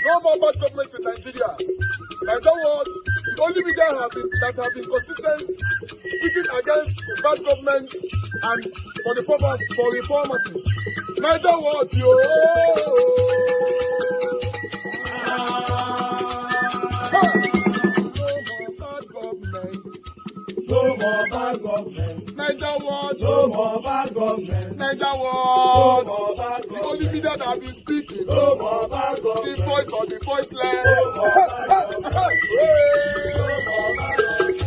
No more bad government in Nigeria. Nigeria what? The only media that have been consistent speaking against the bad government and for the purpose for reformers. Nigeria what, yo? No more bad government. Nigeria what? No more bad government. Nigeria what? No more bad government. The only media that have been speaking. No more bad government. The voice of the voiceless. No more bad government. No more bad government.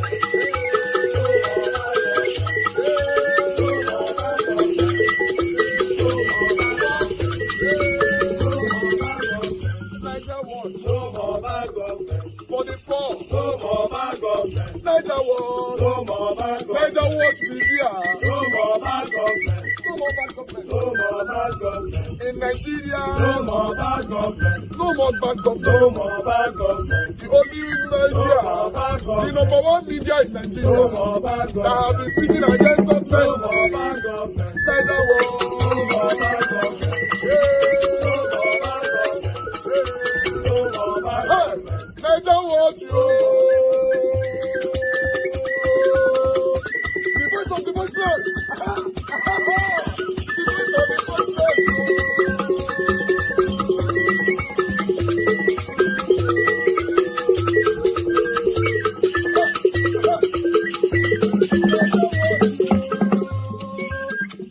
No more bad government. For the poor. No more bad government. Nigeria what? No more bad government. Nigeria what media. No more bad government. No more bad government. No more bad government. In Nigeria. No more bad government. No more bad government. No more bad government. The only media. No more bad government. The number one media in Nigeria. No more bad government. That have been speaking against government. No more bad government. Nigeria what? No more bad government. Nigeria what, yo? The voice of the voiceless. The voice of the voiceless.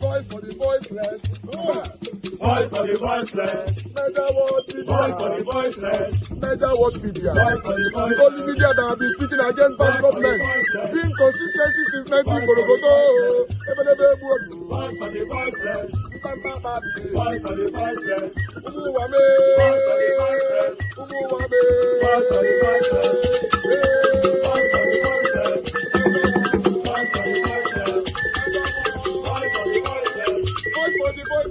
Voice for the voiceless. Voice for the voiceless. Nigeria what? Voice for the voiceless. Nigeria watch media. The only media that have been speaking against bad government. Being consistency since 1944. Voice for the voiceless. Voice for the voiceless. Umuwame. Voice for the voiceless. Umuwame. Voice for the voiceless. Voice for the voiceless. Voice for the voiceless. Voice for the voiceless. Voice for the voiceless.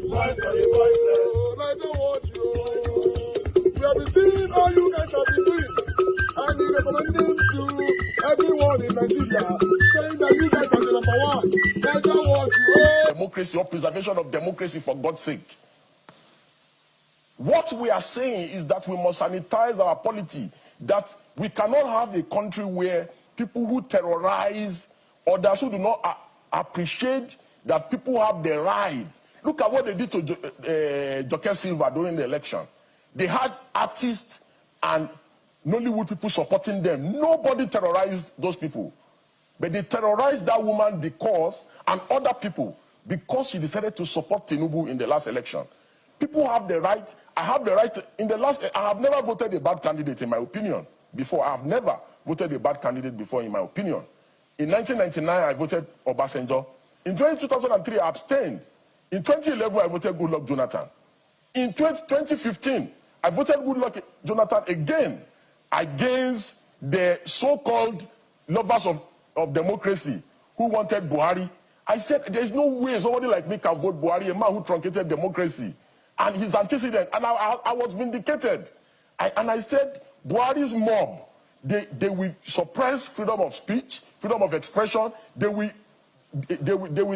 Voice for the voiceless. Nigeria watch you. We have been seeing all you guys have been doing, and we recommending to everyone in Nigeria, saying that you guys are the number one. Nigeria watch you. Democracy or preservation of democracy, for God's sake. What we are saying is that we must sanitize our polity, that we cannot have a country where people who terrorize others who do not appreciate that people have the right. Look at what they did to Joke Silva during the election. They had artists and Nollywood people supporting them. Nobody terrorized those people. But they terrorized that woman because, and other people, because she decided to support Tinubu in the last election. People have the right. I have the right. I have never voted a bad candidate, in my opinion, before. I have never voted a bad candidate before, in my opinion. In 1999, I voted Obasanjo. In 2003, I abstained. In 2011, I voted Goodluck Jonathan. In 2015, I voted Goodluck Jonathan again against the so-called lovers of democracy who wanted Buhari. I said, there's no way somebody like me can vote Buhari, a man who truncated democracy and his antecedent. And I was vindicated. I said, Buhari's mob, they will suppress freedom of speech, freedom of expression. They will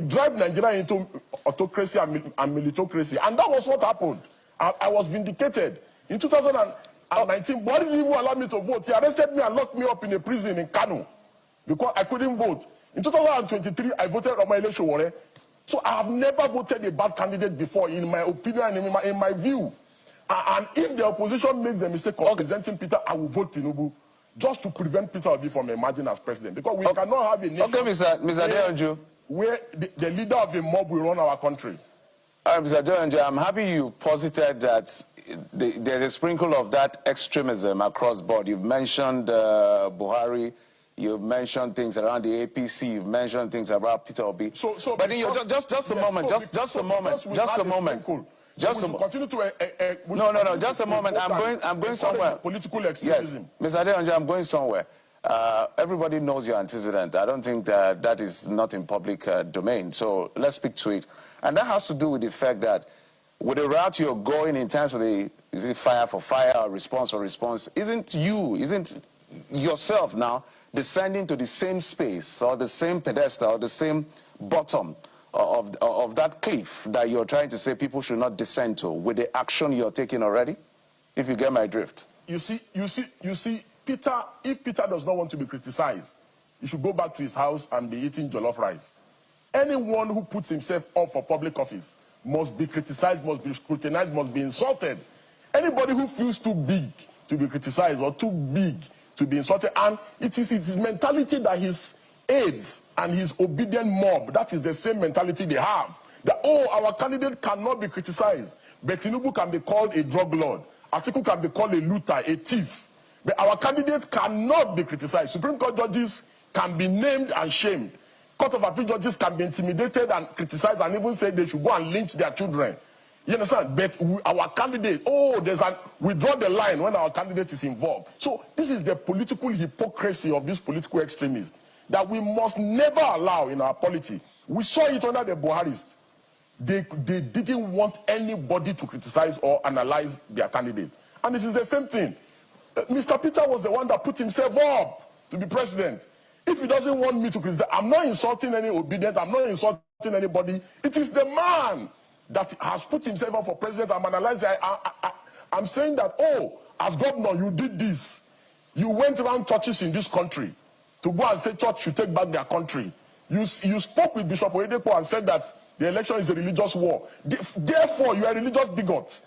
drive Nigeria into autocracy and militocracy. And that was what happened. I was vindicated. In 2019, Buhari didn't even allow me to vote. He arrested me and locked me up in a prison in Kano because I couldn't vote. In 2023, I voted Omaile Sowore. So I have never voted a bad candidate before, in my opinion and in my view. And if the opposition makes the mistake of presenting Peter, I will vote Tinubu, just to prevent Peter Obi from emerging as president. Because we cannot have a nation Mr. Adeyanju, where the leader of the mob will run our country. Mr. Adeyanju, I'm happy you posited that there's a sprinkle of that extremism across board. You've mentioned Buhari. You've mentioned things around the APC. You've mentioned things about Peter Obi. But just a moment. Just a moment. I'm going somewhere. Political extremism. Yes, Mr. Adeyanju, I'm going somewhere. Everybody knows your antecedent. I don't think that is not in public domain. So let's speak to it. And that has to do with the fact that with the route you're going in terms of is it fire for fire or response for response, isn't yourself now descending to the same space or the same pedestal or the same bottom of that cliff that you're trying to say people should not descend to with the action you're taking already? if you get my drift. You see, Peter, if Peter does not want to be criticized, he should go back to his house and be eating jollof rice. Anyone who puts himself up for public office must be criticized, must be scrutinized, must be insulted. Anybody who feels too big to be criticized or too big to be insulted, and it is his mentality that his aides and his obedient mob, that is the same mentality they have. That, oh, our candidate cannot be criticized, but Tinubu can be called a drug lord. Atiku can be called a looter, a thief. But our candidate cannot be criticized. Supreme Court judges can be named and shamed. Court of Appeal judges can be intimidated and criticized and even say they should go and lynch their children. You understand? But our candidate, we draw the line when our candidate is involved. So this is the political hypocrisy of these political extremists that we must never allow in our polity. We saw it under the Buharis. They didn't want anybody to criticize or analyze their candidate. And it is the same thing. Mr. Peter was the one that put himself up to be president. If he doesn't want me to criticize, I'm not insulting any obedient, I'm not insulting anybody. It is the man that has put himself up for president. I'm analyzing. I'm saying that, oh, as governor, you did this. You went around churches in this country to go and say church should take back their country. You spoke with Bishop Oyedepo and said that the election is a religious war. Therefore, you are a religious bigot.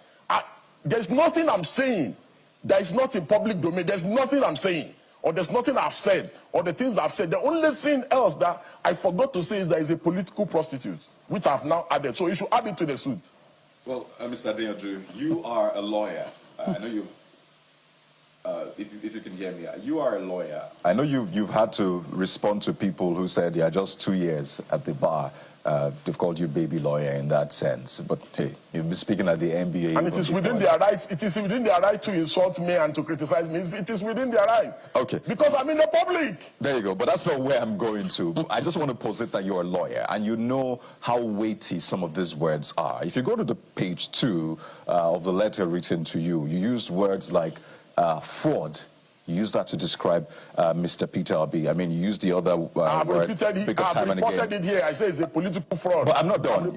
There's nothing I'm saying that is not in public domain. There's nothing I'm saying, or there's nothing I've said, or the things I've said. The only thing else that I forgot to say is that he's a political prostitute, which I've now added. So you should add it to the suit. Well, Mr. Adeyanju, you are a lawyer. I know you. If you can hear me, you are a lawyer. I know you've had to respond to people who said, yeah, just 2 years at the bar. They've called you baby lawyer in that sense. But hey, you've been speaking at the NBA. And it is within their right. It is within their right to insult me and to criticize me. It is within their right. Okay. Because I'm in the public. There you go. But that's not where I'm going to. I just want to posit that you're a lawyer and you know how weighty some of these words are. If you go to the page 2 of the letter written to you, you used words like fraud. You use that to describe Mr. Peter Obi. I mean, you use the other word I've reported it here. I say it's a political fraud. But I'm not done.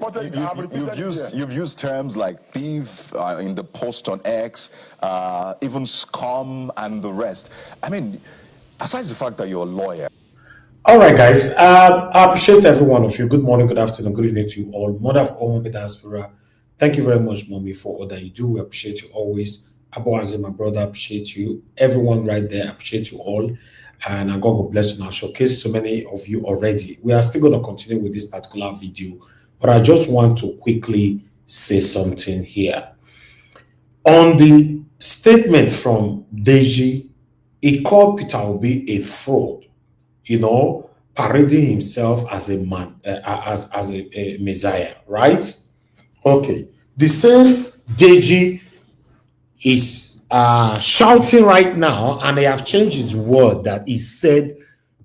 You've used terms like thief in the post on X, even scum and the rest. I mean, aside the fact that you're a lawyer. All right, guys. I appreciate every one of you. Good morning, good afternoon, good evening to you all. Mother of all diaspora, thank you very much, Mommy, for all that you do. We appreciate you always. Abuazi, my brother, appreciate you. Everyone right there, appreciate you all. And God will bless you now. Showcase so many of you already. We are still going to continue with this particular video, but I just want to quickly say something here. On the statement from Deji, he called Peter Obi a fraud, parading himself as a man, as a messiah, right? Okay. The same Deji is shouting right now, and they have changed his word that he said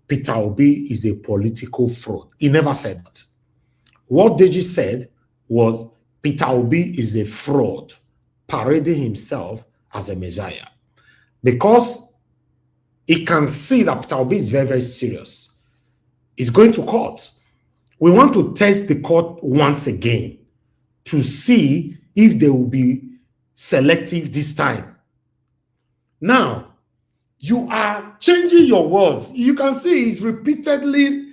Peter Obi is a political fraud. He never said that. What Deji said was Peter Obi is a fraud, parading himself as a messiah. Because he can see that Peter Obi is very, very serious. He's going to court. We want to test the court once again to see if they will be selective this time. Now, you are changing your words. You can see he's repeatedly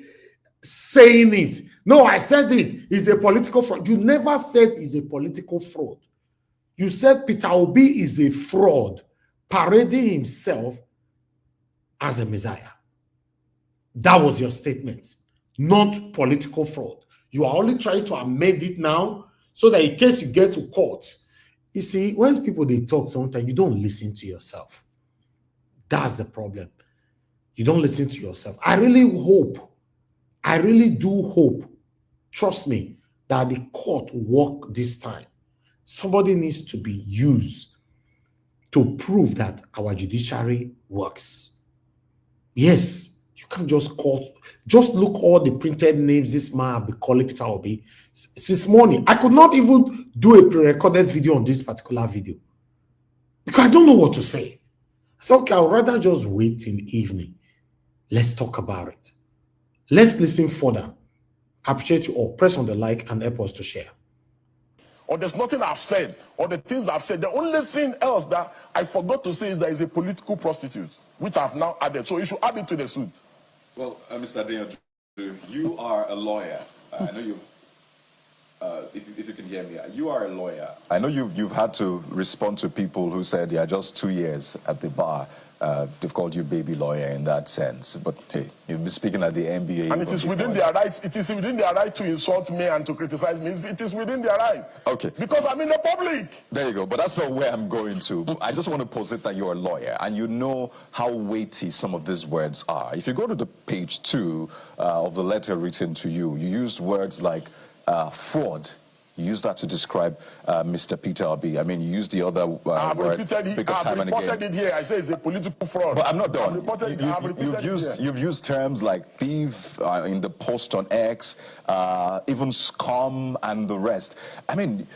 saying it. No, I said it. He's a political fraud. You never said he's a political fraud. You said Peter Obi is a fraud, parading himself as a messiah. That was your statement, not political fraud. You are only trying to amend it now so that in case you get to court. You see, when people, they talk sometimes, you don't listen to yourself. That's the problem. You don't listen to yourself. I really do hope, trust me, that the court will work this time. Somebody needs to be used to prove that our judiciary works. Yes, you can't just look all the printed names this man have been calling Peter Obi. Since morning, I could not even do a pre-recorded video on this particular video because I don't know what to say. So okay, I'd rather just wait in the evening. Let's talk about it. Let's listen further. I appreciate you all. Press on the like and help us to share. or there's nothing I've said, or the things I've said. The only thing else that I forgot to say is there is a political prostitute, which I've now added. So you should add it to the suit. Well, Mr. Adeyanju, you are a lawyer. I know you. If you can hear me, you are a lawyer. I know you've had to respond to people who said, yeah, just 2 years at the bar. They've called you baby lawyer in that sense. But hey, you've been speaking at the NBA. And it is within their right. It is within their right to insult me and to criticize me. It is within their right. Okay. Because I'm in the public. There you go. But that's not where I'm going to. I just want to posit that you're a lawyer and you know how weighty some of these words are. If you go to the page 2 of the letter written to you, you used words like fraud. You use that to describe Mr. Peter Obi. I mean, you use the other word. I've reported it here. I say it's a political fraud. But I'm not done. You've used terms like thief in the post on X, even scum and the rest. I mean,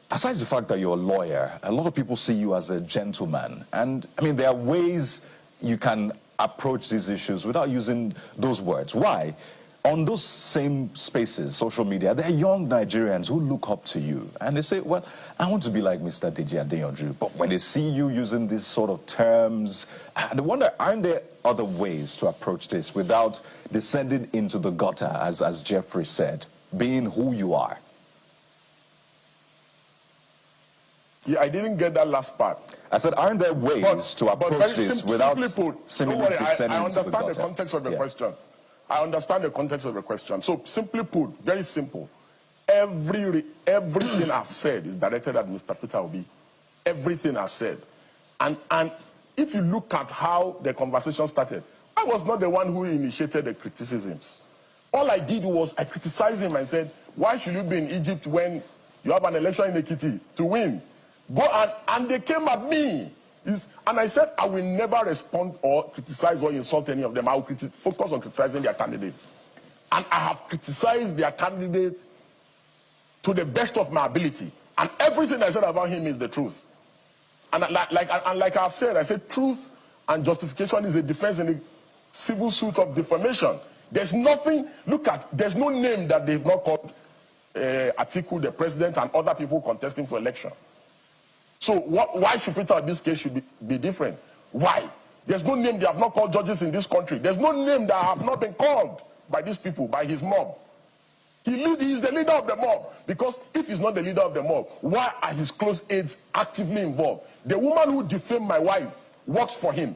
aside the fact that you're a lawyer, a lot of people see you as a gentleman. And I mean, there are ways you can approach these issues without using those words. Why? On those same spaces, social media, there are young Nigerians who look up to you and they say, well, I want to be like Mr. Deji Adeyanju. But when they see you using these sort of terms, they wonder, aren't there other ways to approach this without descending into the gutter, as Jeffrey said, being who you are? Yeah, I didn't get that last part. I said, aren't there ways to approach this without seemingly descending into the gutter? I understand the context of the question. I understand the context of the question. So simply put, very simple. Everything I've said is directed at Mr. Peter Obi. Everything I've said. And if you look at how the conversation started, I was not the one who initiated the criticisms. All I did was I criticized him and said, why should you be in Egypt when you have an election in Ekiti to win? Go and they came at me. And I said, I will never respond or criticize or insult any of them. I will focus on criticizing their candidates. And I have criticized their candidate to the best of my ability. And everything I said about him is the truth. And like I've said, I said truth and justification is a defense in a civil suit of defamation. There's nothing, there's no name that they've not called Atiku, the president, and other people contesting for election. So why should Peter Obi's case should be different? Why? There's no name they have not called judges in this country. There's no name that have not been called by these people, by his mob. He's the leader of the mob. Because if he's not the leader of the mob, why are his close aides actively involved? The woman who defamed my wife works for him,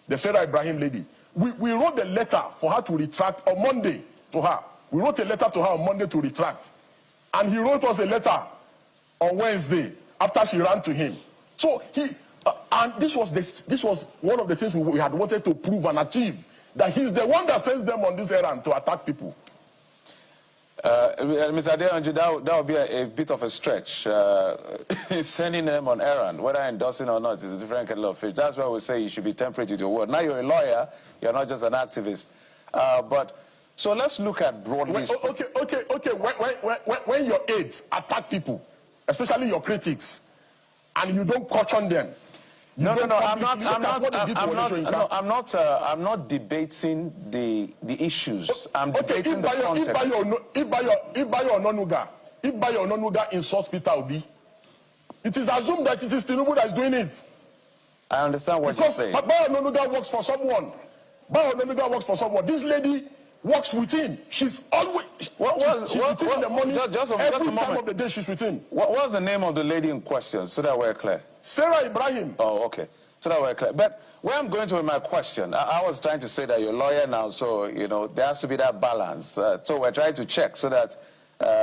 the Sarah Ibrahim lady. We wrote a letter for her to retract on Monday to her. We wrote a letter to her on Monday to retract. And he wrote us a letter on Wednesday after she ran to him. So and this was one of the things we had wanted to prove and achieve, that he's the one that sends them on this errand to attack people. Mr. Adeyanju, that would be a bit of a stretch. Sending them on errand, whether endorsing or not, is a different kettle of fish. That's why we say you should be temperate with your word. Now you're a lawyer, you're not just an activist. So let's look at broadly. Okay. When your aides attack people, especially your critics, and you don't caution them. No, I'm not debating the issues. I'm debating the context. If Bayo Ononuga insults Peter Obi, it is assumed that it is Tinubu that is doing it. I understand what you're saying. But Bayo Ononuga works for someone. This lady works with him. She's always she's with him in the morning. Just every time of the day she's with him. What's the name of the lady in question, so that we're clear? Sarah Ibrahim. Oh, okay. So that we're clear. But where I'm going to with my question, I was trying to say that you're a lawyer now, so there has to be that balance. So we're trying to check so that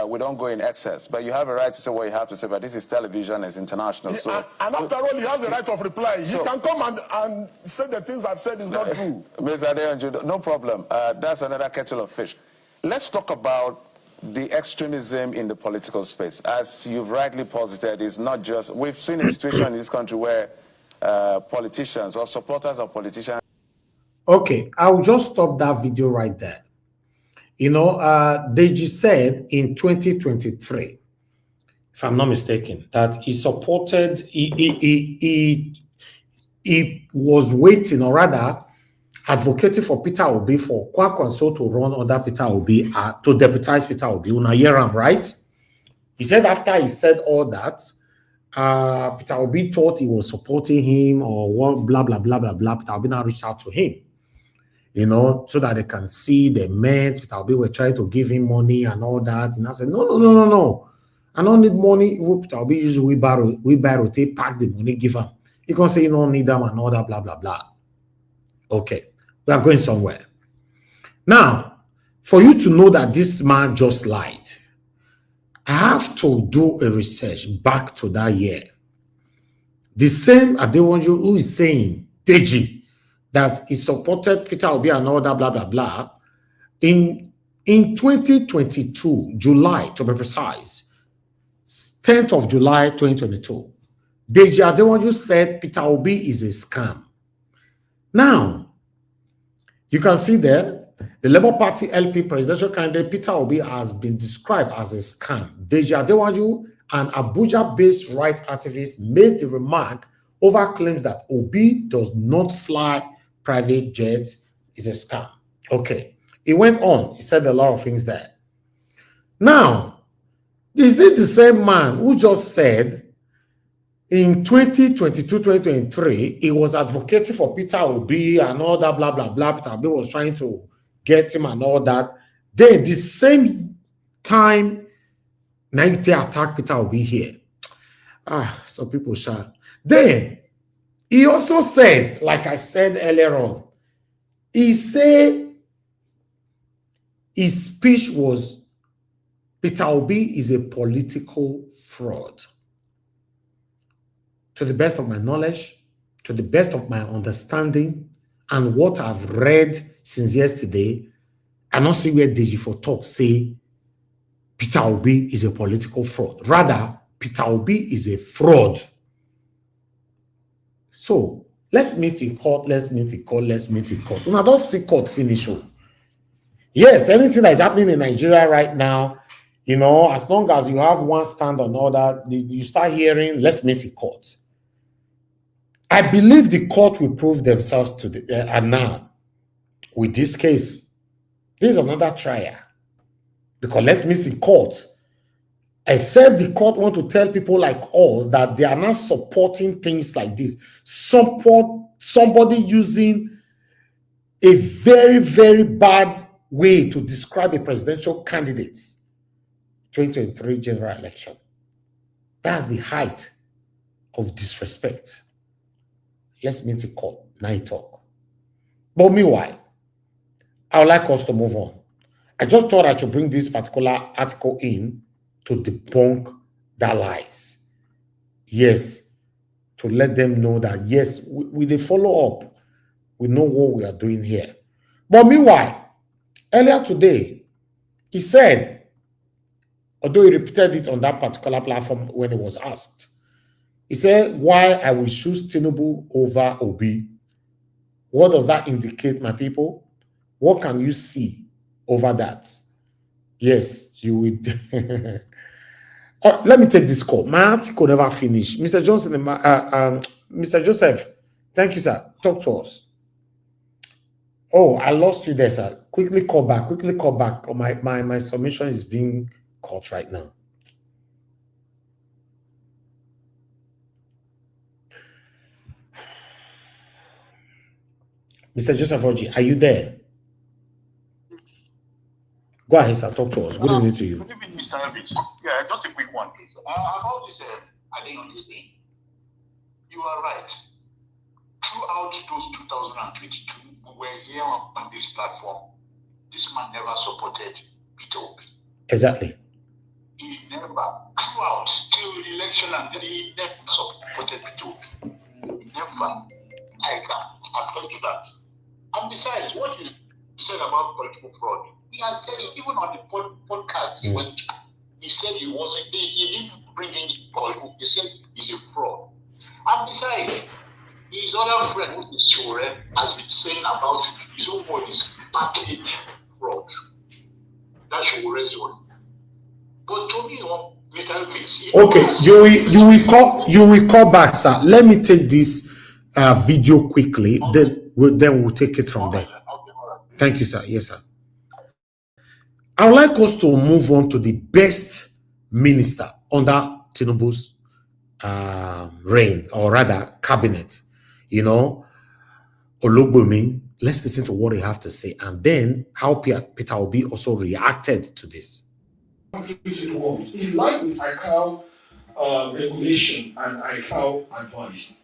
we don't go in excess. But you have a right to say what you have to say. But this is television, it's international. So and after all, he has the right of reply. He can come and say the things I've said is not true. Mr. Adeyanju, no problem. That's another kettle of fish. Let's talk about the extremism in the political space. As you've rightly posited, it's not just, we've seen a situation in this country where politicians or supporters of politicians. Okay, I'll just stop that video right there. Deji said in 2023, if I'm not mistaken, that he supported, he was waiting, or rather advocating for Peter Obi, for Kwankwaso to run under Peter Obi, to deputize Peter Obi. Una hear him, right? He said after he said all that, Peter Obi thought he was supporting him or what, blah, blah, blah, blah, blah. Peter Obi now reached out to him, you know, so that they can see they met. Peter Obi were trying to give him money and all that. And I said, no. I don't need money. Peter Obi use wheelbarrow, take pack the money, give him. You can say you don't need them and all that, blah, blah, blah. Okay, we are going somewhere. Now, for you to know that this man just lied, I have to do a research back to that year. The same Adeyanju who is saying, Deji, that he supported Peter Obi and all that, blah, blah, blah. In 2022, July, to be precise, 10th of July, 2022, Deji Adeyanju said Peter Obi is a scam. Now, you can see there, the Labour Party LP presidential candidate Peter Obi has been described as a scam. Deji Adeyanju, an Abuja-based right activist, made the remark over claims that Obi does not fly private jets is a scam. Okay. He went on. He said a lot of things there. Now, is this the same man who just said in 2022, 2023, he was advocating for Peter Obi and all that, blah, blah, blah. Peter Obi was trying to get him and all that. Then the same time, now they attack Peter Obi here. Some people shout. Then he also said, like I said earlier on, he said his speech was Peter Obi is a political fraud. To the best of my knowledge, to the best of my understanding, and what I've read since yesterday, I don't see where Deji for talk say Peter Obi is a political fraud. Rather, Peter Obi is a fraud. So let's meet in court, let's meet in court. Now don't see court finish. Yes, anything that is happening in Nigeria right now, you know, as long as you have one stand on all that, you start hearing, let's meet in court. I believe the court will prove themselves to and now with this case. This is another trial. Because let's meet in court. Except the court want to tell people like us that they are not supporting things like this. Support somebody using a very, very bad way to describe a presidential candidate. 2023 general election. That's the height of disrespect. Let's meet in court. Now talk. But meanwhile, I would like us to move on. I just thought I should bring this particular article in to debunk that lies. Yes, to let them know that, yes, we they follow up. We know what we are doing here. But meanwhile, earlier today, he said, although he repeated it on that particular platform when he was asked, he said, why I will choose Tinubu over Obi. What does that indicate, my people? What can you see over that? Yes, you would. Let me take this call. My article never finished. Mr. Johnson, Mr. Joseph, thank you, sir. Talk to us. Oh, I lost you there, sir. Quickly call back. Oh, my submission is being caught right now. Mr. Joseph Oji, are you there? Go ahead, sir. Talk to us. Good evening to you. Good evening, Mr. Evans. Yeah, just a quick one, please. About this Adeyanju thing, you are right. Throughout those 2022, we were here on this platform. This man never supported Peter Obi. Exactly. He never, throughout till the election, and he never supported Peter Obi. He never. I can attest to that. And besides, what you said about political fraud, he has said it even on the podcast he went to. He said he didn't bring in political. He said he's a fraud. And besides, his other friend, who is Shure, has been saying about his own word is package fraud. That's Shure's word. But to me, Mr. Evans, okay, you will call back, sir. Let me take this video quickly. Okay. Then we'll take it from there. Okay, right. Thank you, sir. Yes, sir. I would like us to move on to the best minister under Tinubu's reign, or rather cabinet. You know, Ologbumi, let's listen to what he have to say, and then how Peter Obi also reacted to this. Countries in the world, in line with ICAO regulation and ICAO advice.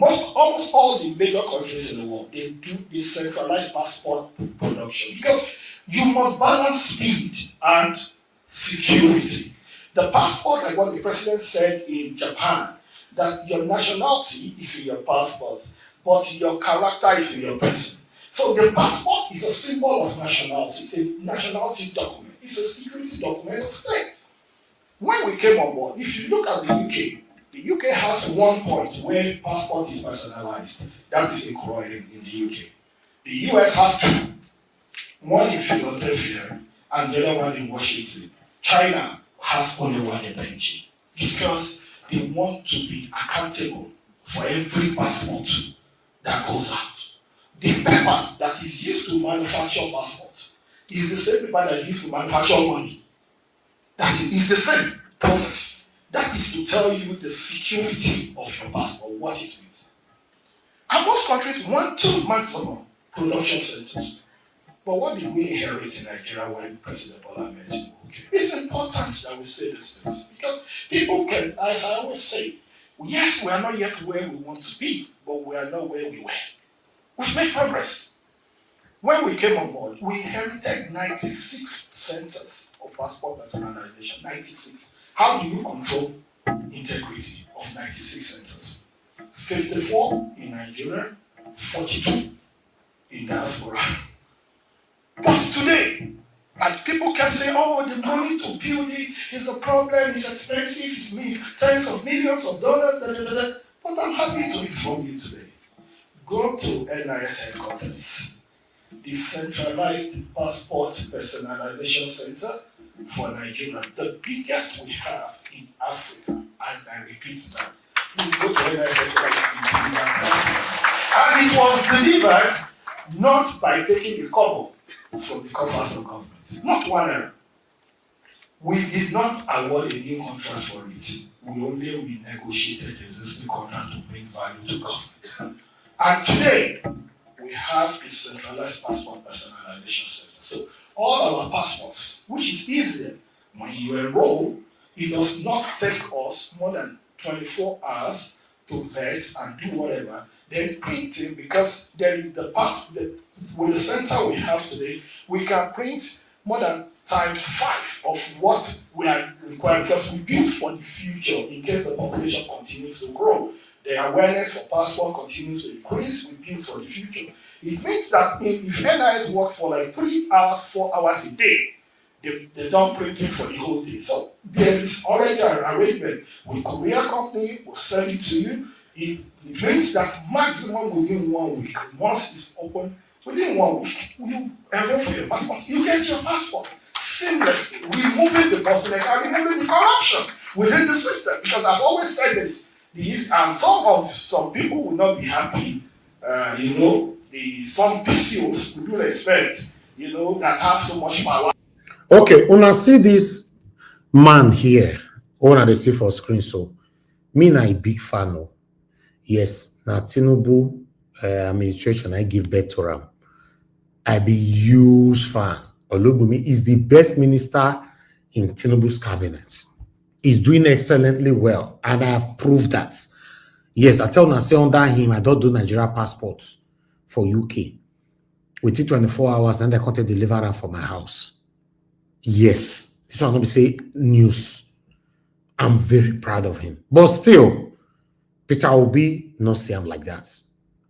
Almost all the major countries in the world, they do decentralized passport production because you must balance speed and security. The passport, like what the president said in Japan, that your nationality is in your passport, but your character is in your person. So the passport is a symbol of nationality. It's a nationality document. It's a security document of state. When we came on board, if you look at the UK has one point where passport is personalized. That is in Croydon in the UK. The US has two. One in Philadelphia and the other one in Washington. China has only one in Beijing because they want to be accountable for every passport that goes out. The paper that is used to manufacture passport is the same paper that is used to manufacture money. That is the same process. That is to tell you the security of your passport, what it means. And most countries want two maximum production centers. But what did we inherit in Nigeria when President Bola met Tinubu? It's important that we say these things because people can, as I always say, yes, we are not yet where we want to be, but we are not where we were. We've made progress. When we came on board, we inherited 96 centers of passport personalization. 96. How do you control integrity of 96 centers? 54 in Nigeria, 42 in diaspora. But today, and people can say, oh, the money to build it is a problem, it's expensive, it's tens of millions of dollars, da, da, da, da. But I'm happy to inform you today. Go to NIS headquarters, the centralized passport personalization center for Nigeria, the biggest we have in Africa, and I repeat that. Please go to NIS headquarters. And it was delivered not by taking the kobo from the coffers of government. Not one error. We did not award a new contract for it. We only renegotiated the existing contract to bring value to government. And today, we have a centralized passport personalization center. So all our passports, which is easier, when you enroll, it does not take us more than 24 hours to vet and do whatever. Then printing, because there is the passport. With the center we have today, we can print more than ×5 of what we are required because we build for the future in case the population continues to grow. The awareness for passport continues to increase, we build for the future. It means that if NIS work for like 3 hours, 4 hours a day, they don't print it for the whole day. So there is already an arrangement with courier company, will send it to you. It means that maximum within 1 week, once it's open, within 1 week, you enroll for your passport. You get your passport seamlessly, removing the bottleneck and removing the corruption within the system. Because I've always said this, and some people will not be happy. Some PCOs we do expect, that have so much power. Okay, una see this man here. Una they see for screen. So, me na a big fan of. Yes, now Tinubu administration, I give birth to him. I be huge fan. Ologbumi is the best minister in Tinubu's cabinet. He's doing excellently well, and I have proved that. Yes, I tell you, I say under him, I don't do Nigeria passports for UK. Within 24 hours, then they come to deliver them for my house. Yes, this one going to say news. I'm very proud of him. But still, Peter Obi not see him like that.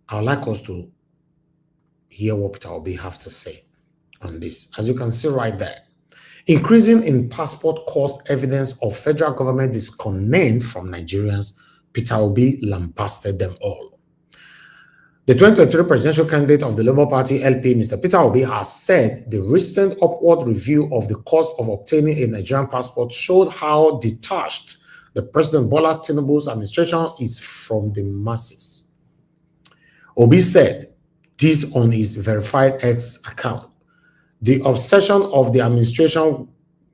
I would like us to hear what Peter Obi have to say on this. As you can see right there, increasing in passport cost evidence of federal government disconnect from Nigerians, Peter Obi lambasted them all. The 2023 presidential candidate of the Labour Party LP, Mr. Peter Obi, has said the recent upward review of the cost of obtaining a Nigerian passport showed how detached the President Bola Tinubu's administration is from the masses. Obi said this on his verified X account. The obsession of the administration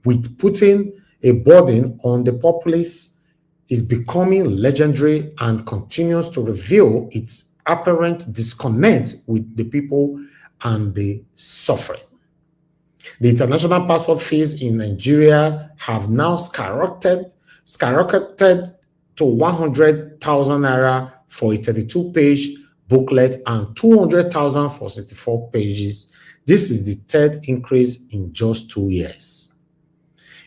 with putting a burden on the populace is becoming legendary and continues to reveal its apparent disconnect with the people and the suffering. The international passport fees in Nigeria have now skyrocketed to 100,000 naira for a 32-page booklet and 200,000 for 64 pages. This is the third increase in just 2 years.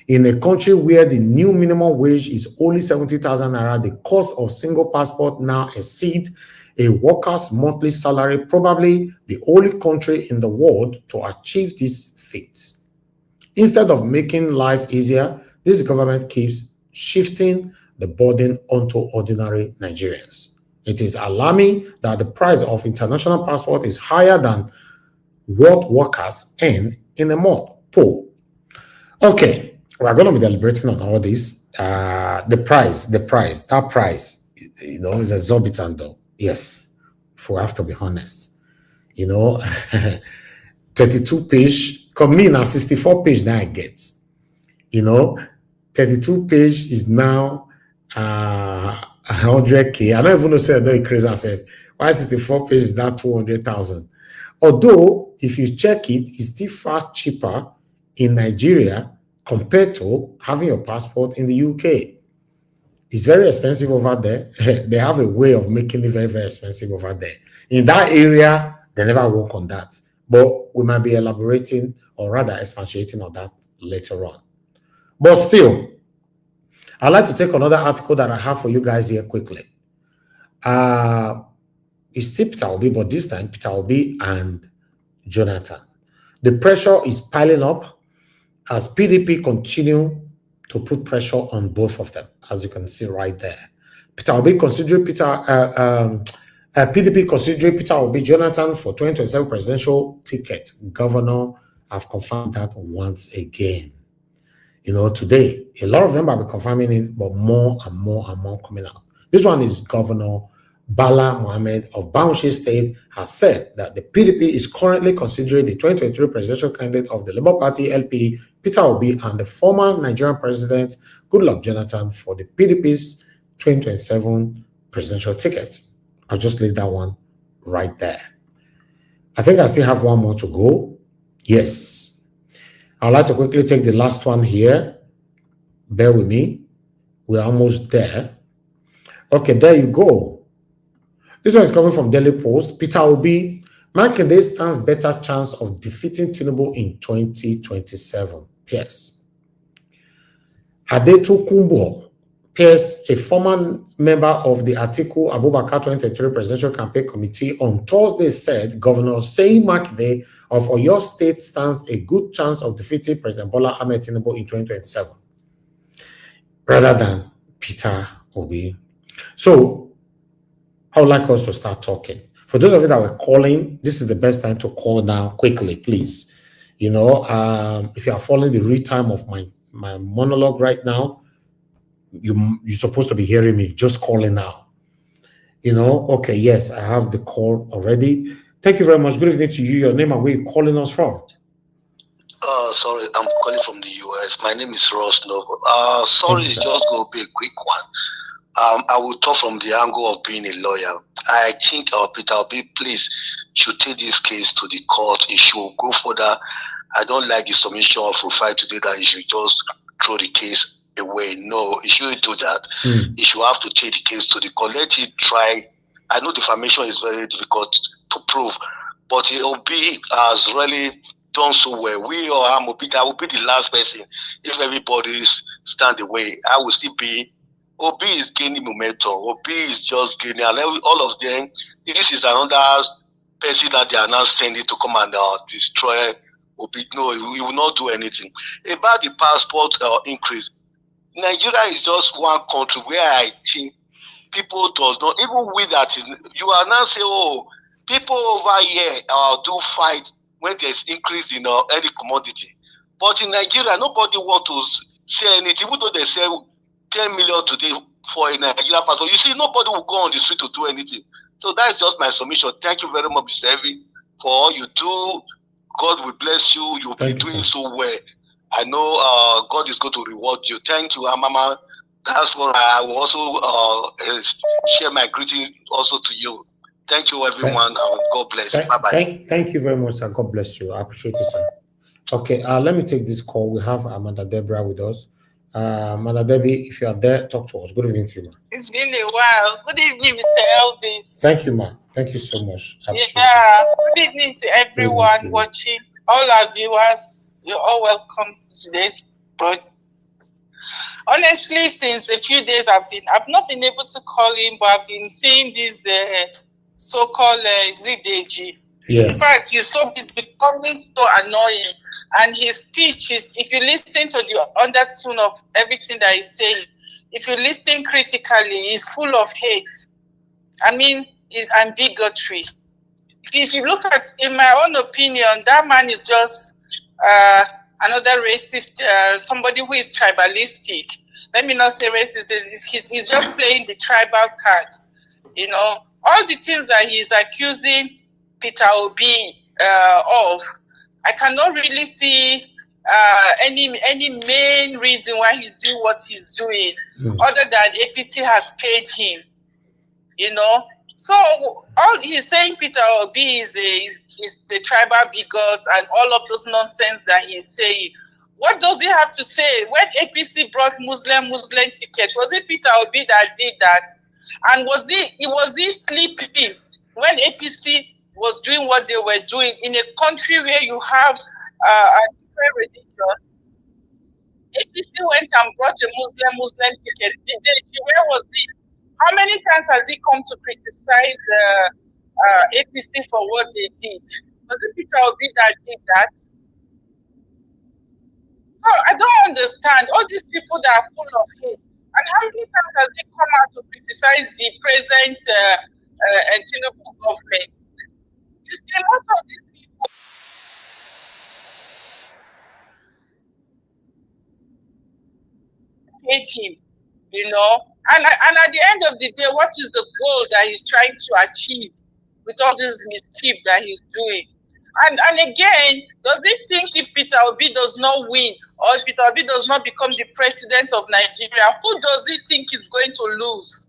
In a country where the new minimum wage is only 70,000 naira, the cost of single passport now exceeds a worker's monthly salary, probably the only country in the world to achieve this feat. Instead of making life easier, this government keeps shifting the burden onto ordinary Nigerians. It is alarming that the price of international passport is higher than what workers earn in a month. Poll. Okay, we're going to be deliberating on all this. That price, is exorbitant though. Yes, if we have to be honest. 32 page, come me now 64 page now I get. 32 page is now 100K. I don't even know say I don't increase myself. Why 64 page is now 200,000? Although if you check it, it's still far cheaper in Nigeria compared to having your passport in the UK. It's very expensive over there. They have a way of making it very, very expensive over there. In that area, they never work on that. But we might be elaborating or rather expatiating on that later on. But still, I'd like to take another article that I have for you guys here quickly. It's still Peter Obi, but this time Peter Obi and Jonathan. The pressure is piling up as PDP continue to put pressure on both of them, as you can see right there. PDP considering Peter Obi Jonathan for 2027 presidential ticket. Governor have confirmed that once again. Today, a lot of them have been confirming it, but more and more coming out. This one is Governor Bala Mohammed of Bauchi State has said that the PDP is currently considering the 2023 presidential candidate of the Labour Party LP, Peter Obi, and the former Nigerian president, Goodluck Jonathan, for the PDP's 2027 presidential ticket. I'll just leave that one right there. I think I still have one more to go. Yes. I'd like to quickly take the last one here. Bear with me. We're almost there. Okay, there you go. This one is coming from Daily Post. Peter Obi, Makinde stands better chance of defeating Tinubu in 2027. Yes. Adetu Kumbo, PS, a former member of the Atiku Abubakar 2023 Presidential Campaign Committee, on Thursday said Governor Seyi Makinde of Oyo State stands a good chance of defeating President Bola Ahmed Tinubu in 2027, rather than Peter Obi. So, I would like us to start talking. For those of you that were calling, this is the best time to call now quickly, please. If you are following the real time of my monologue right now, you're supposed to be hearing me. Just calling now. Okay, yes, I have the call already. Thank you very much. Good evening to you. Your name and where you're calling us from? Sorry, I'm calling from the US. My name is Ross Noble. Sorry, it's just going to be a quick one. I will talk from the angle of being a lawyer. I think Peter Obi, please, should take this case to the court. It should go further. I don't like the submission of Rufai today that he should just throw the case away. No, he shouldn't do that. He should have to take the case to the court. Let it try. I know defamation is very difficult to prove, but Obi has really done so well. We or I will be the last person if everybody stand away. I will still be. Obi is gaining momentum. Obi is just gaining. And all of them, this is another person that they are now sending to come and destroy Obi. No, he will not do anything. About the passport increase, Nigeria is just one country where I think people does not, even with that, you are now saying, oh, people over here do fight when there's increase in any commodity. But in Nigeria, nobody want to say anything, even though they say 10 million today for a Nigerian passport. You see, nobody will go on the street to do anything. So that is just my submission. Thank you very much, Mr. Evie, for all you do. God will bless you. You'll be doing so well. I know God is going to reward you. Thank you, Mama. That's what I will also share my greeting also to you. Thank you, everyone, and God bless. Bye-bye. Thank you very much, sir. God bless you. I appreciate you, sir. Okay, let me take this call. We have Amanda Deborah with us. Amanda Debbie, if you are there, talk to us. Good evening to you, ma. It's been a while. Good evening, Mr. Elvis. Thank you, ma. Thank you so much. Yeah, good evening to everyone watching. All our viewers, you're all welcome to today's broadcast. Honestly, since a few days I've not been able to call him, but I've been seeing this so-called Deji. Yeah. In fact, he's becoming so annoying, and his speech is, if you listen to the undertone of everything that he's saying, if you listen critically, he's full of hate. I mean, and bigotry. If you look at, in my own opinion, that man is just another racist, somebody who is tribalistic. Let me not say racist, he's just playing the tribal card. You know, all the things that he's accusing Peter Obi of, I cannot really see any main reason why he's doing what he's doing, other than APC has paid him. You know, so all he's saying, Peter Obi is the tribal bigot and all of those nonsense that he's saying. What does he have to say? When APC brought Muslim ticket, was it Peter Obi that did that? And was he sleeping when APC was doing what they were doing in a country where you have a different religion? APC went and brought a Muslim ticket. Where was he? How many times has he come to criticize APC for what they did? Was it Peter Obi that did that? So I don't understand all these people that are full of hate. And how many times has he come out to criticize the present Tinubu government? You see, most of these people hate him, you know. And at the end of the day, what is the goal that he's trying to achieve with all this mischief that he's doing? And again, does he think if Peter Obi does not win, or if Peter Obi does not become the president of Nigeria, who does he think is going to lose?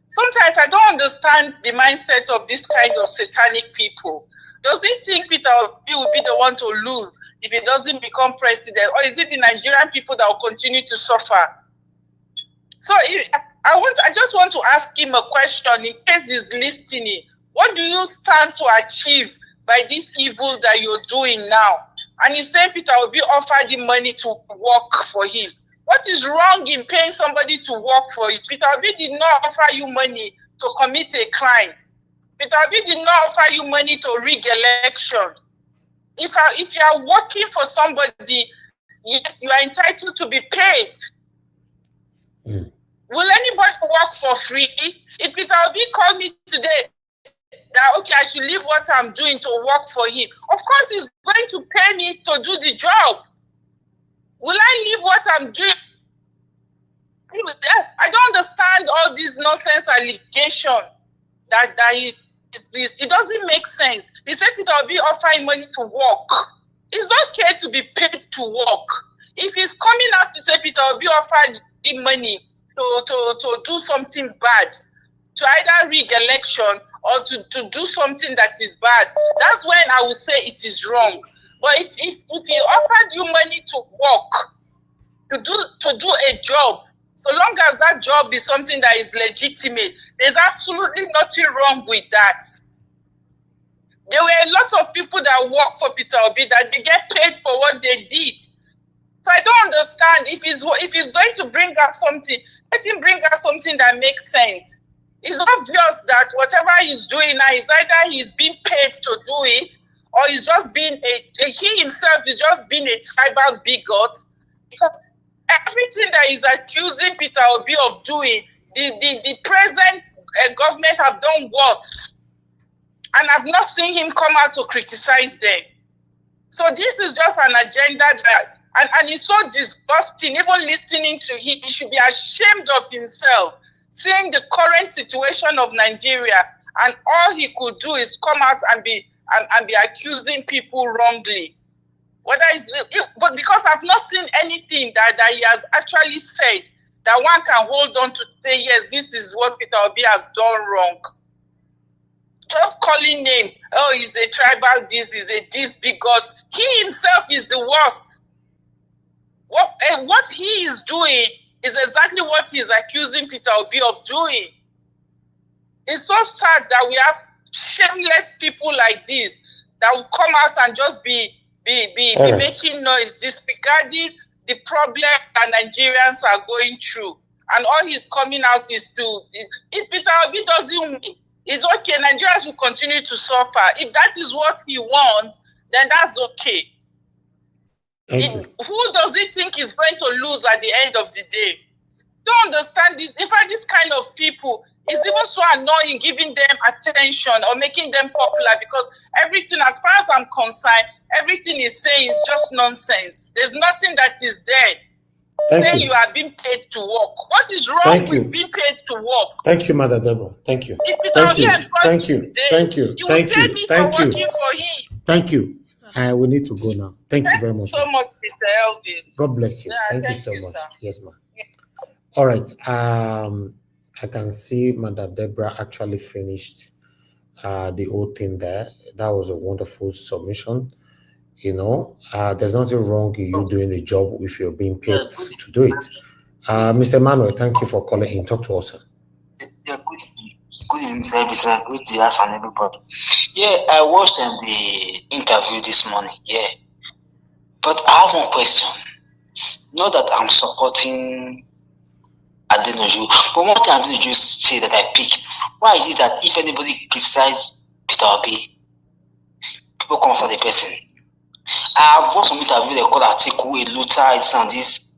Sometimes I don't understand the mindset of this kind of satanic people. Does he think Peter Obi will be the one to lose if he doesn't become president? Or is it the Nigerian people that will continue to suffer? So I just want to ask him a question in case he's listening. What do you stand to achieve by this evil that you're doing now? And he's saying Peter Obi offered him money to work for him. What is wrong in paying somebody to work for you? Peter Obi did not offer you money to commit a crime. Peter Obi did not offer you money to rig election. If you are working for somebody, yes, you are entitled to be paid. Will anybody work for free? If Peter Obi called me today that, okay, I should leave what I'm doing to work for him, of course he's going to pay me to do the job. Will I leave what I'm doing? I don't understand all this nonsense allegation that it doesn't make sense. He said Peter Obi offering money to work. It's okay to be paid to work. If he's coming out to say Peter Obi offered him money to do something bad, to either rig election or to do something that is bad, that's when I will say it is wrong. But if he offered you money to work, to do a job, so long as that job is something that is legitimate, there's absolutely nothing wrong with that. There were a lot of people that work for Peter Obi that they get paid for what they did. So I don't understand. If he's going to bring out something, let him bring out something that makes sense. It's obvious that whatever he's doing now is either he's being paid to do it, or he's just being he himself is just being a tribal bigot. Because everything that he's accusing Peter Obi of doing, the present government have done worse. And I've not seen him come out to criticize them. So this is just an agenda that, and it's so disgusting, even listening to him, he should be ashamed of himself, seeing the current situation of Nigeria, and all he could do is come out and be accusing people wrongly. Whether it's, but because I've not seen anything that he has actually said that one can hold on to say, yes, this is what Peter Obi has done wrong. Just calling names. Oh, he's a tribal, this is a this bigot. He himself is the worst. What he is doing is exactly what he is accusing Peter Obi of doing. It's so sad that we have shameless people like this that will come out and just be making noise, disregarding the problem that Nigerians are going through. And all he's coming out is to, if Peter Obi doesn't win, it's okay. Nigerians will continue to suffer. If that is what he wants, then that's okay. Who does he think is going to lose at the end of the day? Don't understand this. In fact, this kind of people is even so annoying, giving them attention or making them popular, because everything, as far as I'm concerned, everything is saying is just nonsense. There's nothing that is there. Then you are being paid to work. What is wrong with being paid to work? Thank you, Mother Deborah. Thank you. Thank you. Thank you. Thank you. Thank you. Thank you. Thank you. We need to go now. Thank you very much. So much, Mr. Elvis. God bless you. Yeah, thank you so much. Sir. Yes, ma'am. All right. I can see Mother Deborah actually finished the whole thing there. That was a wonderful submission. You know, there's nothing wrong in you doing the job if you're being paid to do it. Mr. Manuel, thank you for calling in. Talk to us, sir. Yeah, good evening, sir. Good to ask on everybody. Yeah, I watched the interview this morning. Yeah, but I have one question. Not that I'm supporting Adeyanju, but one thing Adeyanju say that I pick. Why is it that if anybody criticizes Peter Obi, people come after the person? I watched some interview they call article a looter, this and this.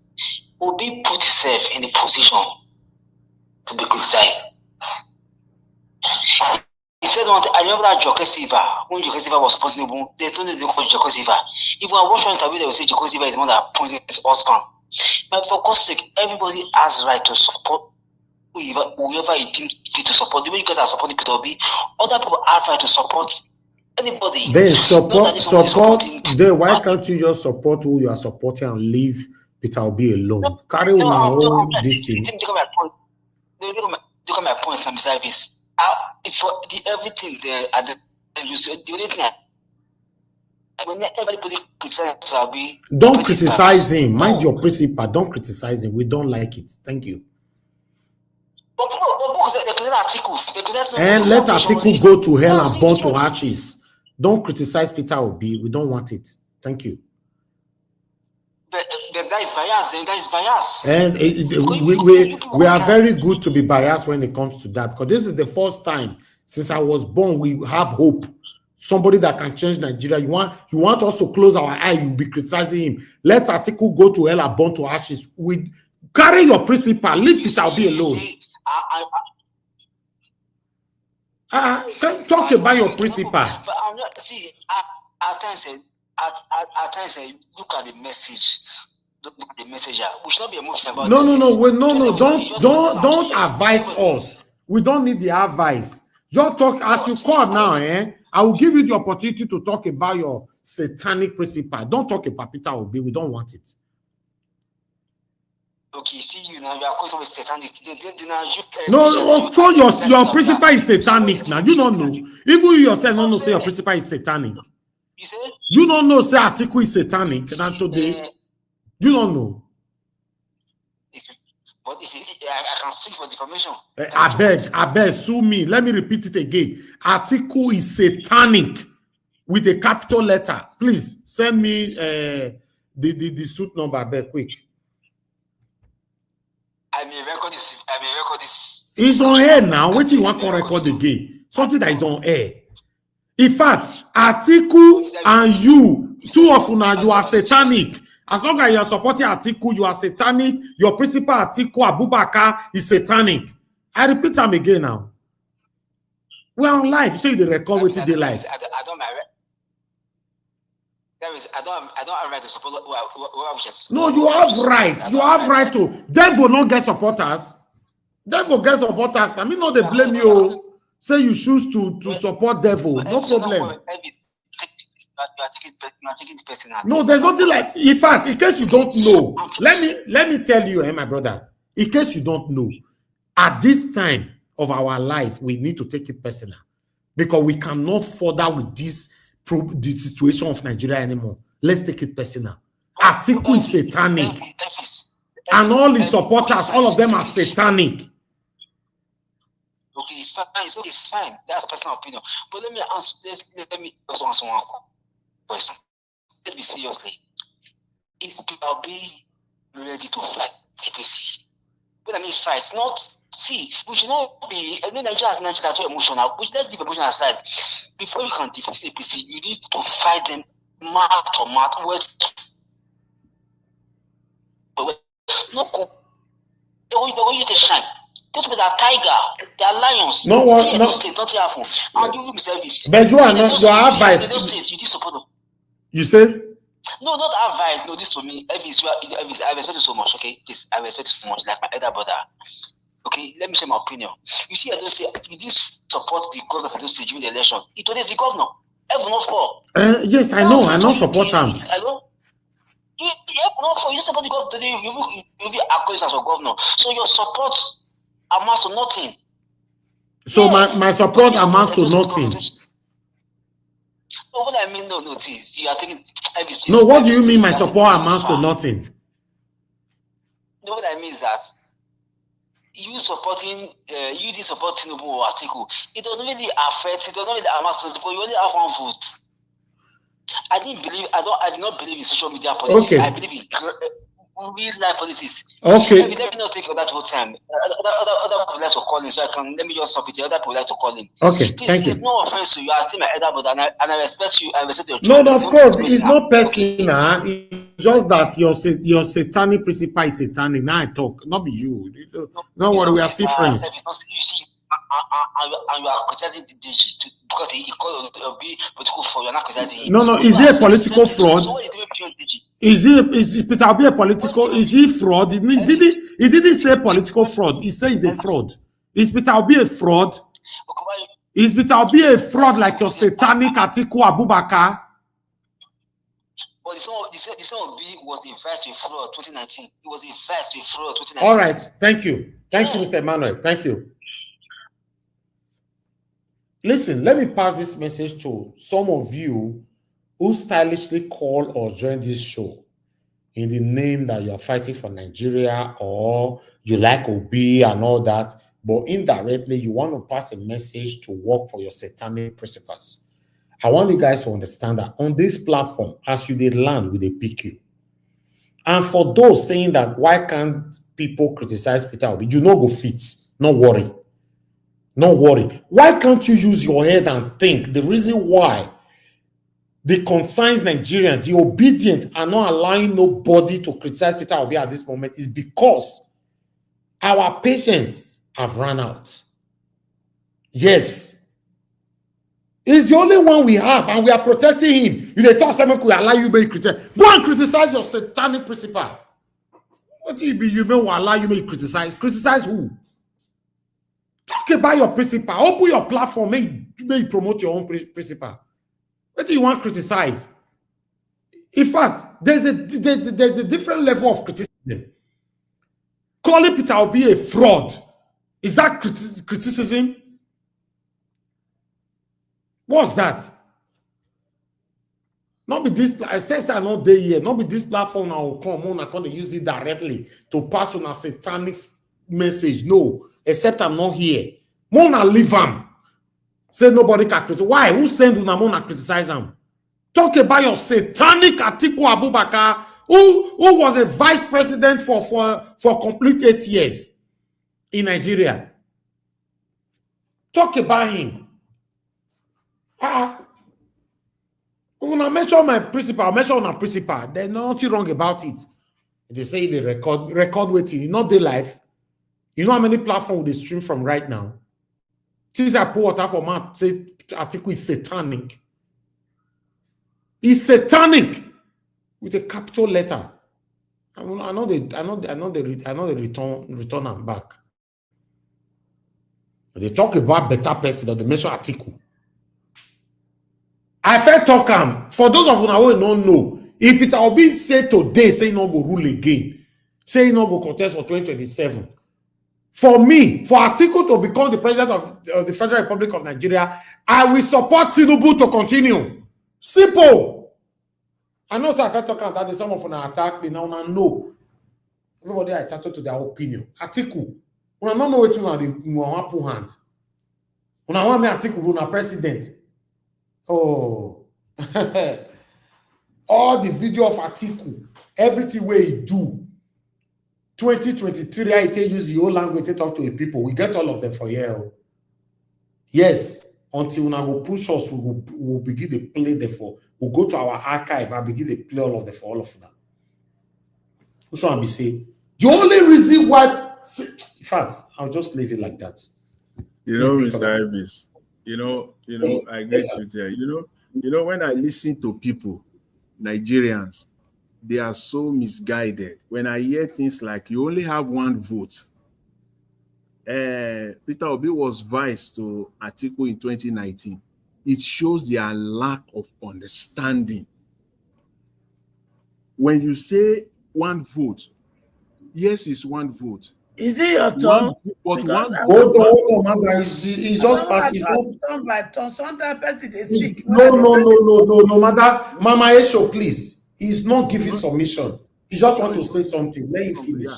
Obi put himself in the position to be criticized. He said one thing, I remember that Joker Silva, when Joker Silva was supposed to know, they told him they call Joker Silva. If I watch one interview, they will say Joker Silva is the one that appointed his husband. But for God's sake, everybody has right to support whoever he deemed fit to support. The way you guys are supporting Peter Obi, other people have right to support anybody. Then support. Why can't you just support who you are supporting and leave Peter Obi alone? Carry on this thing. Look at my point, Mr. Service. For everything there at the you said the only thing when everybody criticizes Obi, don't criticize him. Mind your principle. Don't criticize him. We don't like it. Thank you. And let Atiku go to hell and burn to ashes. Don't criticize Peter Obi. We don't want it. Thank you. But that is bias. That is bias. And we are very good to be biased when it comes to that, because this is the first time since I was born we have hope. Somebody that can change Nigeria. You want us to close our eye, you'll be criticizing him. Let Atiku go to hell and burn to ashes. We carry your principle. Leave Peter Obi alone. Talk about your principle. But I'm not, see, at times I look at the message. Look at the messenger. We should not be emotional about this. Don't advise us. We don't need the advice. You talk as you call now, I will give you the opportunity to talk about your satanic principle. Don't talk about Peter Obi. We don't want it. Okay, see you now. You are calling it satanic. So your principle is satanic now. You don't know. Even you yourself don't know say your principle is satanic. You say? You don't know say article is satanic. And today, you don't know. But I can sue for defamation. I beg, sue me. Let me repeat it again. Article is satanic with a capital letter. Please send me the suit number, I beg, quick. I may record this. It's on air now. What do you want to record again? Something that is on air. In fact, Atiku and you, two of you now, you are satanic. As long as you are supporting Atiku, you are satanic. Your principal Atiku Abubakar is satanic. I repeat them again now. We are on live. You say they record with the live. I don't have right to support whoever. No, you have right. You have right to. Devil not get supporters. Devil get supporters. I mean, no, they blame you. Say you choose to support devil. No problem. are taking it personally. No, there's nothing like. In fact, in case you don't know, let me tell you, my brother. In case you don't know, at this time of our life, we need to take it personal because we cannot further with the situation of Nigeria anymore. Let's take it personal. Atiku is satanic, and all his supporters, all of them are satanic. Okay, it's fine. It's fine. That's personal opinion. But let me answer one question. Let me seriously. If people be ready to fight APC, when I mean fight, not see, we should not be. I know Nigeria is too emotional. We should let the emotion aside. Before you can defeat APC, you need to fight them mouth to mouth. No, they want you to shine. Those people are tiger, they are lions. No one, no. State, not happen. And you will service. But you are not. Your advice. You did support them. You say? No, not advice. No, this to me. Elvis, I respect you so much. Okay, please, I respect you so much. Like my elder brother. Okay, let me share my opinion. You see, I don't say you did support the governor for those during the election. It was the governor. Ever not for. Yes, I know. I know support him. I know. You not for. You support the governor today. You be accused as a governor. So your support amounts to nothing. So my support amounts to nothing. No, what I mean, no, see, you are taking. No, what do you mean my support amounts to nothing? No, what I mean is that you supporting, you did support Tinubu or Atiku. It doesn't really affect. It doesn't really amount to support. You only have one vote. I did not believe in social media politics. Okay. I believe in real life politics. Okay. Let me not take all that whole time. Other people like to call in, so let me just stop it. Other people like to call in. Okay, thank you. It's no offense to you. I see my elder brother, and I respect you. I respect your job. No, of course, it's not personal. Okay. It's just that your satanic principle is satanic. Now I talk, not be you. No worry, we are still friends. You see, and you are criticizing Deji because he called political fraud. You are not criticizing him. No, is he a political fraud? So what is Deji? Is Peter Obi a political? Is he fraud? He didn't say political fraud. He says he's a fraud. Is Peter Obi a fraud? Is Peter Obi a fraud like your satanic Atiku Abubakar? But the son of B was the vice to a fraud 2019. It was the vice to a fraud 2019. All right, thank you, Mr. Emmanuel. Thank you. Listen, let me pass this message to some of you who stylishly call or join this show in the name that you are fighting for Nigeria or you like Obi and all that, but indirectly you want to pass a message to work for your satanic principles. I want you guys to understand that on this platform, as you did land with a PQ, and for those saying that why can't people criticize Peter Obi, you know go fit, no worry. No worry. Why can't you use your head and think the reason why the concerned Nigerians, the obedient, are not allowing nobody to criticize Peter Obi at this moment is because our patience have run out. Yes. He's the only one we have, and we are protecting him. If they talk someone could allow you to be criticized, go and criticize your satanic principle. What do you mean? You may allow you to criticize? Criticize who? Talk about your principle. Open your platform. May you promote your own principle. What do you want to criticize? In fact, there's a different level of criticism. Calling Peter Obi a fraud, is that criticism? What's that? Not be this. Except I'm not there yet. Not be this platform. I will come on. I can't use it directly to pass on a satanic message. No. Except I'm not here. Mona leave him. Say nobody can criticize. Why? Who send Una Mona criticize him? Talk about your satanic Atiku Abubakar, who was a vice president for complete 8 years in Nigeria. Talk about him. When I mention my principal, I mention our principal. There's nothing wrong about it. They say they record waiting, not the life. You know how many platforms they stream from right now? Things I pour water for man say article is satanic. It's satanic with a capital letter. I know they return them back. They talk about better person that they mention article. I felt talk am. For those of you who don't know, if Peter Obi say today, say no go rule again, say no go contest for 2027. For me, for Atiku to become the president of the Federal Republic of Nigeria, I will support Tinubu to continue. Simple. I know, sir, I felt talk am that some of you attack me now. No, everybody I entitled to their opinion. Atiku, una no know wetin una wan put hand. Una want me Atiku una president. Oh, all the video of Atiku, everything where he do, 2023, I tell use the whole language to talk to the people. We get all of them for here. Yes, until we go push us, we'll begin to play them for. We'll go to our archive and begin to play all of them for all of them. Which one be say? The only reason why, in fact, I'll just leave it like that. You know, Mr. Ibis, I agree with you. When I listen to people, Nigerians, they are so misguided. When I hear things like you only have one vote. Peter Obi was vice to Atiku in 2019. It shows their lack of understanding. When you say one vote, yes, it's one vote. Is it your turn? But one hold on, man. It's just past. It's not turn by turn. Sometimes person is sick. No, Mother, Mama Esho, please. He's not giving submission. He just want to say something. Let him finish.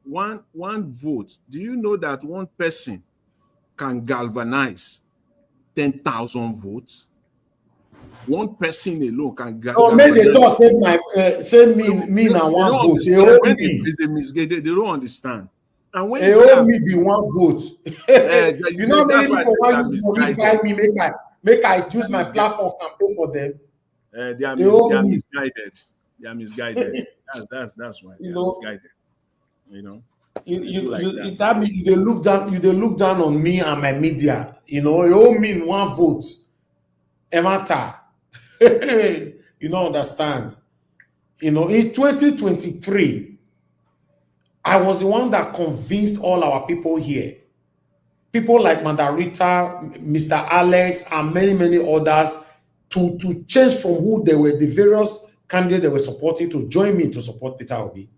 One vote. Do you know that one person can galvanize 10,000 votes? One person alone can galvanize. No, maybe they don't say me now one vote. They don't understand. And when you say me be one vote, you know many people want you to buy me, make I use my platform and pay for them. They are misguided. They are misguided. That's why they are misguided. That means they look down on me and my media. It all mean one vote. Emata. You don't understand. In 2023. I was the one that convinced all our people here. People like Mandarita, Mr. Alex, and many, many others to change from who they were, the various candidates they were supporting, to join me to support Peter Obi.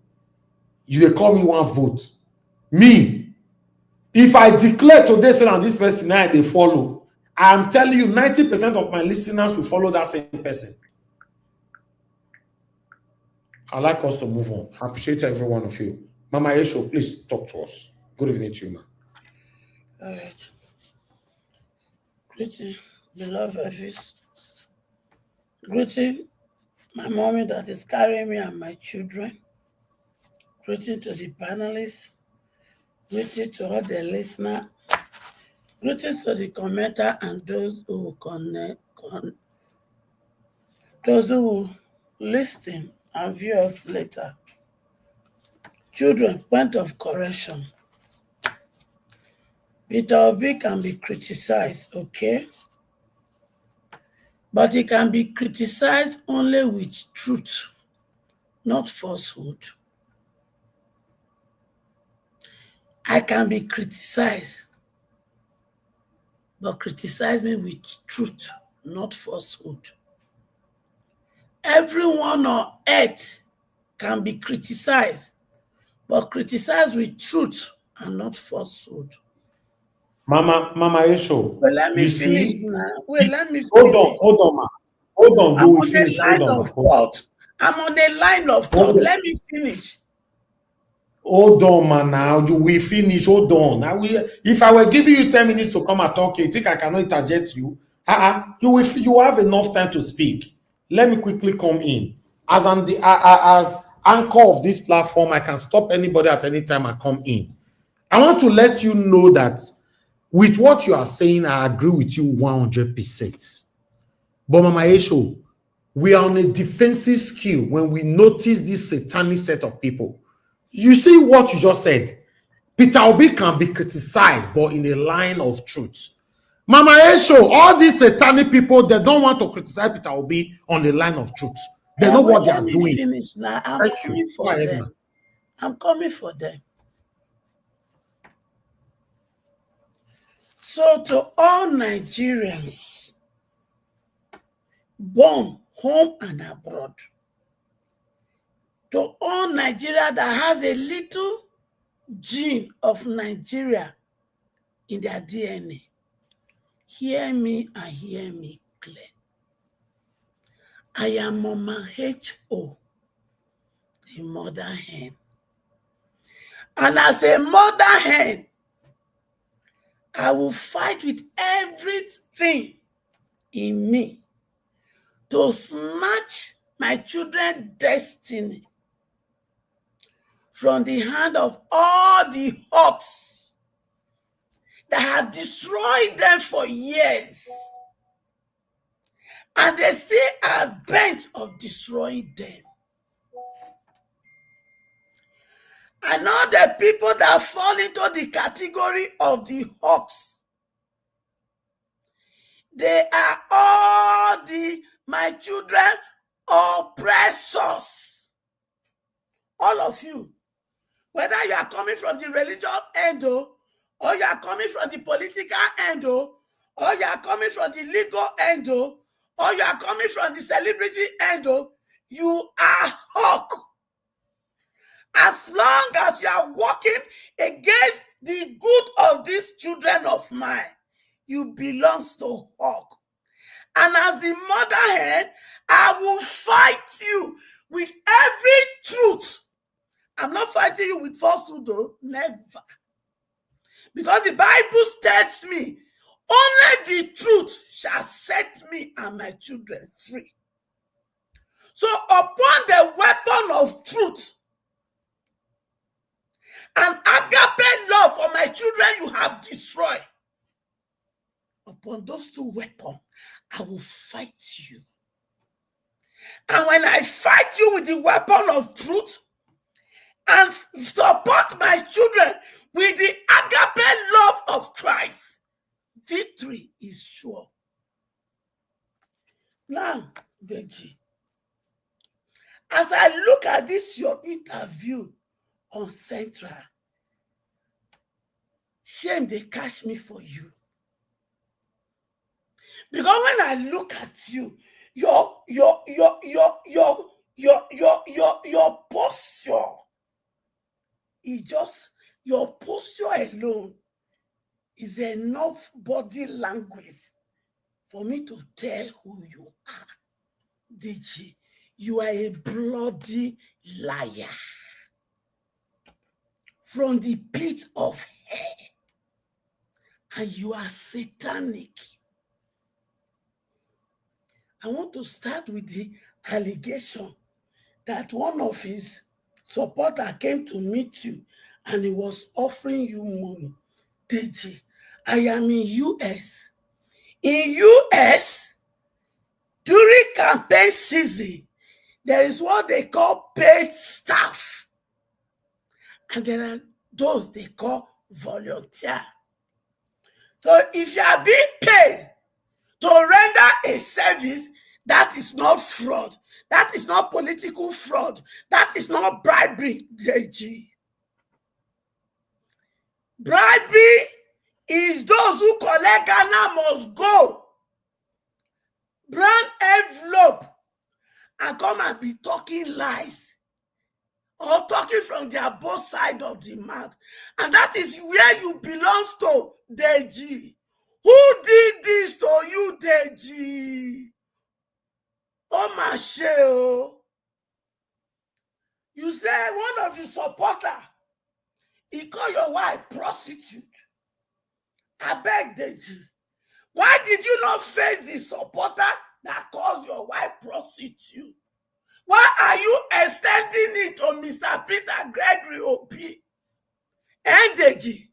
They call me one vote. Me, if I declare today, say this person now they follow, I'm telling you, 90% of my listeners will follow that same person. I'd like us to move on. I appreciate every one of you. Mama Esho, please talk to us. Good evening to you, ma. All right. Greeting, beloved Efis. Greeting, my mommy that is carrying me and my children. Greeting to the panelists. Greeting to all the listeners. Greetings to the commenter and those who will those who will listen and view us later. Children, point of correction. Peter Obi can be criticized, okay? But he can be criticized only with truth, not falsehood. I can be criticized, but criticize me with truth, not falsehood. Everyone on earth can be criticized, but criticized with truth and not falsehood. Mama Esho, well, let me finish now. Let me finish. Hold on, ma. Hold on, I'm we finish. Hold on. I'm on a line of thought. Let me finish. Hold on, man. Now you will finish. Hold on. If I were giving you 10 minutes to come and talk, you think I cannot interject you? You have enough time to speak. Let me quickly come in. As anchor of this platform, I can stop anybody at any time and come in. I want to let you know that with what you are saying, I agree with you 100%. But Mama Esho, we are on a defensive skill when we notice this satanic set of people. You see what you just said? Peter Obi can be criticized, but in a line of truth. Mama Esho, all these satanic people, they don't want to criticize Peter Obi on the line of truth. They know what they are doing. Finish now. I'm coming for them. So to all Nigerians, born home and abroad, to all Nigeria that has a little gene of Nigeria in their DNA. Hear me and hear me clear. I am Mama H.O., the mother hen. And as a mother hen, I will fight with everything in me to snatch my children's destiny from the hand of all the hawks that have destroyed them for years. And they still are bent of destroying them. And all the people that fall into the category of the hawks, they are all my children oppressors. All of you, whether you are coming from the religious end, or you are coming from the political end, or you are coming from the legal end, or you are coming from the celebrity end, you are hawk. As long as you are working against the good of these children of mine, you belong to hawk. And as the mother hen, I will fight you with every truth. I'm not fighting you with falsehood, though. Never. Because the Bible tells me, only the truth shall set me and my children free. So upon the weapon of truth and agape love for my children you have destroyed, upon those two weapons, I will fight you. And when I fight you with the weapon of truth and support my children with the agape love of Christ, victory is sure. Now, Deji, as I look at this, your interview on Central, shame they catch me for you. Because when I look at you, your posture is just, your posture alone is enough body language for me to tell who you are. Deji, you are a bloody liar from the pit of hell, and you are satanic. I want to start with the allegation that one of his supporters came to meet you and he was offering you money. Deji, I am in US. In US, during campaign season, there is what they call paid staff. And there are those they call volunteer. So if you are being paid to render a service, that is not fraud. That is not political fraud. That is not bribery, Deji. Bribery is those who collect Ghana must go. Brand envelope and come and be talking lies or talking from their both sides of the mouth. And that is where you belong to, Deji. Who did this to you, Deji? Oh, my sheo. You say one of your supporters, he called your wife prostitute. I beg, Deji. Why did you not face the supporter that calls your wife prostitute? Why are you extending it to Mr. Peter Gregory O.P. and Deji?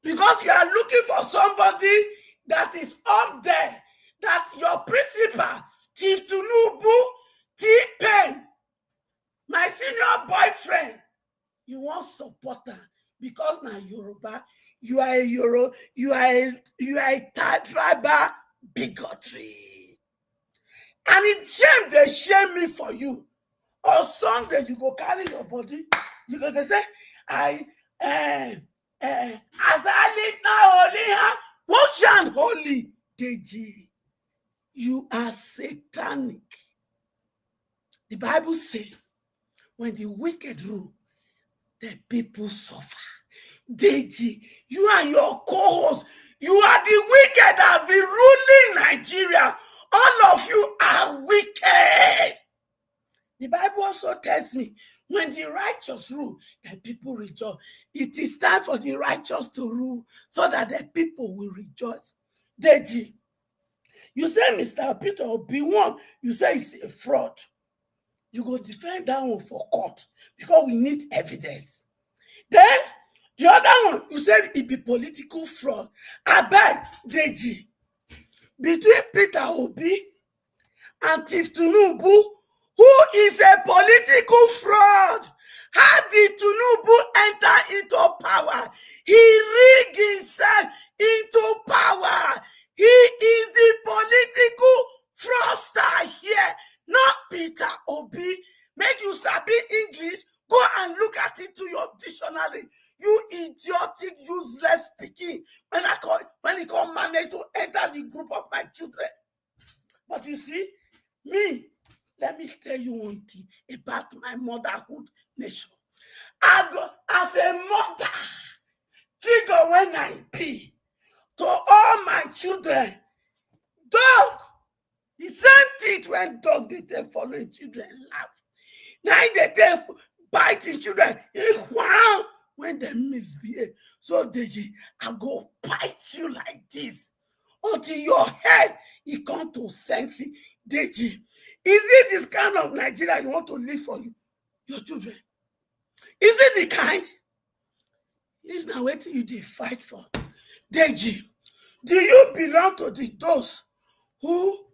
Because you are looking for somebody that is up there, that your principal, Chief Tunubu, T-Pen, my senior boyfriend, you want supporter because now Yoruba, you are a tribal bigotry. And it's shame they shame me for you. On Sunday, you go carry your body, you go to say, as I live now, holy, wash and holy, Deji. You are satanic. The Bible says, when the wicked rule, the people suffer. Deji, you and your co-host, you are the wicked that have been ruling Nigeria. All of you are wicked. The Bible also tells me, when the righteous rule, the people rejoice. It is time for the righteous to rule so that the people will rejoice. Deji, you say Mr. Peter Obi one, you say it's a fraud. You go defend that one for court because we need evidence. Then the other one, you said it be political fraud. I beg, Deji, between Peter Obi and Tiff Tinubu, who is a political fraud? How did Tinubu enter into power? He rigged himself into power. He is the political fraudster here, not Peter Obi. Make you sabi English, go and look at it to your dictionary. You idiotic, useless speaking. When he come manage to enter the group of my children. But you see, me, let me tell you one thing about my motherhood nation. I go as a mother, trigger when I be to all my children. Dog, the same thing when dog they take following children laugh. Now they take biting children. Wow, when they misbehave. So Deji, I go bite you like this until your head you come to sense it. Deji, is it this kind of Nigeria you want to live for your children? Is it the kind? If now wait till you fight for. Deji, do you belong to those who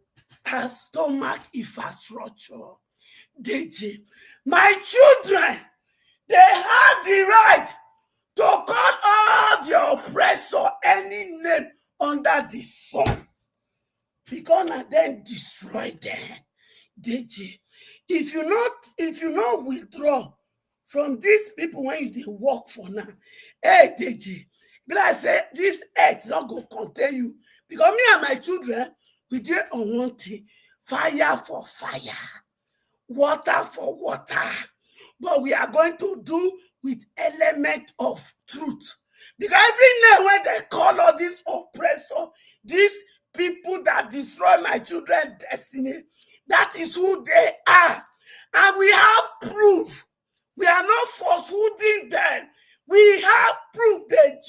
have stomach infrastructure? Deji, my children, they have the right to call all the oppressor any name under the sun. Because I then destroy them. Deji, if you not withdraw from these people when you work for now, hey Deji, but I say this earth not go contain you. Because me and my children, we did on one thing, fire for fire, water for water. But we are going to do with element of truth. Because every name when they call all these oppressors, these people that destroy my children's destiny, that is who they are. And we have proof. We are not falsehooding them. We have proof that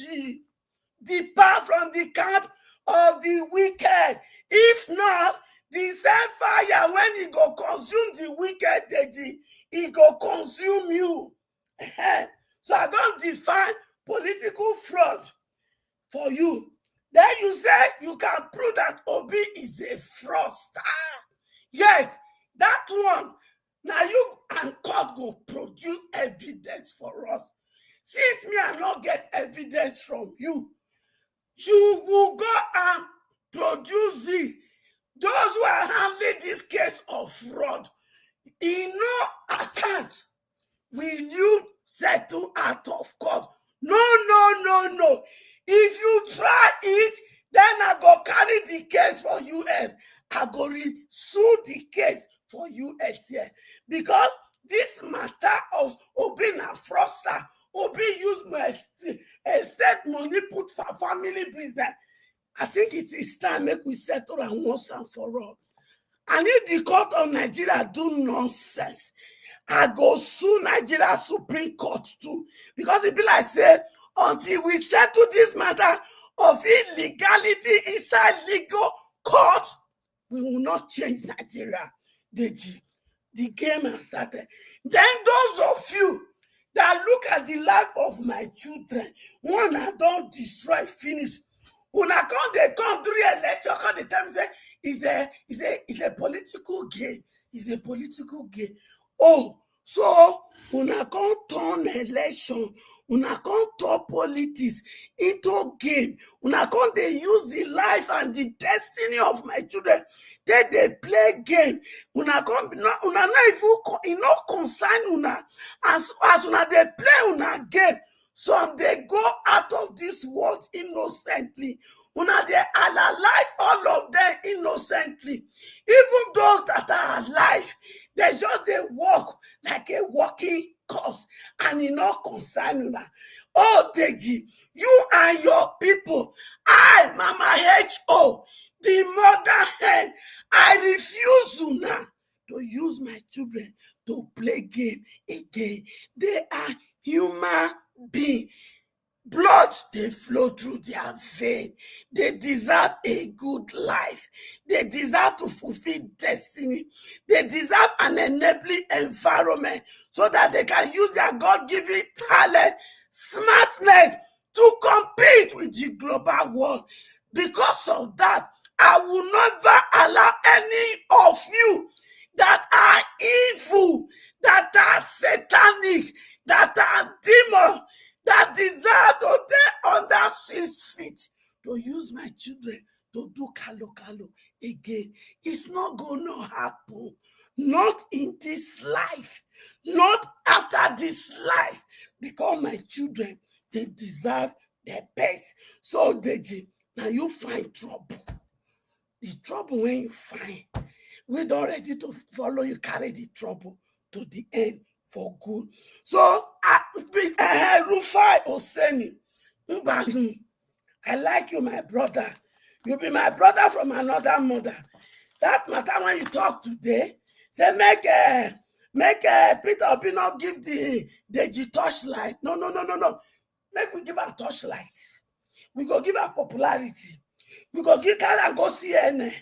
depart from the camp of the wicked. If not, the same fire, when it go consume the wicked, it go consume you. So I don't define political fraud for you. Then you say you can prove that Obi is a fraudster. Yes, that one. Now you and God go produce evidence for us. Since me I not get evidence from you, you will go and produce it. Those who are handling this case of fraud, in no account will you settle out of court. No. If you try it, then I go carry the case for US. I go sue the case for US here. Because this matter of Obi na fraudster, Obi use my estate money put for family business. I think it is time make we settle and once and for all. And if the court of Nigeria do nonsense, I go sue Nigeria Supreme Court too. Because it be like say, until we settle this matter of illegality inside legal court, we will not change Nigeria. The game has started. Then those of you that look at the life of my children, one I don't destroy, finish. When I come through election, they tell me say it's a political game. It's a political game. Oh, so when I come turn election, when I come turn politics into game, when I come they use the life and the destiny of my children, they play game. Una come, una not even not concern una as una they play una game. Some they go out of this world innocently. Una they are alive, all of them innocently. Even those that are alive, they just they walk like a walking corpse, and it not concern una. Oh, Deji, you and your people, I, Mama H.O., the mother hen, I refuse una to use my children to play game again. They are human beings. Blood they flow through their vein. They deserve a good life. They deserve to fulfill destiny. They deserve an enabling environment so that they can use their God-given talent, smartness to compete with the global world. Because of that, I will never allow any of you that are evil, that are satanic, that are demons, that deserve to stay under 6 feet to use my children to do kalo again. It's not going to happen. Not in this life. Not after this life. Because my children, they deserve the best. So, Deji, now you find trouble. The trouble when you find, we don't ready to follow you, carry the trouble to the end for good. So, Rufai Oseni, I like you, my brother. You be my brother from another mother. That matter when you talk today, say make Peter Obi not give the Deji torchlight. No. Make we give her torchlight. We go give her popularity. We go give her and go CNN.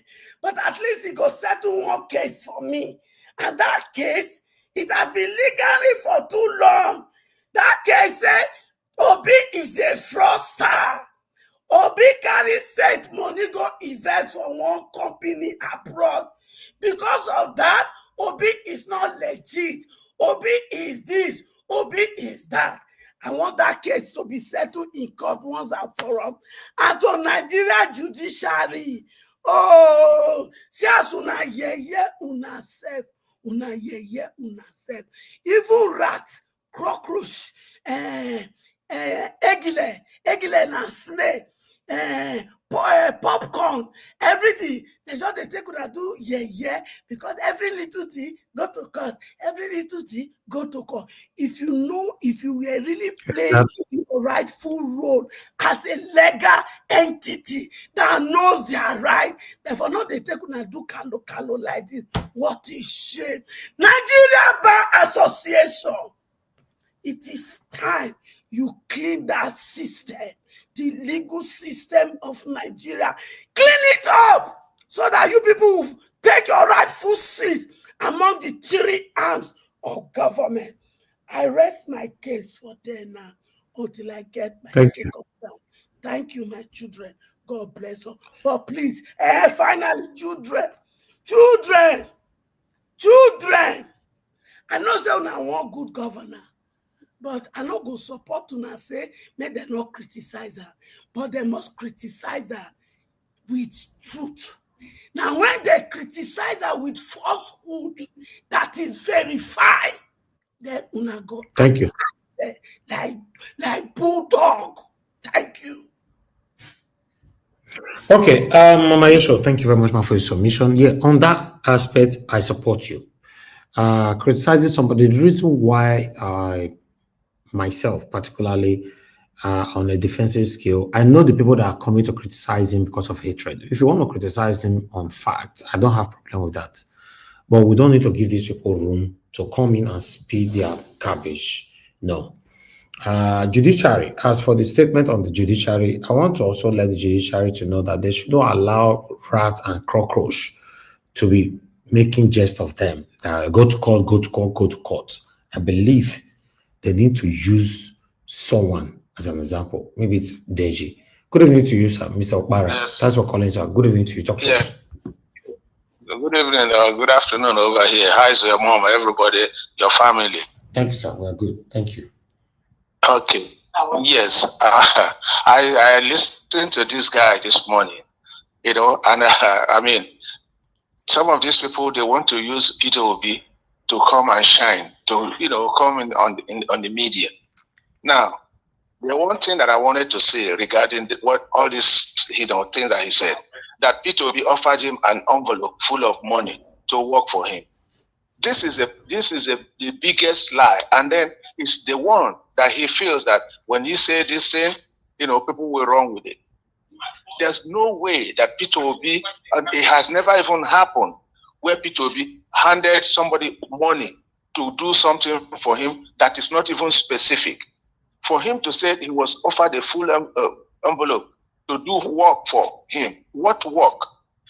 But at least he go settle one case for me. And that case, it has been legally for too long. That case say Obi is a fraudster. Obi carry sent money go invest for one company abroad. Because of that, Obi is not legit. Obi is this. Obi is that. I want that case to be settled in court once and for all. And to Nigeria judiciary. Oh, see as una una self. Una una self. Even rat, cockroach, eggle na snake, popcorn, everything. They just they take una do because every little thing go to court. Every little thing go to court. If you were really playing your rightful role as a legal entity that knows their right, therefore not they take una do kalo like this. What is shame? Nigeria Bar Association. It is time you clean that system, the legal system of Nigeria. Clean it up so that you people will take your rightful seat among the three arms of government. I rest my case for there now until I get my second down. Thank you, my children. God bless you. But please, finally, children. I know say I want good governor. But I not go support una say make them not criticize her, but they must criticize her with truth. Now, when they criticize her with falsehood that is verified, then una go. Thank you. Like bulldog. Thank you. Okay, Mama Yesho, thank you very much for your submission. Yeah, on that aspect, I support you. Criticizing somebody, the reason why I myself, particularly on a defensive scale, I know the people that are coming to criticize him because of hatred. If you want to criticize him on facts, I don't have a problem with that. But we don't need to give these people room to come in and speak their garbage. No. Judiciary, as for the statement on the judiciary, I want to also let the judiciary to know that they should not allow rat and cockroach to be making jest of them. Go to court. I believe they need to use someone as an example. Maybe it's Deji. Good evening to you, sir. Mr. Okbara. Yes. Thanks for calling, sir. Good evening to you. Talk to us. Good evening or good afternoon over here. Hi to your mom, everybody, your family. Thank you, sir. We're good. Thank you. Okay. Yes. I listened to this guy this morning, and I mean, some of these people, they want to use Peter Obi to come and shine, to come in on the media. Now, the one thing that I wanted to say regarding what all these things that he said, that P2B offered him an envelope full of money to work for him. This is the biggest lie, and then it's the one that he feels that when he say this thing, people will run with it. There's no way that P2B, and it has never even happened where P2B handed somebody money to do something for him that is not even specific. For him to say he was offered a full envelope to do work for him, what work?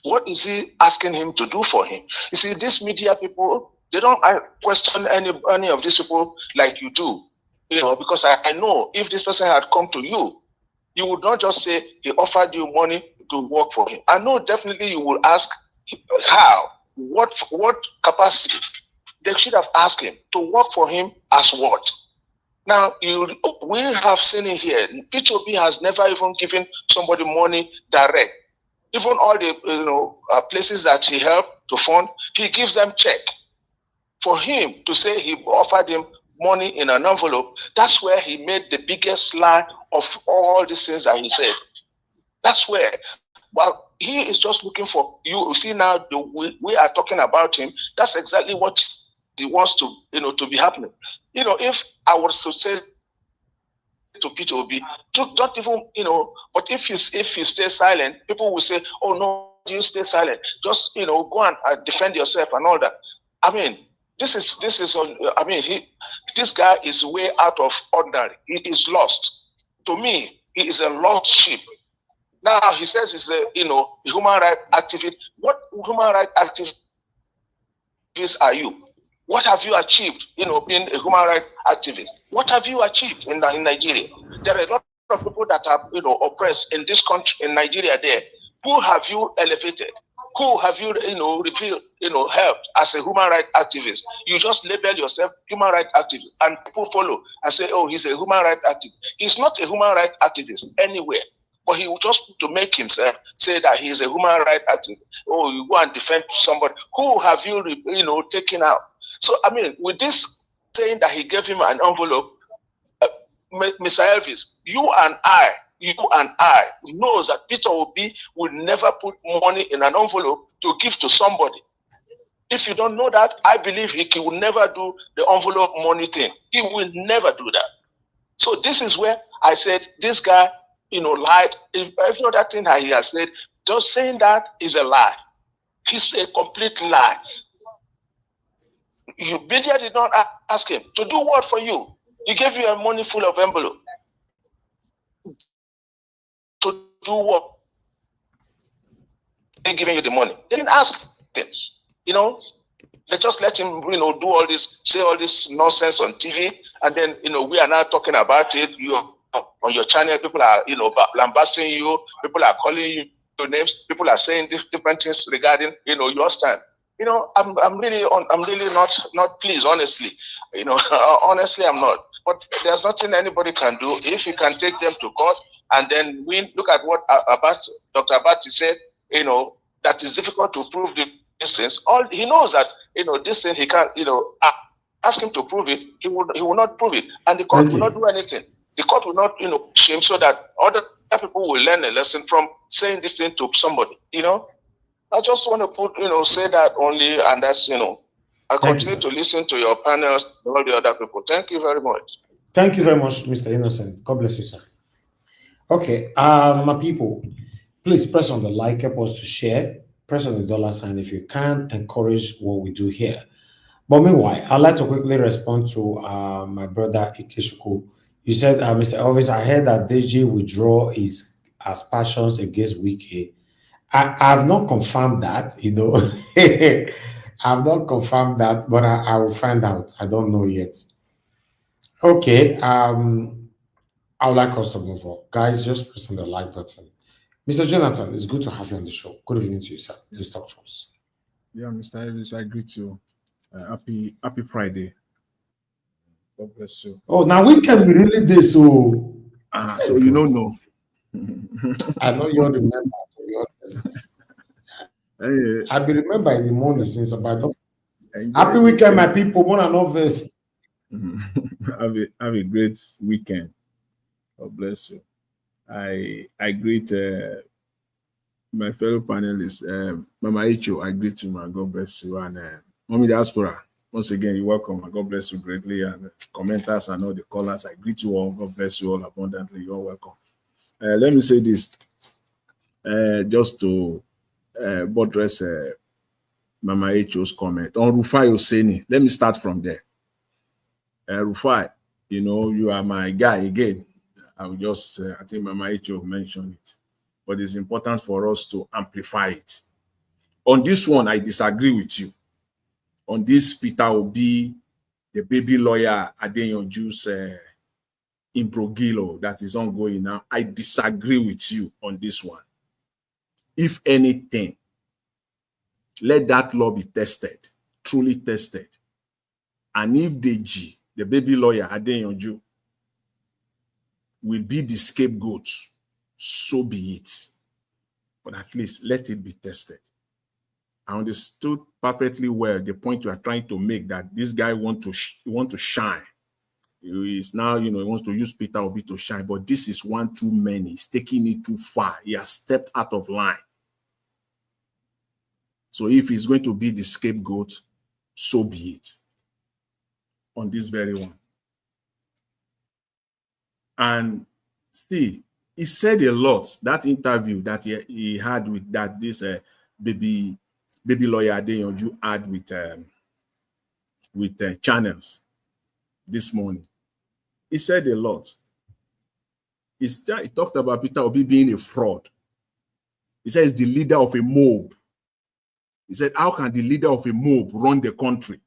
What is he asking him to do for him? You see, these media people, they don't question any of these people like you do, because I know if this person had come to you, you would not just say he offered you money to work for him. I know definitely you will ask how, what capacity. They should have asked him to work for him as what? Now, we have seen it here. P2B has never even given somebody money direct. Even all the places that he helped to fund, he gives them check. For him to say he offered him money in an envelope, that's where he made the biggest lie of all these things that he said. That's where. Well, he is just looking for you. See now, we are talking about him. That's exactly what he wants to, to be happening. If I was to say to P2B, don't even, but if you stay silent, people will say, oh no, you stay silent. Just, go and defend yourself and all that. I mean, this guy is way out of ordinary. He is lost. To me, he is a lost sheep. Now he says he's a human rights activist. What human rights activists are you? What have you achieved, being a human rights activist? What have you achieved in Nigeria? There are a lot of people that are, oppressed in this country, in Nigeria there. Who have you elevated? Who have you, helped as a human rights activist? You just label yourself human rights activist, and people follow and say, oh, he's a human rights activist. He's not a human rights activist anywhere. But he will just to make himself say that he's a human rights activist. Oh, you go and defend somebody. Who have you, taken out? So, I mean, with this saying that he gave him an envelope, Mr. Elvis, you and I knows that Peter Obi will never put money in an envelope to give to somebody. If you don't know that, I believe he will never do the envelope money thing. He will never do that. So this is where I said, this guy, lied. Every other thing that he has said, just saying that is a lie. He's a complete lie. Media did not ask him to do what for you. He gave you a money full of envelope. To do what? They giving you the money. They didn't ask him. They just let him, do all this, say all this nonsense on TV, and then, we are now talking about it. On your channel, people are, lambasting you. People are calling you names. People are saying different things regarding, your stand. I'm really not pleased, honestly. Honestly, I'm not. But there's nothing anybody can do if you can take them to court and then win. Look at what Dr. Abati said. That is difficult to prove these things. All he knows that this thing he can't. Ask him to prove it. He will not prove it, and the court will not do anything. The court will not shame so that other people will learn a lesson from saying this thing to somebody. I just want to say that only, and that's, I continue to listen to your panels and all the other people. Thank you very much. Thank you very much, Mr. Innocent. God bless you, sir. Okay, my people, please press on the like, help us to share, press on the $ if you can, encourage what we do here. But meanwhile, I'd like to quickly respond to my brother Ikeshuku. You said, Mr. Elvis, I heard that Deji withdraw his aspersions against Wike. I have not confirmed that, I have not confirmed that, but I will find out. I don't know yet. Okay, I would like us to move on. Guys, just press on the like button. Mr. Jonathan, it's good to have you on the show. Good evening to you, sir. Please talk to us. Yeah, Mr. Elvis, I greet you. Happy Friday. God bless you. Oh, now we can be really this, so you don't know. I know you all remember. I be remember in the morning since about happy weekend, my people. One and all this. Have a great weekend. God bless you. I greet my fellow panelists. Mama Icho, I greet you, man. God bless you. And Mommy Diaspora, once again, you're welcome. And God bless you greatly. And commenters and all the callers, I greet you all. God bless you all abundantly. You're welcome. Let me say this, just to buttress Mama Icho's comment on Rufai Oseni. Let me start from there. Rufai, you know, you are my guy again. I will just, I think Mama Icho mentioned it, but it's important for us to amplify it. On this one, I disagree with you. On this Peter Obi, the baby lawyer Adeyanju's imbroglio that is ongoing now, I disagree with you on this one. If anything, let that law be tested, truly tested. And if Deji, the baby lawyer Adeyanju, will be the scapegoat, so be it. But at least let it be tested. I understood perfectly well the point you are trying to make, that this guy want to shine. He is now, you know, he wants to use Peter Obi to shine, but this is one too many. He's taking it too far. He has stepped out of line. So if he's going to be the scapegoat, so be it. On this very one. And still, he said a lot. That interview that he had with that this baby lawyer Adeyanju had with channels this morning. He said a lot. He talked about Peter Obi being a fraud. He said he's the leader of a mob. He said, how can the leader of a mob run the country?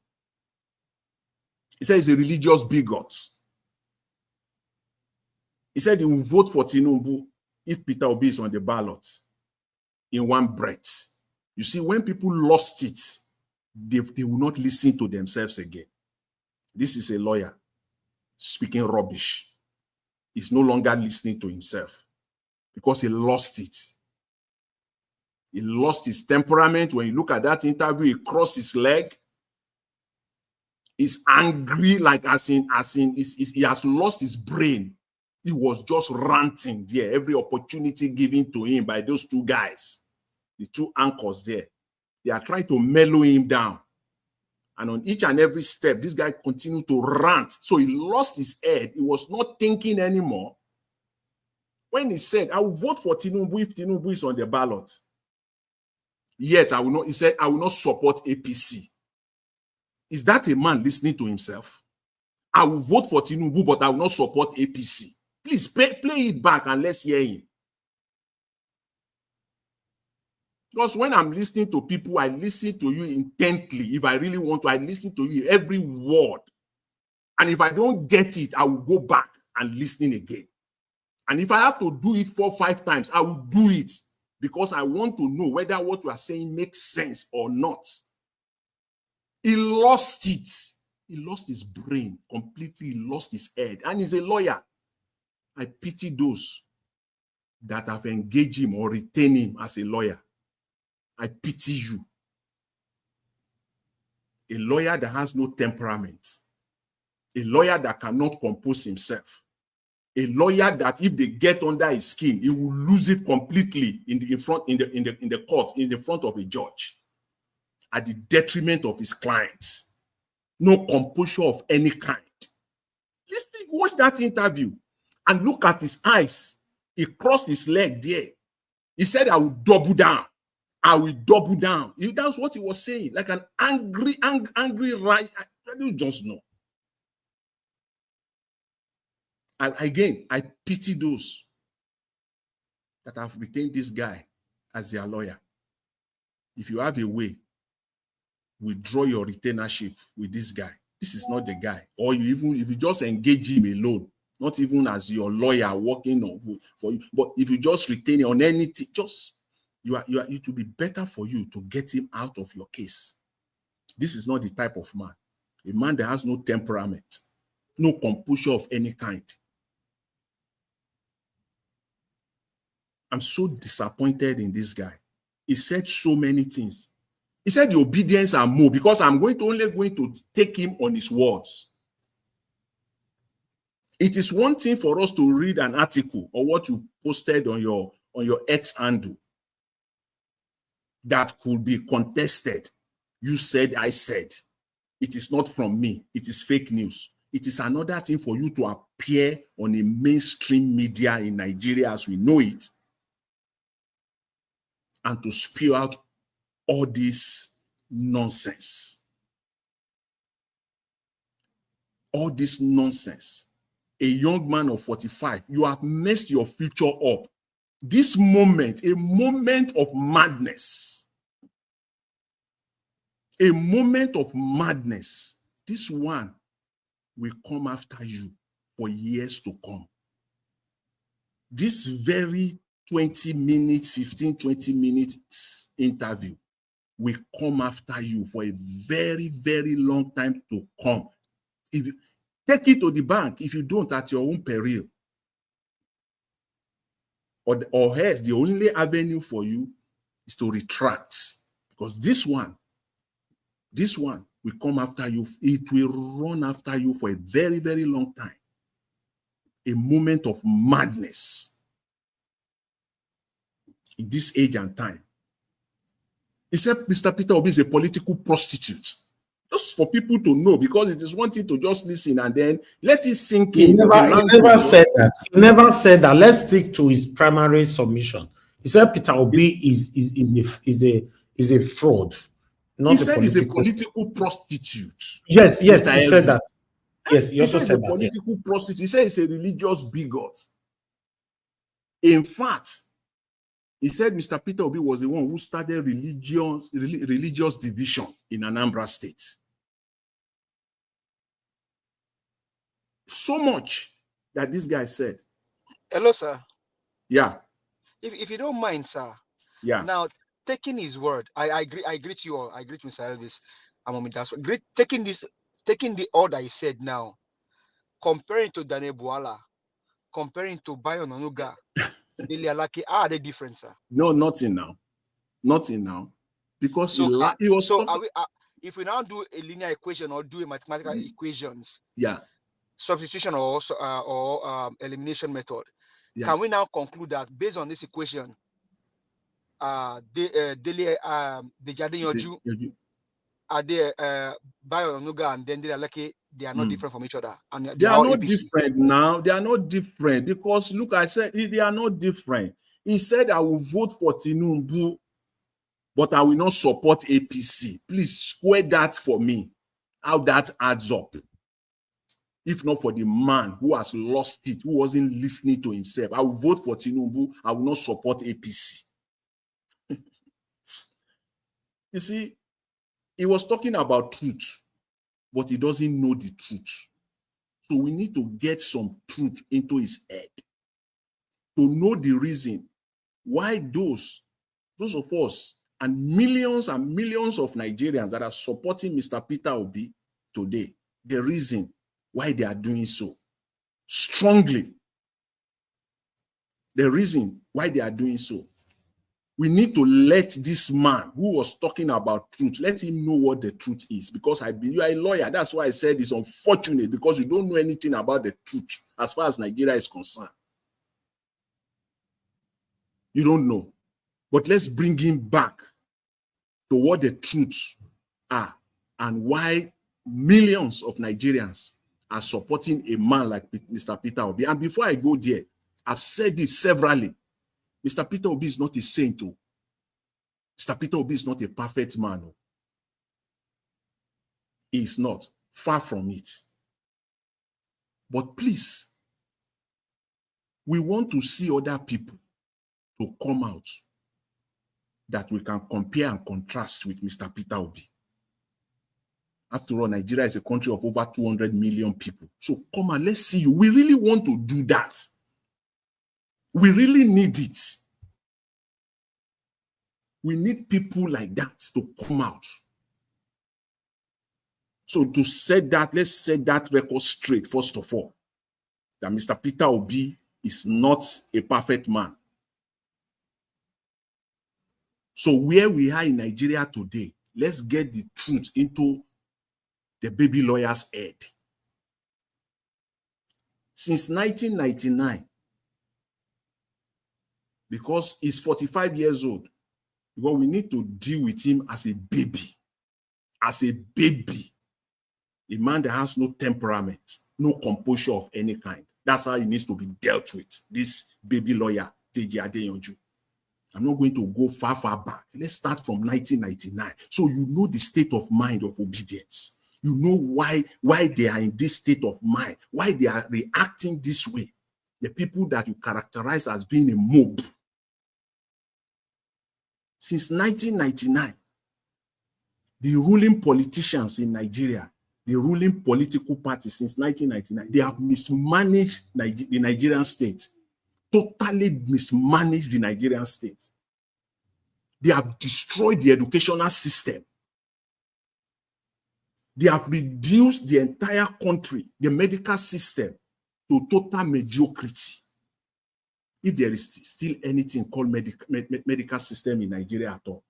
He said he's a religious bigot. He said he will vote for Tinubu if Peter Obi is on the ballot in one breath. You see, when people lost it, they will not listen to themselves again. This is a lawyer speaking rubbish. He's no longer listening to himself because he lost it. He lost his temperament. When you look at that interview, he crossed his leg. He's angry, like as in he has lost his brain. He was just ranting there. Every opportunity given to him by those two guys, the two anchors there, they are trying to mellow him down. And on each and every step, this guy continued to rant. So he lost his head. He was not thinking anymore. When he said, I will vote for Tinubu if Tinubu is on the ballot. Yet I will not, he said, I will not support APC. Is that a man listening to himself? I will vote for Tinubu, but I will not support APC. Please play it back and let's hear him. Because when I'm listening to people, I listen to you intently. If I really want to, I listen to you every word. And if I don't get it, I will go back and listen again. And if I have to do it 4 or 5 times, I will do it because I want to know whether what you are saying makes sense or not. He lost it. He lost his brain completely. He lost his head. And he's a lawyer. I pity those that have engaged him or retained him as a lawyer. I pity you. A lawyer that has no temperament. A lawyer that cannot compose himself. A lawyer that if they get under his skin, he will lose it completely in the court, in the front of a judge, at the detriment of his clients. No composure of any kind. Listen, watch that interview and look at his eyes. He crossed his leg there. He said, I will double down. I will double down. That's what he was saying, like an angry right. I don't just know. Again, I pity those that have retained this guy as their lawyer. If you have a way, withdraw your retainership with this guy. This is not the guy. Or you even if you just engage him alone, not even as your lawyer working on for you, but if you just retain it on anything, just it will be better for you to get him out of your case. This is not the type of man. A man that has no temperament, no composure of any kind. I'm so disappointed in this guy. He said so many things. He said the obedience are more because I'm only going to take him on his words. It is one thing for us to read an article or what you posted on your X handle that could be contested. You said, I said. It is not from me. It is fake news. It is another thing for you to appear on a mainstream media in Nigeria as we know it and to spew out all this nonsense. All this nonsense. A young man of 45, you have messed your future up. This moment, a moment of madness. A moment of madness. This one will come after you for years to come. This very 20 minutes, 15, 20 minutes interview will come after you for a very, very long time to come. If you take it to the bank, if you don't, at your own peril. Or else, the only avenue for you is to retract. Because this one will come after you. It will run after you for a very, very long time. A moment of madness in this age and time. Except Mr. Peter Obi is a political prostitute. Just for people to know, because it is one thing to just listen and then let it sink in. He never said that. He never said that. Let's stick to his primary submission. He said Peter Obi is a fraud. He said he's a political prostitute. Yes, he Mr. said that. Yes, he also said said a that. political prostitute. He said he's a religious bigot. In fact, he said Mr. Peter Obi was the one who started religious division in Anambra State. So much that this guy said. Hello, sir. Yeah. If you don't mind, sir. Yeah. Now, taking his word, I greet you all. I greet Mr. Elvis. Taking the order he said now, comparing to Daniel Buala, comparing to Bayo Onanuga, Dele Alake, are they different, sir? No, nothing now. Nothing now. Because he was talking. If we now do a linear equation or do a mathematical equations, yeah, substitution or elimination method, can we now conclude that based on this equation, Deji Adeyanju, Bayo Onanuga and then Dele Alake, they are not different from each other, and they are not different now. They are not different because look, I said they are not different. He said, I will vote for Tinubu, but I will not support APC. Please square that for me. How that adds up. If not for the man who has lost it, who wasn't listening to himself, I will vote for Tinubu. I will not support APC. You see, he was talking about truth, but he doesn't know the truth. So we need to get some truth into his head to know the reason why those of us and millions of Nigerians that are supporting Mr. Peter Obi today, the reason why they are doing so strongly. The reason why they are doing so. We need to let this man who was talking about truth, let him know what the truth is. Because I believe you are a lawyer. That's why I said it's unfortunate because you don't know anything about the truth as far as Nigeria is concerned. You don't know. But let's bring him back to what the truths are and why millions of Nigerians are supporting a man like Mr. Peter Obi. And before I go there, I've said this severally. Mr. Peter Obi is not a saint. Mr. Peter Obi is not a perfect man. He is not. Far from it. But please, we want to see other people to come out that we can compare and contrast with Mr. Peter Obi. After all, Nigeria is a country of over 200 million people. So come on, let's see you. We really want to do that. We really need it. We need people like that to come out. So to set that, let's set that record straight, first of all, that Mr. Peter Obi is not a perfect man. So where we are in Nigeria today, let's get the truth into the baby lawyer's head. since 1999, because he's 45 years old, because we need to deal with him as a baby. As a baby. A man that has no temperament, no composure of any kind. That's how he needs to be dealt with. This baby lawyer, Deji Adeyanju. I'm not going to go far back. Let's start from 1999. So you know the state of mind of obedience. You know why they are in this state of mind, why they are reacting this way. The people that you characterize as being a mob. Since 1999, the ruling politicians in Nigeria, the ruling political party since 1999, they have mismanaged the Nigerian state, totally mismanaged the Nigerian state. They have destroyed the educational system. They have reduced the entire country, the medical system, to total mediocrity. If there is still anything called medical system in Nigeria at all.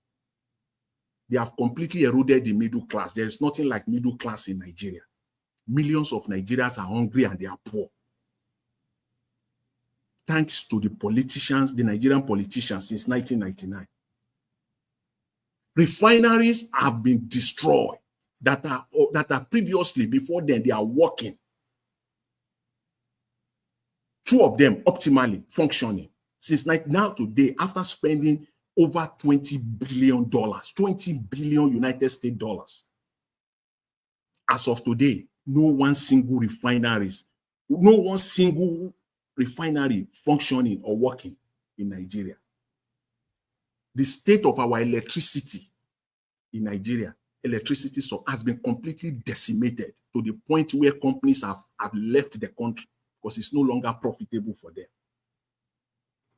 They have completely eroded the middle class. There is nothing like middle class in Nigeria. Millions of Nigerians are hungry and they are poor. Thanks to the politicians, the Nigerian politicians since 1999. Refineries have been destroyed that are previously, before then, they are working. 2 of them optimally functioning. Since now today, after spending over $20 billion, 20 billion United States dollars. As of today, no one single refinery functioning or working in Nigeria. The state of our electricity in Nigeria, electricity has been completely decimated to the point where companies have left the country because it's no longer profitable for them.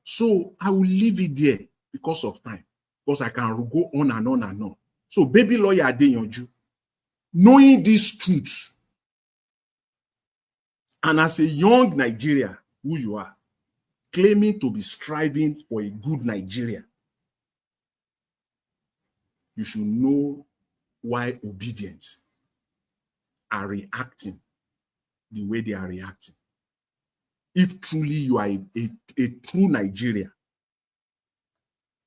So I will leave it there because of time, because I can go on and on and on. So baby lawyer Adeyanju, knowing these truths, and as a young Nigeria, who you are, claiming to be striving for a good Nigeria, you should know why obedience are reacting the way they are reacting. If truly you are a true Nigerian,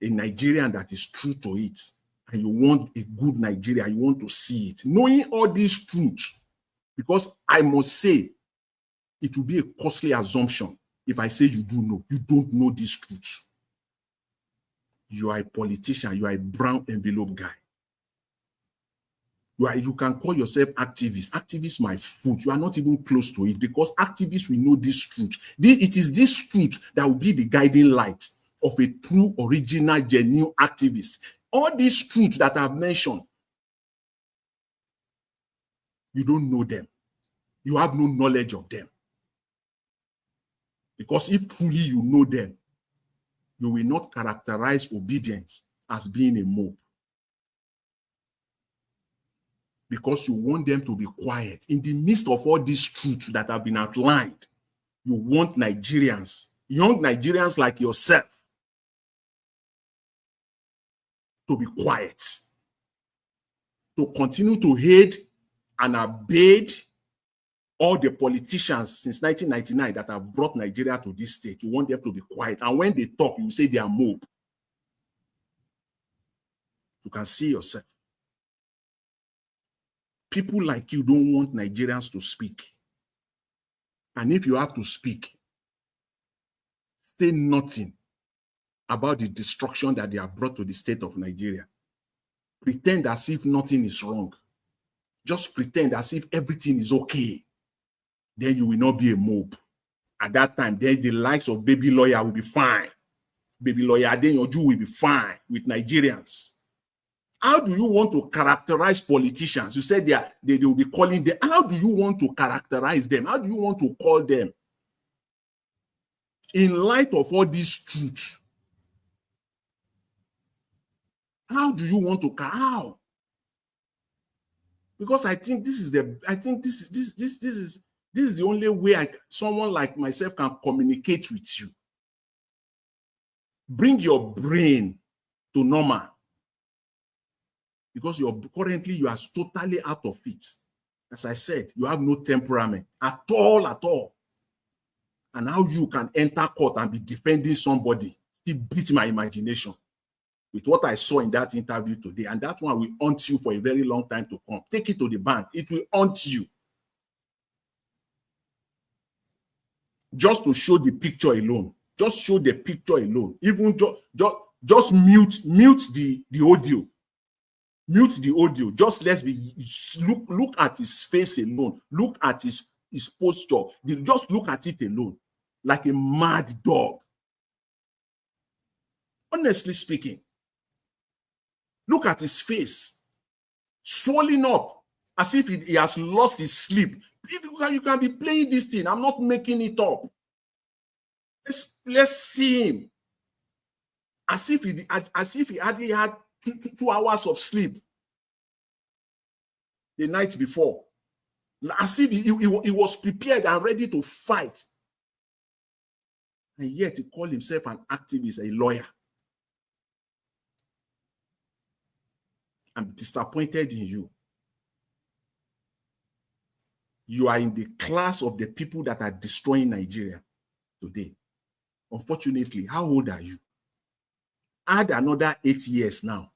a Nigerian that is true to it, and you want a good Nigeria, you want to see it, knowing all these truths, because I must say, it will be a costly assumption if I say you do know. You don't know these truths. You are a politician, you are a brown envelope guy. You can call yourself activist. Activist, my foot. You are not even close to it, because activists will know this truth. It is this truth that will be the guiding light of a true, original, genuine activist. All these truths that I've mentioned, you don't know them. You have no knowledge of them. Because if truly you know them, you will not characterize obedience as being a mob. Because you want them to be quiet. In the midst of all these truths that have been outlined, you want Nigerians, young Nigerians like yourself, to be quiet, to continue to aid and abet all the politicians since 1999 that have brought Nigeria to this state. You want them to be quiet. And when they talk, you say they are mob. You can see yourself. People like you don't want Nigerians to speak. And if you have to speak, say nothing about the destruction that they have brought to the state of Nigeria. Pretend as if nothing is wrong. Just pretend as if everything is okay. Then you will not be a mob. At that time, then the likes of baby lawyer will be fine. Baby lawyer Adeyanju will be fine with Nigerians. How do you want to characterize politicians? You said they will be calling them. How do you want to characterize them? How do you want to call them? In light of all these truths, how do you want to how? Because I think this is the only way someone like myself can communicate with you. Bring your brain to normal. Because currently you are totally out of it. As I said, you have no temperament at all. and how you can enter court and be defending somebody, it beats my imagination with what I saw in that interview today. And that one will haunt you for a very long time to come. Take it to the bank. It will haunt you. Just to show the picture alone. Just show the picture alone. Even just mute the audio. Mute the audio. Just let's be look at his face alone. Look at his posture. Just look at it alone. Like a mad dog. Honestly speaking. Look at his face. Swelling up. As if he has lost his sleep. If you can be playing this thing. I'm not making it up. Let's see him. As if he hardly had 2 hours of sleep the night before. As if he was prepared and ready to fight. And yet he called himself an activist, a lawyer. I'm disappointed in you. You are in the class of the people that are destroying Nigeria today. Unfortunately, how old are you? Add another 8 years now.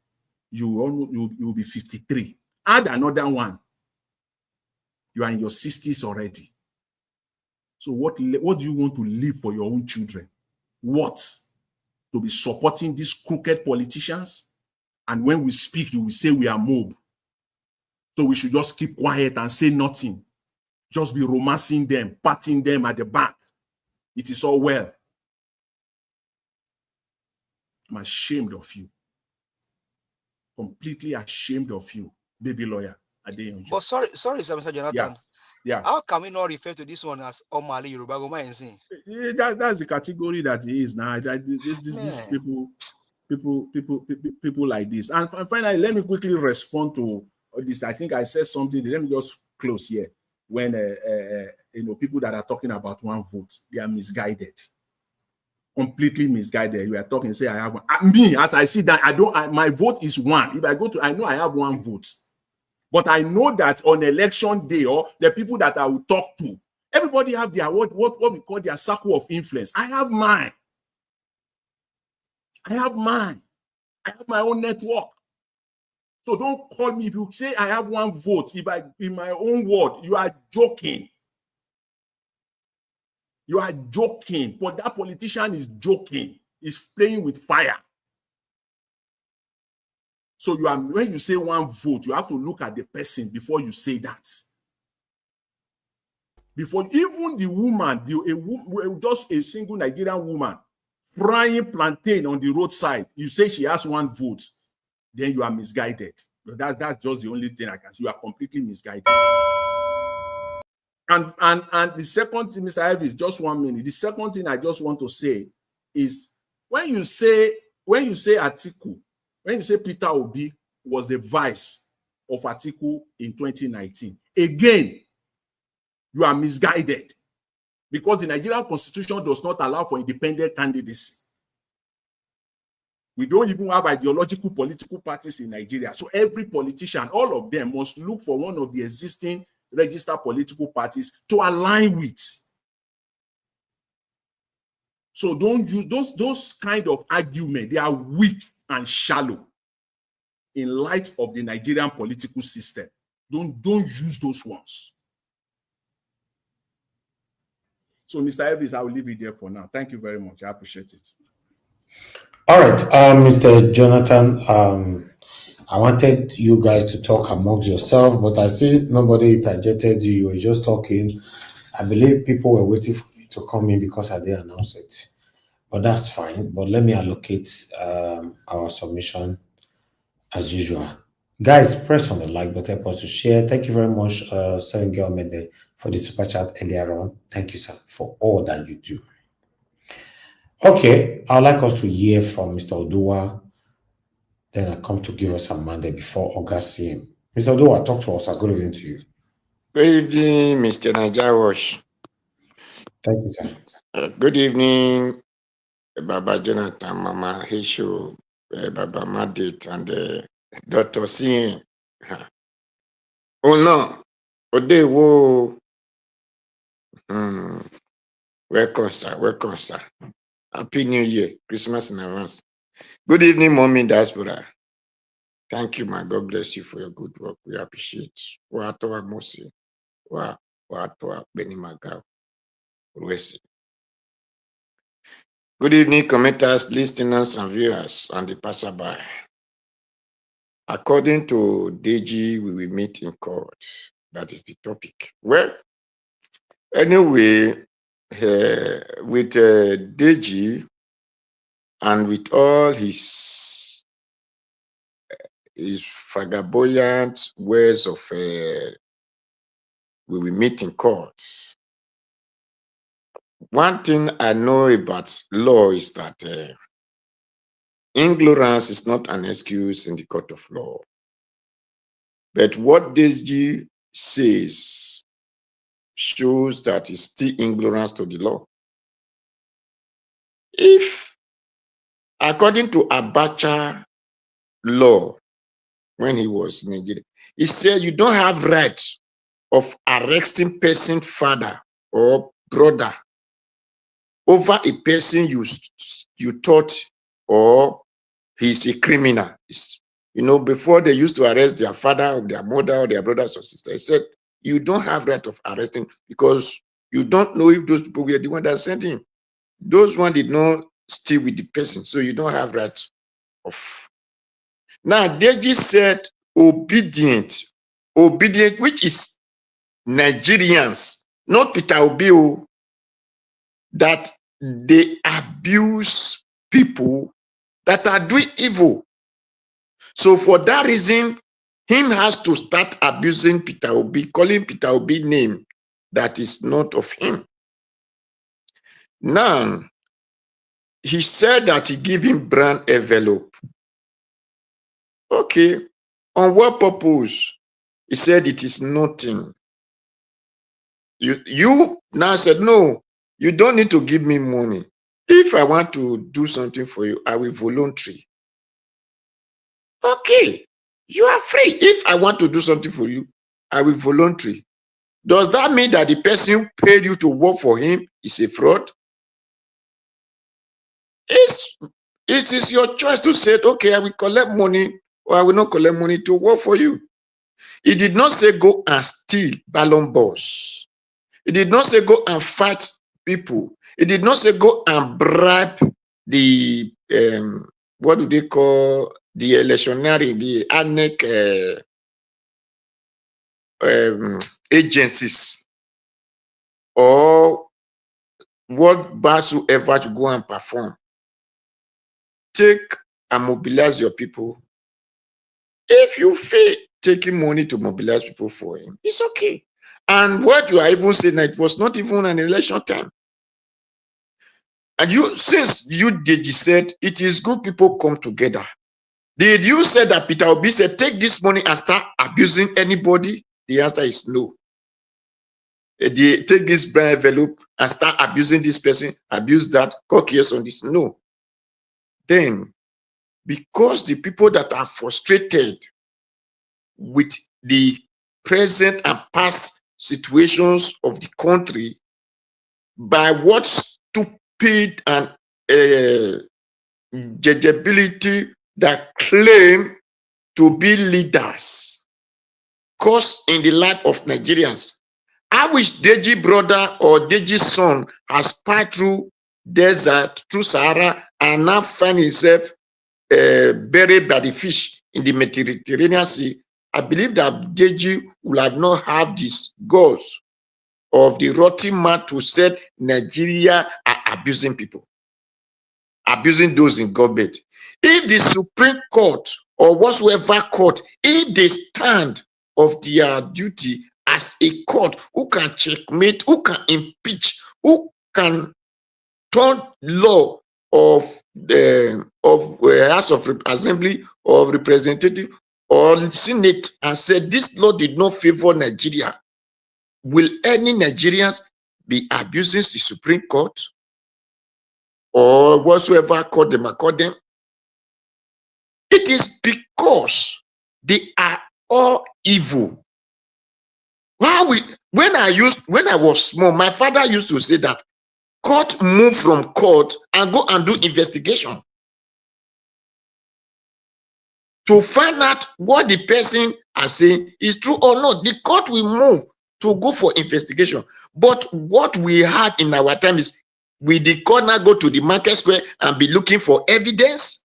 You will be 53. Add another one. You are in your 60s already. So what do you want to leave for your own children? What? To be supporting these crooked politicians? And when we speak, you will say we are mob. So we should just keep quiet and say nothing. Just be romancing them, patting them at the back. It is all well. I'm ashamed of you. Completely ashamed of you, baby lawyer Adeyanju. But sorry, Sir Mr. Jonathan. Yeah. How can we not refer to this one as Omali Yoruba Goma and sing? That's the category that he is now. These people like this. And finally, let me quickly respond to this. I think I said something. Let me just close here. When people that are talking about one vote, they are misguided. Completely misguided. You are talking, say I have one. Me, as I see that, my vote is one. If I go to, I know I have one vote. But I know that on election day, or the people that I will talk to, everybody have their what we call their circle of influence. I have mine. I have my own network. So don't call me if you say I have one vote. If I, in my own word, you are joking. You are joking. But that politician is joking. He's playing with fire. So when you say one vote, you have to look at the person before you say that. Before even the woman, just a single Nigerian woman frying plantain on the roadside, you say she has one vote, then you are misguided. That's just the only thing I can say. You are completely misguided. And the second thing, Mr. Elvis, just 1 minute. The second thing I just want to say is when you say Atiku, when you say Peter Obi was the vice of Atiku in 2019, again, you are misguided because the Nigerian Constitution does not allow for independent candidacy. We don't even have ideological political parties in Nigeria. So every politician, all of them must look for one of the existing registered political parties to align with. So don't use those kind of arguments. They are weak and shallow in light of the Nigerian political system. Don't use those ones. So, Mr. Elvis, I will leave it there for now. Thank you very much. I appreciate it. All right, Mr. Jonathan, I wanted you guys to talk amongst yourself, but I see nobody interjected you. You were just talking. I believe people were waiting for you to come in because I didn't announce it. But that's fine. But let me allocate our submission as usual. Guys, press on the like button for us to share. Thank you very much, Sir Girl Mende, for the super chat earlier on. Thank you, sir, for all that you do. Okay, I'd like us to hear from Mr. Odua. Then I come to give us a mandate before August CM. Mr. Odua, talk to us. Good evening to you. Good evening, Mr. Najawash. Thank you, sir. Good evening, Baba Jonathan, Mama Hishu, Baba Madit, and Dr. Singh. Oh no, Ode wo. Welcome, sir. Welcome, sir. Happy New Year. Christmas in advance. Good evening, Mommy Diaspora. Thank you, my God bless you for your good work. We appreciate. Watoa Mosi. Watoa Benimaga. Good evening, commenters, listeners, and viewers, and the passerby. According to Deji, we will meet in court. That is the topic. Well, anyway, with Deji and with all his flamboyant ways of we will meet in court. One thing I know about law is that ignorance is not an excuse in the court of law. But what Deji says shows that it's still ignorance to the law. If, according to Abacha law, when he was in Nigeria, he said you don't have right of arresting person father or brother over a person you thought or he's a criminal. You know, before they used to arrest their father or their mother or their brothers or sisters, he said you don't have right of arresting because you don't know if those people were the one that sent him. Those one did not stay with the person, so you don't have right of. Now, Deji said obedient, which is Nigerians, not Peter Obi, that they abuse people that are doing evil. So for that reason, him has to start abusing Peter Obi, calling Peter Obi name that is not of him. Now, he said that he gave him brand envelope. Okay, on what purpose? He said it is nothing. You now said, no, you don't need to give me money. If I want to do something for you, I will voluntarily. Okay, you are free. If I want to do something for you, I will voluntarily. Does that mean that the person who paid you to work for him is a fraud? It is your choice to say, okay, I will collect money or I will not collect money to work for you. He did not say go and steal ballon balls. He did not say go and fight people. He did not say go and bribe the, what do they call the electionary, the ANEC agencies, or whatsoever to go and perform. Take and mobilize your people. If you fail taking money to mobilize people for him, it's okay. And what you are even saying, that it was not even an election time. And you, since you Deji said it is good people come together, did you say that Peter Obi said take this money and start abusing anybody? The answer is no. They take this brand envelope and start abusing this person, abuse that, caucus on this. No. Then, because the people that are frustrated with the present and past situations of the country by what stupid and judgeability that claim to be leaders cause in the life of Nigerians. I wish Deji brother or Deji's son has passed through desert, through Sahara, and now find himself buried by the fish in the Mediterranean Sea. I believe that Deji will have not have these goals of the rotten man to say Nigeria are abusing people, abusing those in government. If the Supreme Court or whatsoever court, if they stand of their duty as a court who can checkmate, who can impeach, who can turn law of the House of Assembly or Representative or Senate and said this law did not favor Nigeria, will any Nigerians be abusing the Supreme Court or whatsoever court they might call them? It is because they are all evil. When I was small, my father used to say that court move from court and go and do investigation to find out what the person has saying is true or not. The court will move to go for investigation. But what we had in our time is, will the court now go to the market square and be looking for evidence?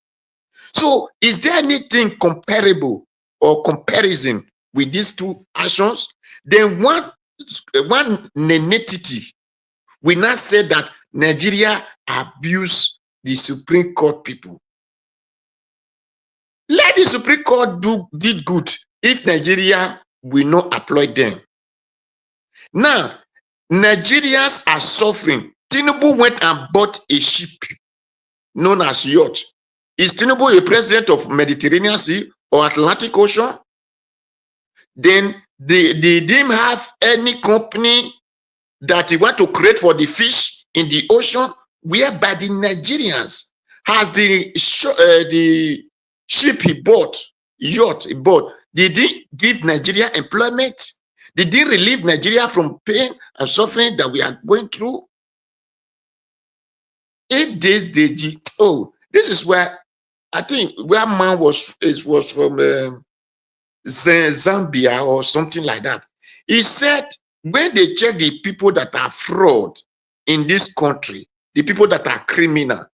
So is there anything comparable or comparison with these two actions? Then one entity we now say that Nigeria abused the Supreme Court people. Let the Supreme Court did good if Nigeria will not employ them. Now, Nigerians are suffering. Tinubu went and bought a ship known as yacht. Is Tinubu a president of Mediterranean Sea or Atlantic Ocean? Then they didn't have any company that he want to create for the fish in the ocean, whereby the Nigerians has the ship he bought, yacht he bought. They didn't give Nigeria employment. They didn't relieve Nigeria from pain and suffering that we are going through. If this Deji, this is where I think where man was from Zambia or something like that. He said when they check the people that are fraud in this country, the people that are criminal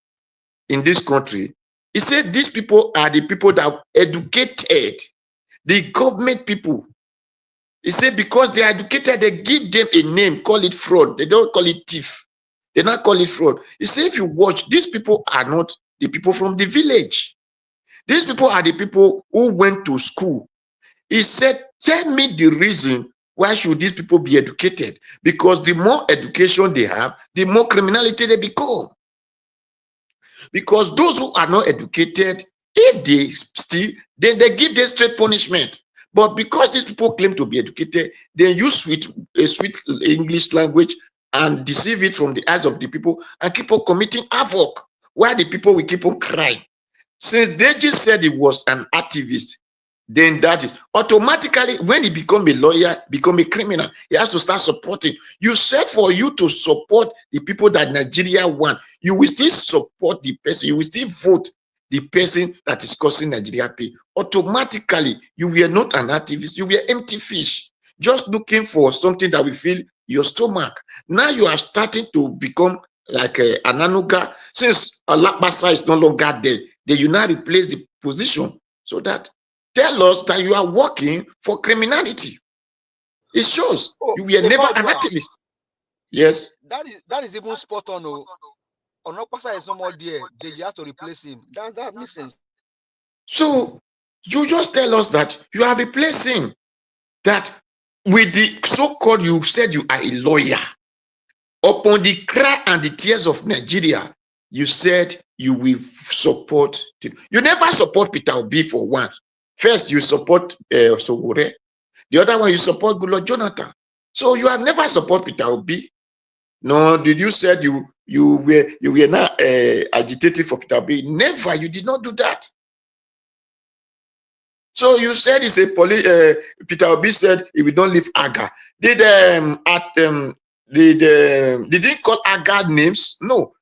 in this country, he said these people are the people that are educated, the government people. He said because they are educated, they give them a name, call it fraud. They don't call it thief. They don't call it fraud. He said if you watch, these people are not the people from the village. These people are the people who went to school. He said, tell me the reason why should these people be educated? Because the more education they have, the more criminality they become. Because those who are not educated, if they steal, then they give them straight punishment. But because these people claim to be educated, they use sweet English language and deceive it from the eyes of the people and keep on committing havoc, while the people will keep on crying. Since Deji said he was an activist, then that is automatically when he become a lawyer, become a criminal, he has to start supporting. You said for you to support the people that Nigeria want, you will still support the person, you will still vote the person that is causing Nigeria pain. Automatically, you were not an activist, you were empty fish, just looking for something that will fill your stomach. Now you are starting to become like an anuga. Since Alakbasa is no longer there, then you now replace the position so that tell us that you are working for criminality. It shows you were never an activist. Yes. That is even spot on. Onokpasa is no more there. They just have to replace him. That makes sense. So you just tell us that you are replacing that with the so-called, you said you are a lawyer. Upon the cry and the tears of Nigeria, you said you will support. You never support Peter Obi for once. First, you support Sowore. The other one, you support Goodluck Jonathan. So you have never support Peter Obi. No, did you said you were not agitating for Peter Obi? Never, you did not do that. So you said it's a Peter Obi said if we don't leave Aga. Did didn't call Aga names? No.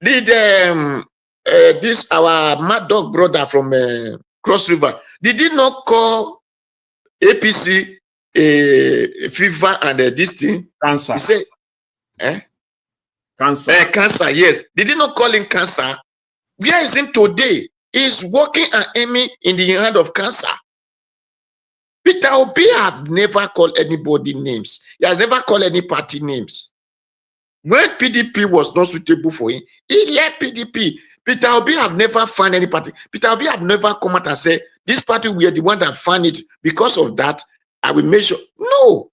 Did this our Mad Dog brother from Cross River, did he not call APC fever and this thing? Cancer. He said, Cancer. Cancer, yes. Did he not call him cancer? Where is him today? He's working and aiming in the hand of cancer. Peter Obi have never called anybody names. He has never called any party names. When PDP was not suitable for him, he left PDP. Peter Obi have never found any party. Peter Obi have never come out and said, this party, we are the one that found it. Because of that, I will make sure. No.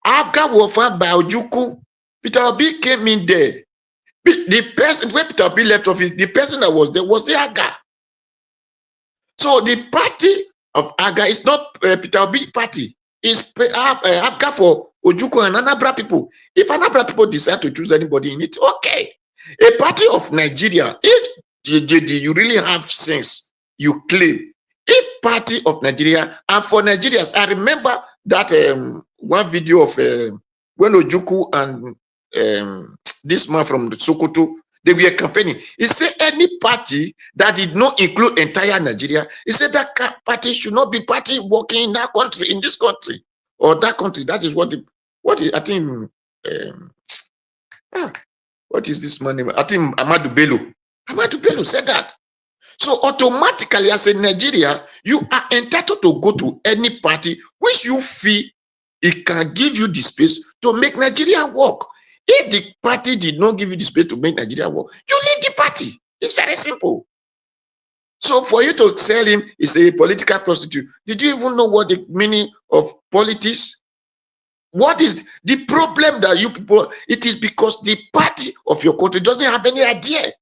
After was found by Ojukwu, Peter Obi came in there. The person, when Peter Obi left office, the person that was there was the Aga. So the party of Aga is not Peter Obi party. It's Aga for Ojukwu and Anambra people. If Anambra people decide to choose anybody in it, okay. A party of Nigeria, if you really have sense, you claim. A party of Nigeria, and for Nigerians, I remember that one video of when Ojukwu and this man from Sokoto, they were campaigning. He said any party that did not include entire Nigeria, he said that party should not be party working in that country, in this country, or that country. That is what I think. What is this man name? I think Amadou Bello. Amadou Bello said that. So automatically, as a Nigeria, you are entitled to go to any party which you feel it can give you the space to make Nigeria work. If the party did not give you the space to make Nigeria work, you leave the party. It's very simple. So for you to tell him he's a political prostitute, did you even know what the meaning of politics? What is the problem that you people? It is because the party of your country doesn't have any idea.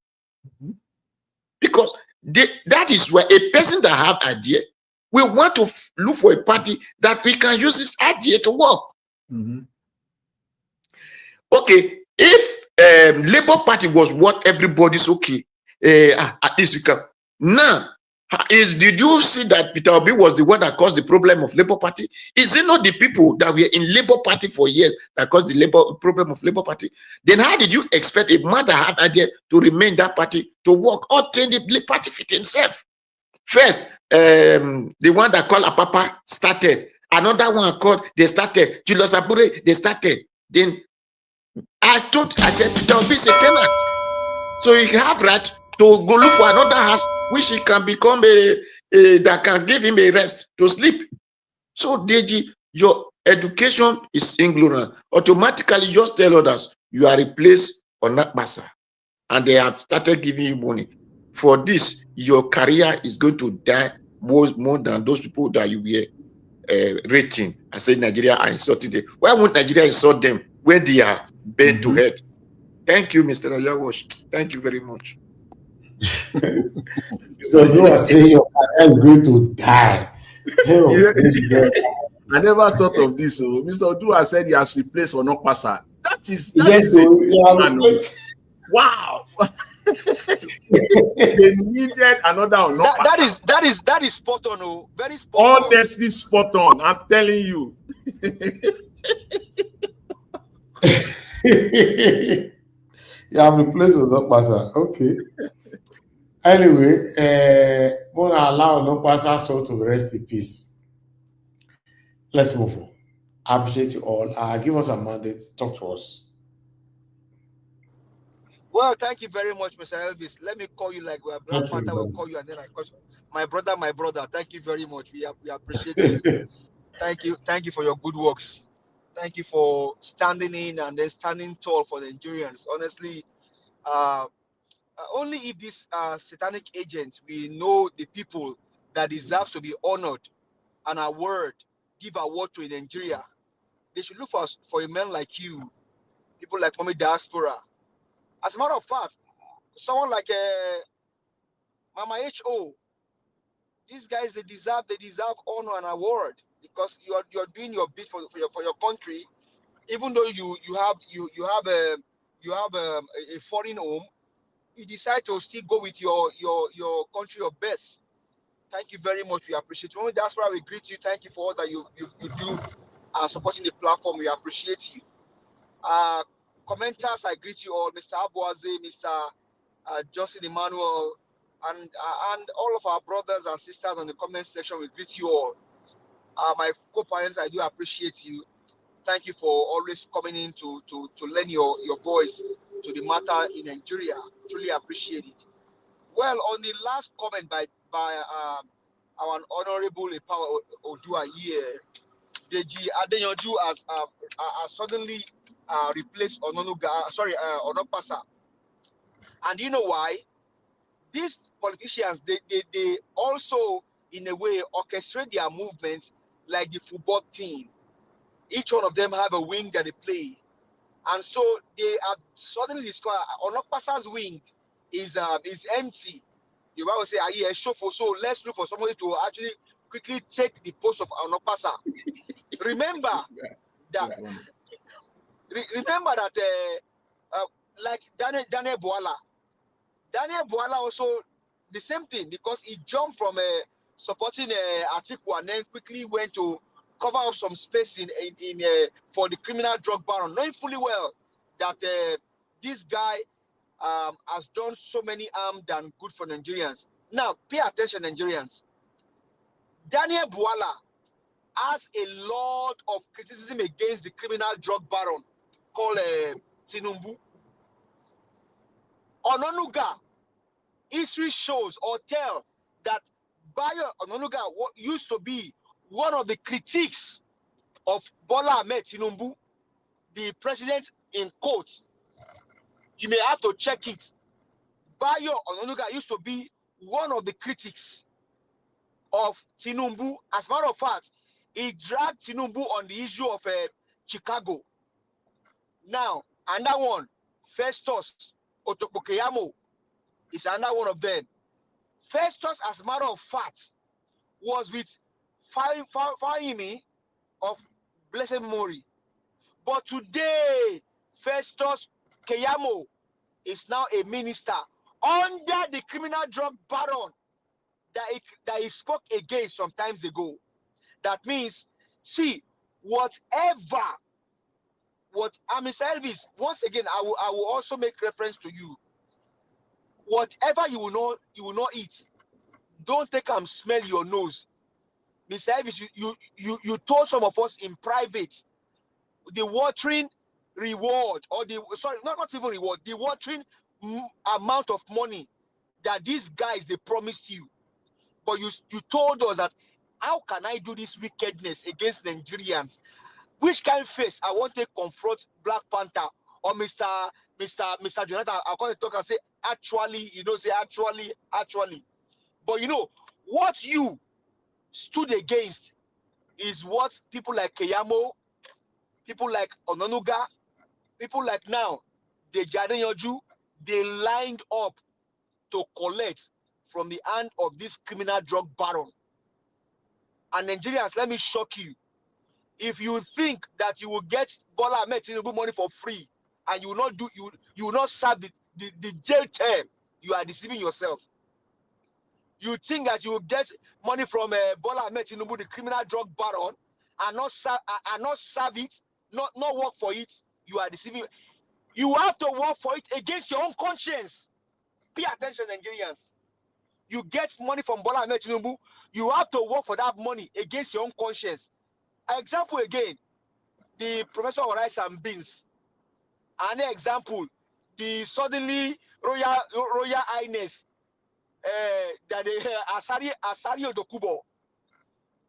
Because that is where a person that have idea, we want to look for a party that we can use this idea to work. Okay, if Labour Party was what everybody's okay, at least we can. Now, did you see that Peter Obi was the one that caused the problem of Labour Party? Is it not the people that were in Labour Party for years that caused the problem of Labour Party? Then how did you expect a man that had idea to remain that party to work or turn the party fit himself? First, the one that called Apapa started. Another one called, they started. Julius Abure, they started. Then I said, Peter Obi is a tenant. So you have right to go look for another house which he can become that can give him a rest to sleep. So Deji, your education is ignorant. Automatically just tell others you are replaced on that massa, and they have started giving you money. For this, your career is going to die more than those people that you were rating. I said Nigeria are insulting them. Why won't Nigeria insult them when they are bent to head? Thank you, Mr. Ayawash. Thank you very much. So you are saying your career is going to die. I never thought of this. So Mr. Odua said he has replaced Onokpasa. That is wow. They needed another Onokpasa. That is spot on. Oh, very spot on. Honestly, spot on. I'm telling you. Yeah, I'm replaced with Onokpasa. Okay. Anyway, we'll allow Onokpasa soul to rest in peace. Let's move on. I appreciate you all. Give us a mandate. Talk to us. Well, thank you very much, Mr. Elvis. Let me call you like Black Panther will call you, and then I call you my brother. Thank you very much. We appreciate you. Thank you for your good works. Thank you for standing in and then standing tall for the Nigerians. Honestly, only if these satanic agents, we know the people that deserve to be honored and give award to in Nigeria. They should look for a man like you, people like Mommy Diaspora. As a matter of fact, someone like Mama H.O., these guys they deserve honor and award because you're doing your bit for your country, even though you have a foreign home. You decide to still go with your country of birth. Thank you very much. We appreciate you. That's why we greet you. Thank you for all that you do supporting the platform. We appreciate you. Commenters, I greet you all. Mr. Abuaze, Mr. Justin Emmanuel, and all of our brothers and sisters on the comment section. We greet you all. My co-parents, I do appreciate you. Thank you for always coming in to lend your voice to the matter in Nigeria. Truly appreciate it. Well, on the last comment by our honorable Epawa Odua here, Deji Adeyanju has suddenly replaced Onokpasa. And you know why? These politicians, they also, in a way, orchestrate their movements like the football team. Each one of them have a wing that they play. And so they have suddenly discovered Onokpasa's wing is empty. You might say, yeah, so let's look for somebody to actually quickly take the post of Onokpasa. Remember that like Daniel Bwala. Daniel Bwala also the same thing because he jumped from supporting Atiku and then quickly went to cover up some space in for the criminal drug baron, knowing fully well that this guy has done so many harm than good for Nigerians. Now, pay attention, Nigerians. Daniel Buala has a lot of criticism against the criminal drug baron called Tinumbu. Ononuga, history shows or tell that Bayo Ononuga used to be one of the critiques of Bola Ahmed Tinumbu, the president in quotes. You may have to check it. Bayo Ononuga used to be one of the critics of Tinumbu. As a matter of fact, he dragged Tinumbu on the issue of Chicago. Now, another one, Festus Otokokeyamo, is another one of them. Festus, as a matter of fact, was with Fahimi of blessed memory. But today, Festus Keyamo is now a minister under the criminal drug baron that he spoke against some times ago. That means, see, whatever, Mr. Elvis, once again, I will also make reference to you. Whatever you will not eat, don't take and smell your nose. Mr. Elvis, you told some of us in private, the watering reward, or not even reward, the watering amount of money that these guys, they promised you. But you told us that, how can I do this wickedness against Nigerians? Which kind of face I want to confront Black Panther or Mr. Jonathan? I'm going to talk and say, actually, say actually. But what you stood against is what people like Keyamo, people like Ononuga, people like now, Deji Adeyanju, they lined up to collect from the hand of this criminal drug baron. And Nigerians, let me shock you. If you think that you will get Bola Ahmed Tinubu money for free and you will not serve the jail term, you are deceiving yourself. You think that you will get money from Bola Ahmed Tinubu, the criminal drug baron, and not serve it, not work for it, you are deceiving. You have to work for it against your own conscience. Pay attention, Nigerians. You get money from Bola Ahmed Tinubu, you have to work for that money against your own conscience. Example again, the Professor of Rice and Beans. Another example, the suddenly Royal Highness, that Asari Odokubo.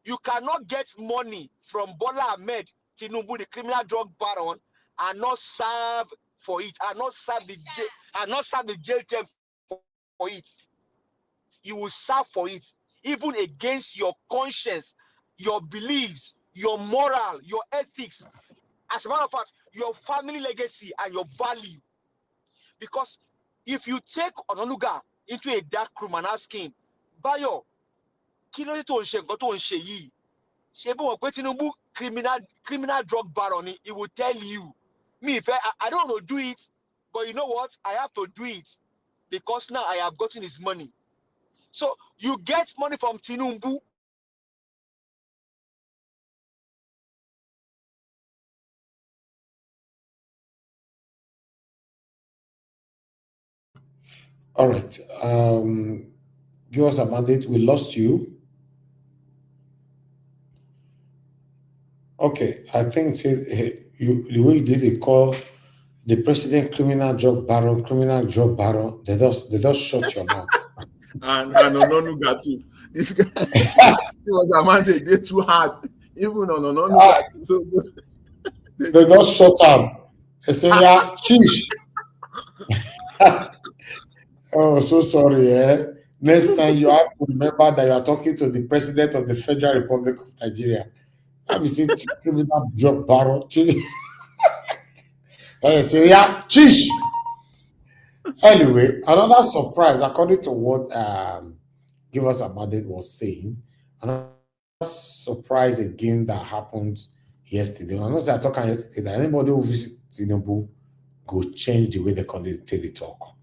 You cannot get money from Bola Ahmed Tinubu, the criminal drug baron, and not serve for it, and not serve the jail term for it. You will serve for it, even against your conscience, your beliefs, your moral, your ethics. As a matter of fact, your family legacy and your value. Because if you take Ononuga into a dark room and ask him, Bayo, kí ló dé tó ń ṣe nǹkan tó ń ṣe yìí? Ṣé bí wọ́n pé Tinubu criminal drug baron, he will tell you, I don't want to do it, but you know what? I have to do it because now I have gotten his money. So you get money from Tinubu. All right. Give us a mandate. We lost you. Okay. I think the way you did it, call the president criminal drug baron. They just shut your mouth. and Ononuga too. This guy, he was a man, they did too hard. Even on Ononuga. So they just shut up. They say, yeah, cheese. Oh, so sorry. Next time you have to remember that you are talking to the president of the Federal Republic of Nigeria. Let me see criminal drug baron. They say, yeah, cheese. Anyway, another surprise, according to what Give Us a Mandate was saying, another surprise again that happened yesterday. I know I talked yesterday that anybody who visits Tinubu go change the way they they talk.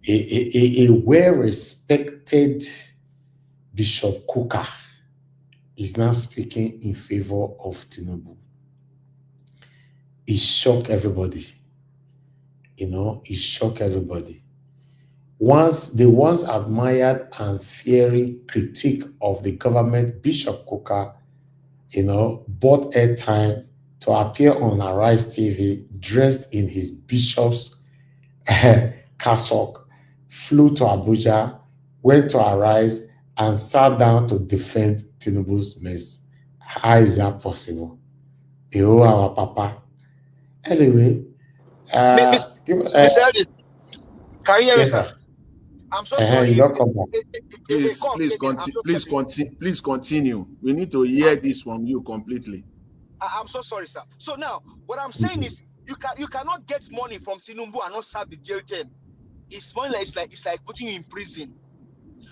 A well-respected Bishop Kuka is now speaking in favor of Tinubu. It shocked everybody. it shocked everybody. The once admired and fiery critique of the government, Bishop Coker, bought airtime to appear on Arise TV dressed in his bishop's cassock, flew to Abuja, went to Arise, and sat down to defend Tinubu's mess. How is that possible? Oh, our papa. Anyway, Miss give, Miss Elvis, can you hear me, yes, sir? sir. I'm so You sorry. don't come back. A call came in. I'm so Please continue. We need to hear this from you completely. I'm so sorry, sir. So now, what I'm saying is, you cannot get money from Tinubu and not serve the jail term. It's money it's like putting you in prison.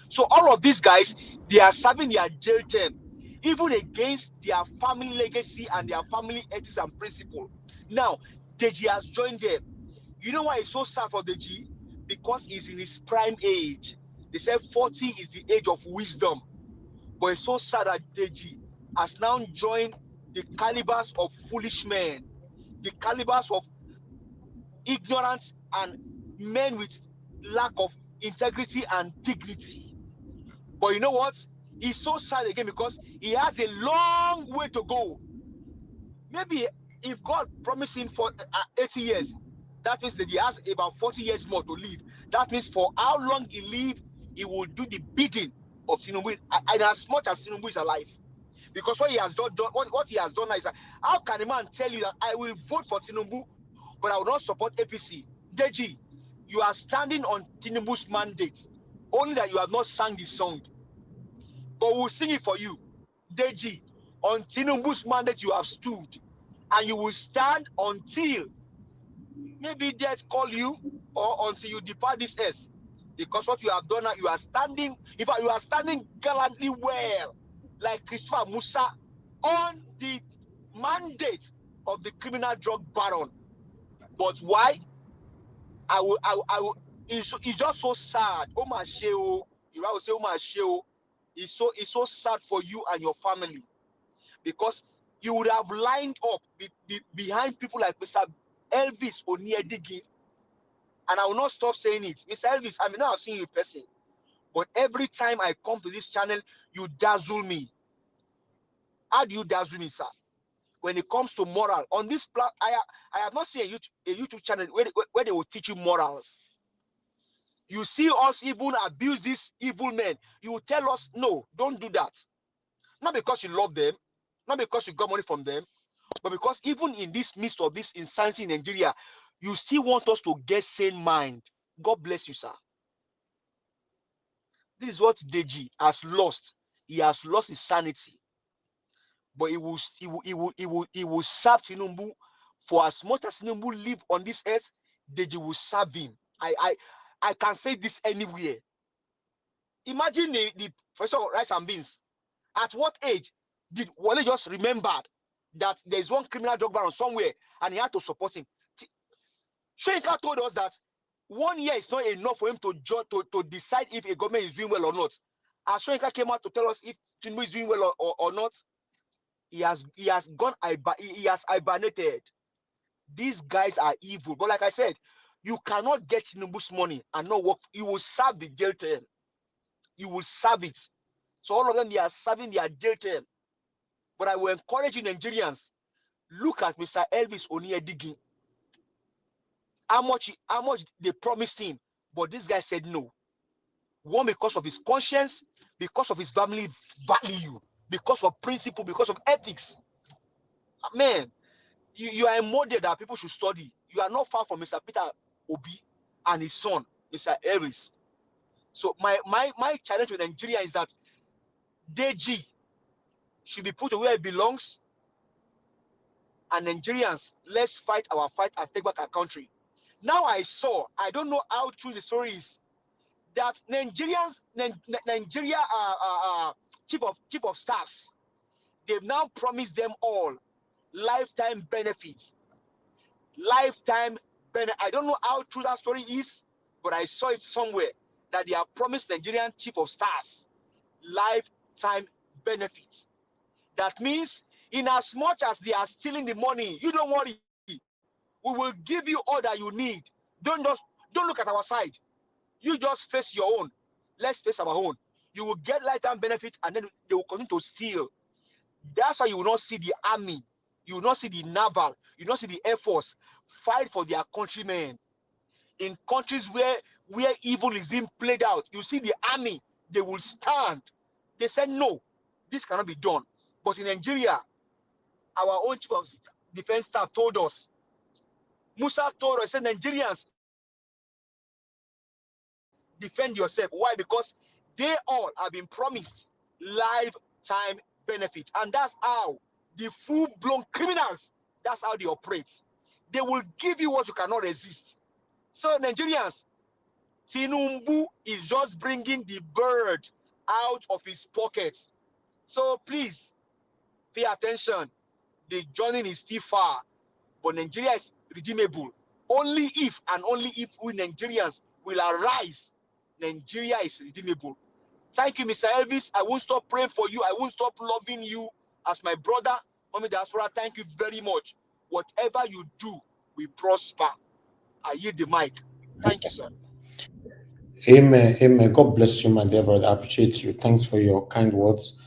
So all of these guys, they are serving their jail term, even against their family legacy and their family ethics and principle. Now, Deji has joined them. You know why it's so sad for Deji? Because he's in his prime age. They said 40 is the age of wisdom. But it's so sad that Deji has now joined the calibers of foolish men, the calibers of ignorance and men with lack of integrity and dignity. But you know what? He's so sad again because he has a long way to go. Maybe if God promised him for 80 years, that means that he has about 40 years more to live. That means for how long he lives, he will do the bidding of Tinubu, and as much as Tinubu is alive. Because what he has done what he has done now is that how can a man tell you that I will vote for Tinubu, but I will not support APC? Deji, you are standing on Tinubu's mandate, only that you have not sung the song. But we'll sing it for you. Deji, on Tinubu's mandate you have stood, and you will stand until maybe death call you or until you depart this earth. Because what you have done now, you are standing, in fact, you are standing gallantly well, like Christopher Musa, on the mandate of the criminal drug baron. But why? It's just so sad. Oh my sheo. You will say, oh my sheo. It's so sad for you and your family. Because you would have lined up behind people like Mr. Elvis Oniedigi. And I will not stop saying it. Mr. Elvis, I may not have seen you in person, but every time I come to this channel, you dazzle me. How do you dazzle me, sir? When it comes to moral, on this I have not seen a YouTube channel where they will teach you morals. You see us even abuse these evil men. You will tell us, no, don't do that. Not because you love them, not because you got money from them, but because even in this midst of this insanity in Nigeria, you still want us to get sane mind. God bless you, sir. This is what Deji has lost. He has lost his sanity. But he will serve Tinubu for as much as Tinubu live on this earth. Deji will serve him. I can say this anywhere. Imagine the first of all, rice and beans. At what age did Wale just remember that there is one criminal drug baron somewhere and he had to support him? Shoyinka told us that 1 year is not enough for him to decide if a government is doing well or not. As Shoyinka came out to tell us if Tinubu is doing well or not, he has hibernated. These guys are evil. But like I said, you cannot get Tinubu's money and not work. You will serve the jail term. You will serve it. So all of them, they are serving their jail term. But I will encourage you Nigerians, look at Mr. Elvis Oniedigi. How much they promised him, but this guy said no. One, because of his conscience, because of his family value, because of principle, because of ethics. Man, you are a model that people should study. You are not far from Mr. Peter Obi and his son, Mr. Harris. So my challenge with Nigeria is that Deji should be put where it belongs. And Nigerians, let's fight our fight and take back our country. Now I don't know how true the story is, that Nigeria chief of staffs, they've now promised them all lifetime benefits. I don't know how true that story is, but I saw it somewhere that they have promised Nigerian chief of staffs lifetime benefits. That means, in as much as they are stealing the money, you don't worry. We will give you all that you need, Don't look at our side. You just face your own. Let's face our own. You will get lifetime benefit, and then they will continue to steal. That's why you will not see the army, you will not see the naval, you will not see the air force fight for their countrymen. In countries where evil is being played out, you see the army, they will stand. They said no, this cannot be done. But in Nigeria, our own chief of defense staff told us, Musa told us, said, Nigerians, defend yourself. Why? Because they all have been promised lifetime benefit. And that's how the full-blown criminals, that's how they operate. They will give you what you cannot resist. So Nigerians, Tinubu is just bringing the bird out of his pocket. So please, pay attention. The journey is still far, but Nigeria is redeemable. Only if and only if we Nigerians will arise, Nigeria is redeemable. Thank you, Mr. Elvis. I won't stop praying for you. I won't stop loving you as my brother. Mommy Diaspora, thank you very much. Whatever you do, we prosper. I yield the mic. Thank you, sir. Amen. Amen. God bless you, my dear brother. I appreciate you. Thanks for your kind words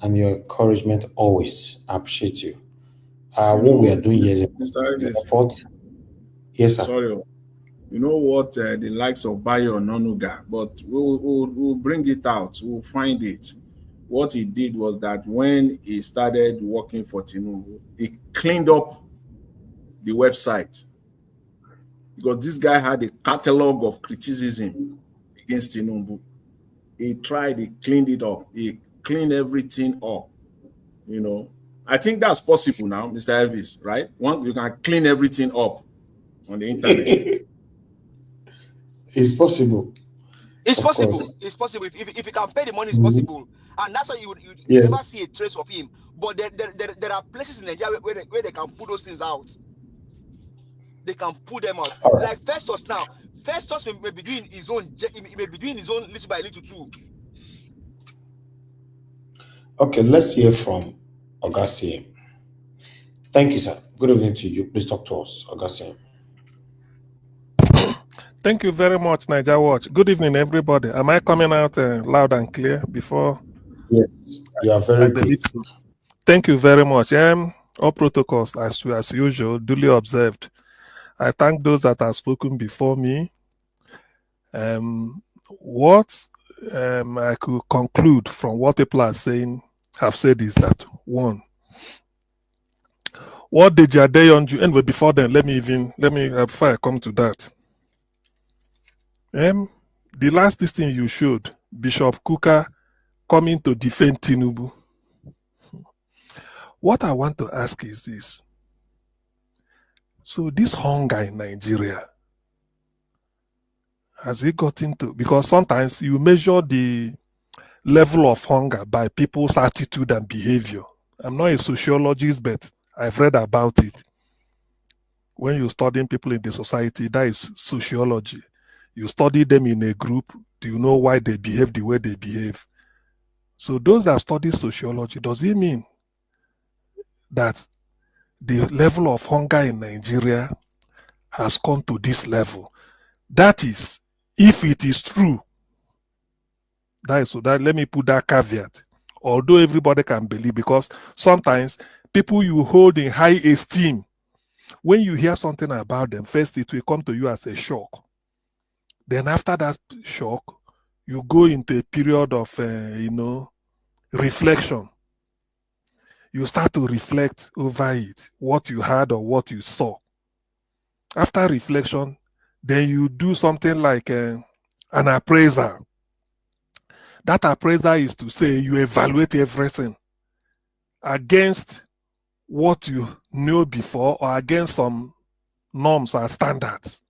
and your encouragement always. I appreciate you. What we are doing here is Mr. Elvis, effort. Yes, sir. sorry. You know what the likes of Bayo Nonuga, but we'll bring it out. We'll find it. What he did was that when he started working for Tinubu, he cleaned up the website because this guy had a catalog of criticism against Tinubu. He cleaned it up. He cleaned everything up. You know, I think that's possible now, Mr. Elvis, right? You can clean everything up on the internet. It's possible. It's Of possible. course. It's possible. If you can pay the money, it's possible. And that's why you Yeah. never see a trace of him. But there are places in Nigeria where they can put those things out. They can put them out. All right. Like Festus now. Festus may be doing his own. He may be doing his own little by little too. Okay, let's hear from Augustine. Thank you, sir. Good evening to you. Please talk to us, Augustine. Thank you very much, Niger Watch. Good evening, everybody. Am I coming out loud and clear before? Yes, you are very I good. believe so. Thank you very much. All protocols, as usual, duly observed. I thank those that have spoken before me. What I could conclude from what people have said is that, one, what Deji Adeyanju, anyway, before then, let me before I come to that. The last thing you showed, Bishop Kuka coming to defend Tinubu. What I want to ask is this. So this hunger in Nigeria, has it got into, because sometimes you measure the level of hunger by people's attitude and behavior. I'm not a sociologist, but I've read about it. When you're studying people in the society, that is sociology. You study them in a group, do you know why they behave the way they behave? So those that study sociology, does it mean that the level of hunger in Nigeria has come to this level? That is, if it is true, let me put that caveat. Although everybody can believe, because sometimes people you hold in high esteem, when you hear something about them, first it will come to you as a shock. Then after that shock, you go into a period of, reflection. You start to reflect over it, what you heard or what you saw. After reflection, then you do something like an appraisal. That appraisal is to say you evaluate everything against what you knew before or against some norms or standards.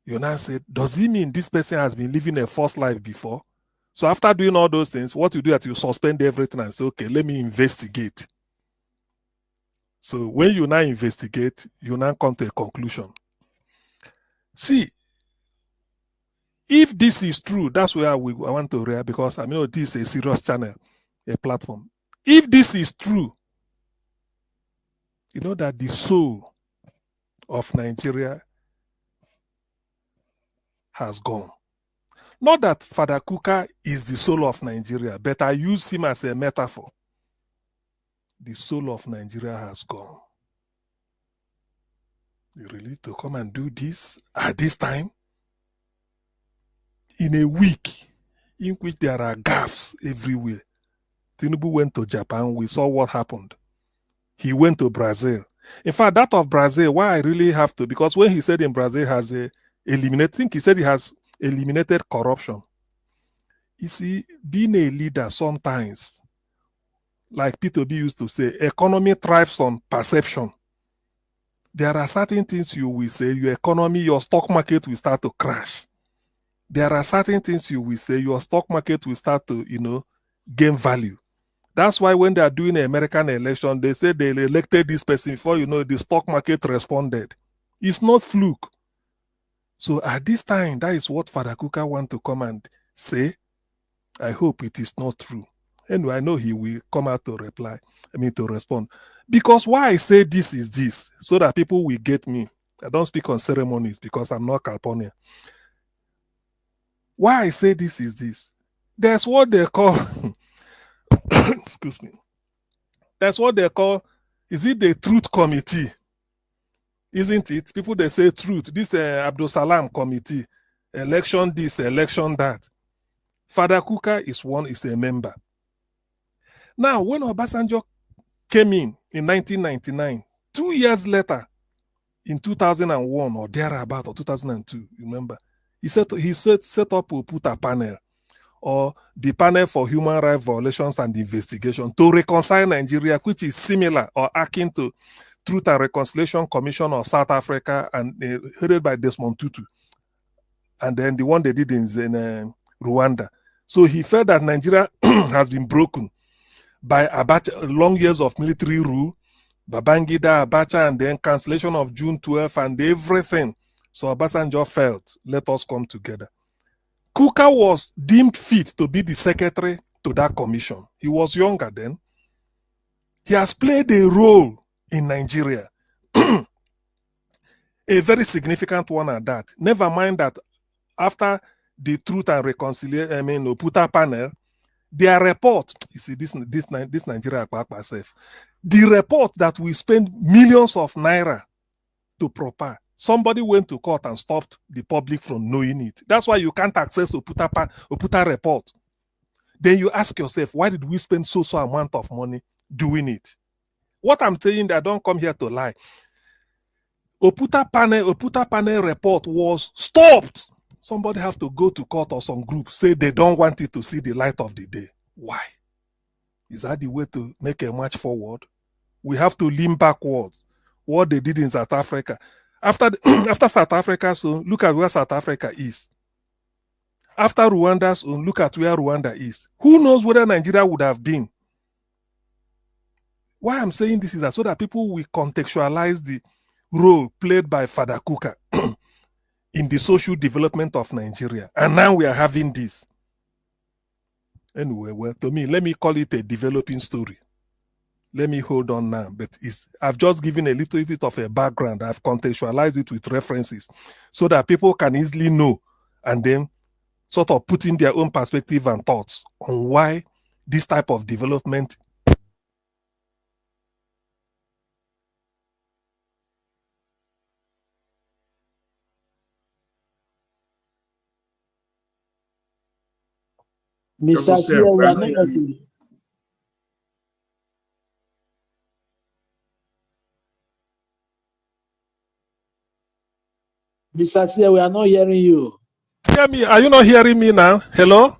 You now say, does it mean this person has been living a false life before? So after doing all those things, what you do is you suspend everything and say, okay, let me investigate. So when you now investigate, you now come to a conclusion. See, if this is true, that's where I want to react, because I mean this is a serious channel, a platform. If this is true, you know that the soul of Nigeria has gone. Not that Father Kuka is the soul of Nigeria, but I use him as a metaphor. The soul of Nigeria has gone. You really to come and do this at this time? In a week in which there are gaffes everywhere. Tinubu went to Japan. We saw what happened. He went to Brazil. In fact, that of Brazil, why I really have to, because when he said in Brazil has eliminated, I think he said he has eliminated corruption. You see, being a leader sometimes, like P2B used to say, economy thrives on perception. There are certain things you will say, your economy, your stock market will start to crash. There are certain things you will say, your stock market will start to, gain value. That's why when they are doing an American election, they say they elected this person before, the stock market responded. It's not fluke. So at this time, that is what Father Kuka want to come and say. I hope it is not true. Anyway, I know he will come out to to respond. Because why I say this is this, so that people will get me. I don't speak on ceremonies because I'm not California. Why I say this is this. There's what they call, excuse me. That's what they call, is it the truth committee? Isn't it? People, they say truth. This Abdul Salam committee, election this, election that. Father Kuka is a member. Now, when Obasanjo came in 1999, 2 years later, in 2001 or thereabout, or 2002, remember, he set up a put a panel, or the panel for human rights violations and investigation, to reconcile Nigeria, which is similar or akin to Truth and Reconciliation Commission of South Africa, and headed by Desmond Tutu, and then the one they did in Rwanda. So he felt that Nigeria has been broken by long years of military rule, Babangida, Abacha, and then cancellation of June 12th and everything. So Obasanjo felt, let us come together. Kuka was deemed fit to be the secretary to that commission. He was younger then. He has played a role in Nigeria, a very significant one at that. Never mind that after the Truth and Reconciliation, Oputa panel, their report, you see, this Nigeria self, the report that we spend millions of naira to prepare, somebody went to court and stopped the public from knowing it. That's why you can't access Oputa report. Then you ask yourself, why did we spend so amount of money doing it? What I'm saying, that I don't come here to lie. Oputa panel report was stopped. Somebody have to go to court or some group say they don't want it to see the light of the day. Why? Is that the way to make a march forward? We have to lean backwards. What they did in South Africa. After South Africa, so look at where South Africa is. After Rwanda, so look at where Rwanda is. Who knows whether Nigeria would have been? Why I'm saying this is that so that people will contextualize the role played by Father Kuka in the social development of Nigeria. And now we are having this. Anyway, well, to me, let me call it a developing story. Let me hold on now, but I've just given a little bit of a background. I've contextualized it with references so that people can easily know and then sort of put in their own perspective and thoughts on why this type of development. Mr. Sia, we are not hearing. Mr. Sia, we are not hearing you. Hear me? Are you not hearing me now? Hello?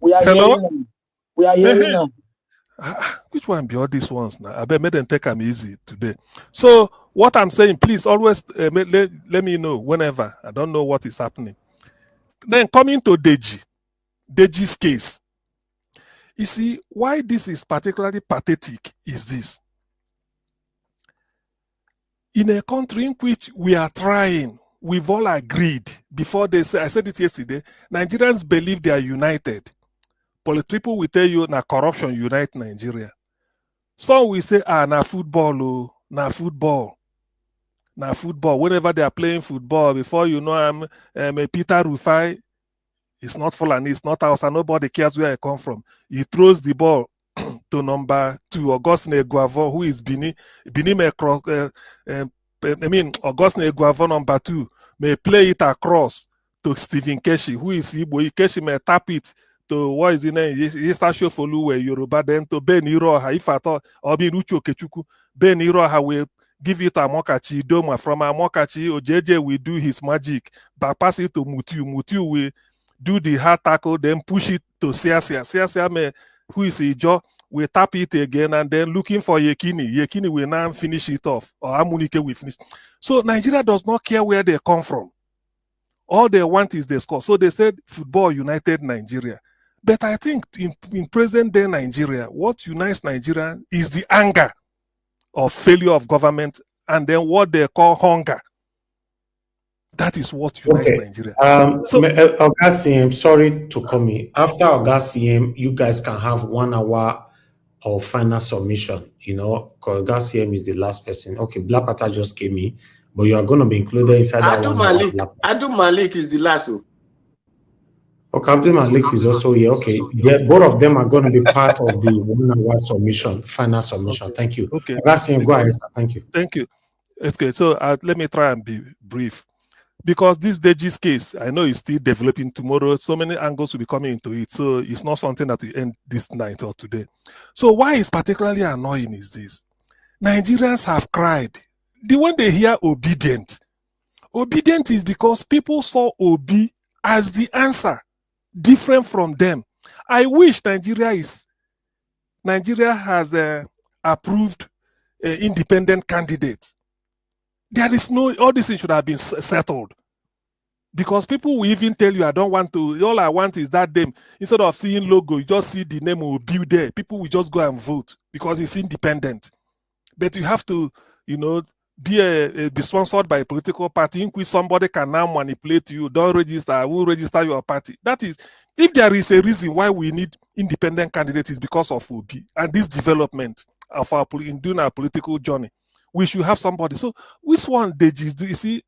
We are hearing you. We are hearing now. Which one be all these ones now? I bet made them take them easy today. So what I'm saying, please always let me know whenever. I don't know what is happening. Then coming to Deji's case. You see, why this is particularly pathetic is this. In a country in which we are trying, we've all agreed before they say, I said it yesterday, Nigerians believe they are united. People will tell you, na corruption unite Nigeria. Some will say, na football, na football. Now football, whenever they are playing football, before you know I'm a Peter Rufai, it's not Fulani, it's not Hausa, nobody cares where I come from. He throws the ball to number 2, Augustine Guavon, who is Bini may cross, Augustine Guavon number 2 may play it across to Stephen Keshi, who is Igbo. Keshi may tap it to what is his name? Yestasho Foluwe Yoruba, then to Ben Iroha, if I thought, or be Ucho Kechuku, Ben Iroha will give it to Amokachi Doma. From Amokachi, Ojeje will do his magic, but pass it to Mutiu. Mutiu will do the hard tackle, then push it to Siasia. Siasia may, who is Ijo, will tap it again, and then looking for Yekini. Yekini will now finish it off, or Amunike will finish. So Nigeria does not care where they come from. All they want is the score. So they said football united Nigeria. But I think in present day Nigeria, what unites Nigeria is the anger of failure of government, and then what they call hunger. That is what unites Nigeria. So, Oga CM, sorry to come in. After Oga CM, you guys can have 1 hour of final submission, because Oga CM is the last person. Okay, Black Panther just came in, but you are going to be included inside that 1 hour. Abdul Malik is the last. Okay, Abdul Malik is also here. Okay, both of them are going to be part of the 1 hour submission, final submission. Okay. Thank you. Okay. Oga CM, go ahead, sir. Thank you. Thank you. Okay, so let me try and be brief. Because this Deji's case, I know it's still developing tomorrow. So many angles will be coming into it. So it's not something that will end this night or today. So why it's particularly annoying is this. Nigerians have cried. When they hear obedient is because people saw Obi as the answer, different from them. I wish Nigeria has approved independent candidates. There is all these things should have been settled. Because people will even tell you, I don't want to, all I want is that name. Instead of seeing logo, you just see the name will be there. People will just go and vote because it's independent. But you have to, be sponsored by a political party in which somebody can now manipulate you. Don't register, I will register your party. That is, if there is a reason why we need independent candidates, it's because of Obi and this development of in doing our political journey. We should have somebody. So which one Deji do you see?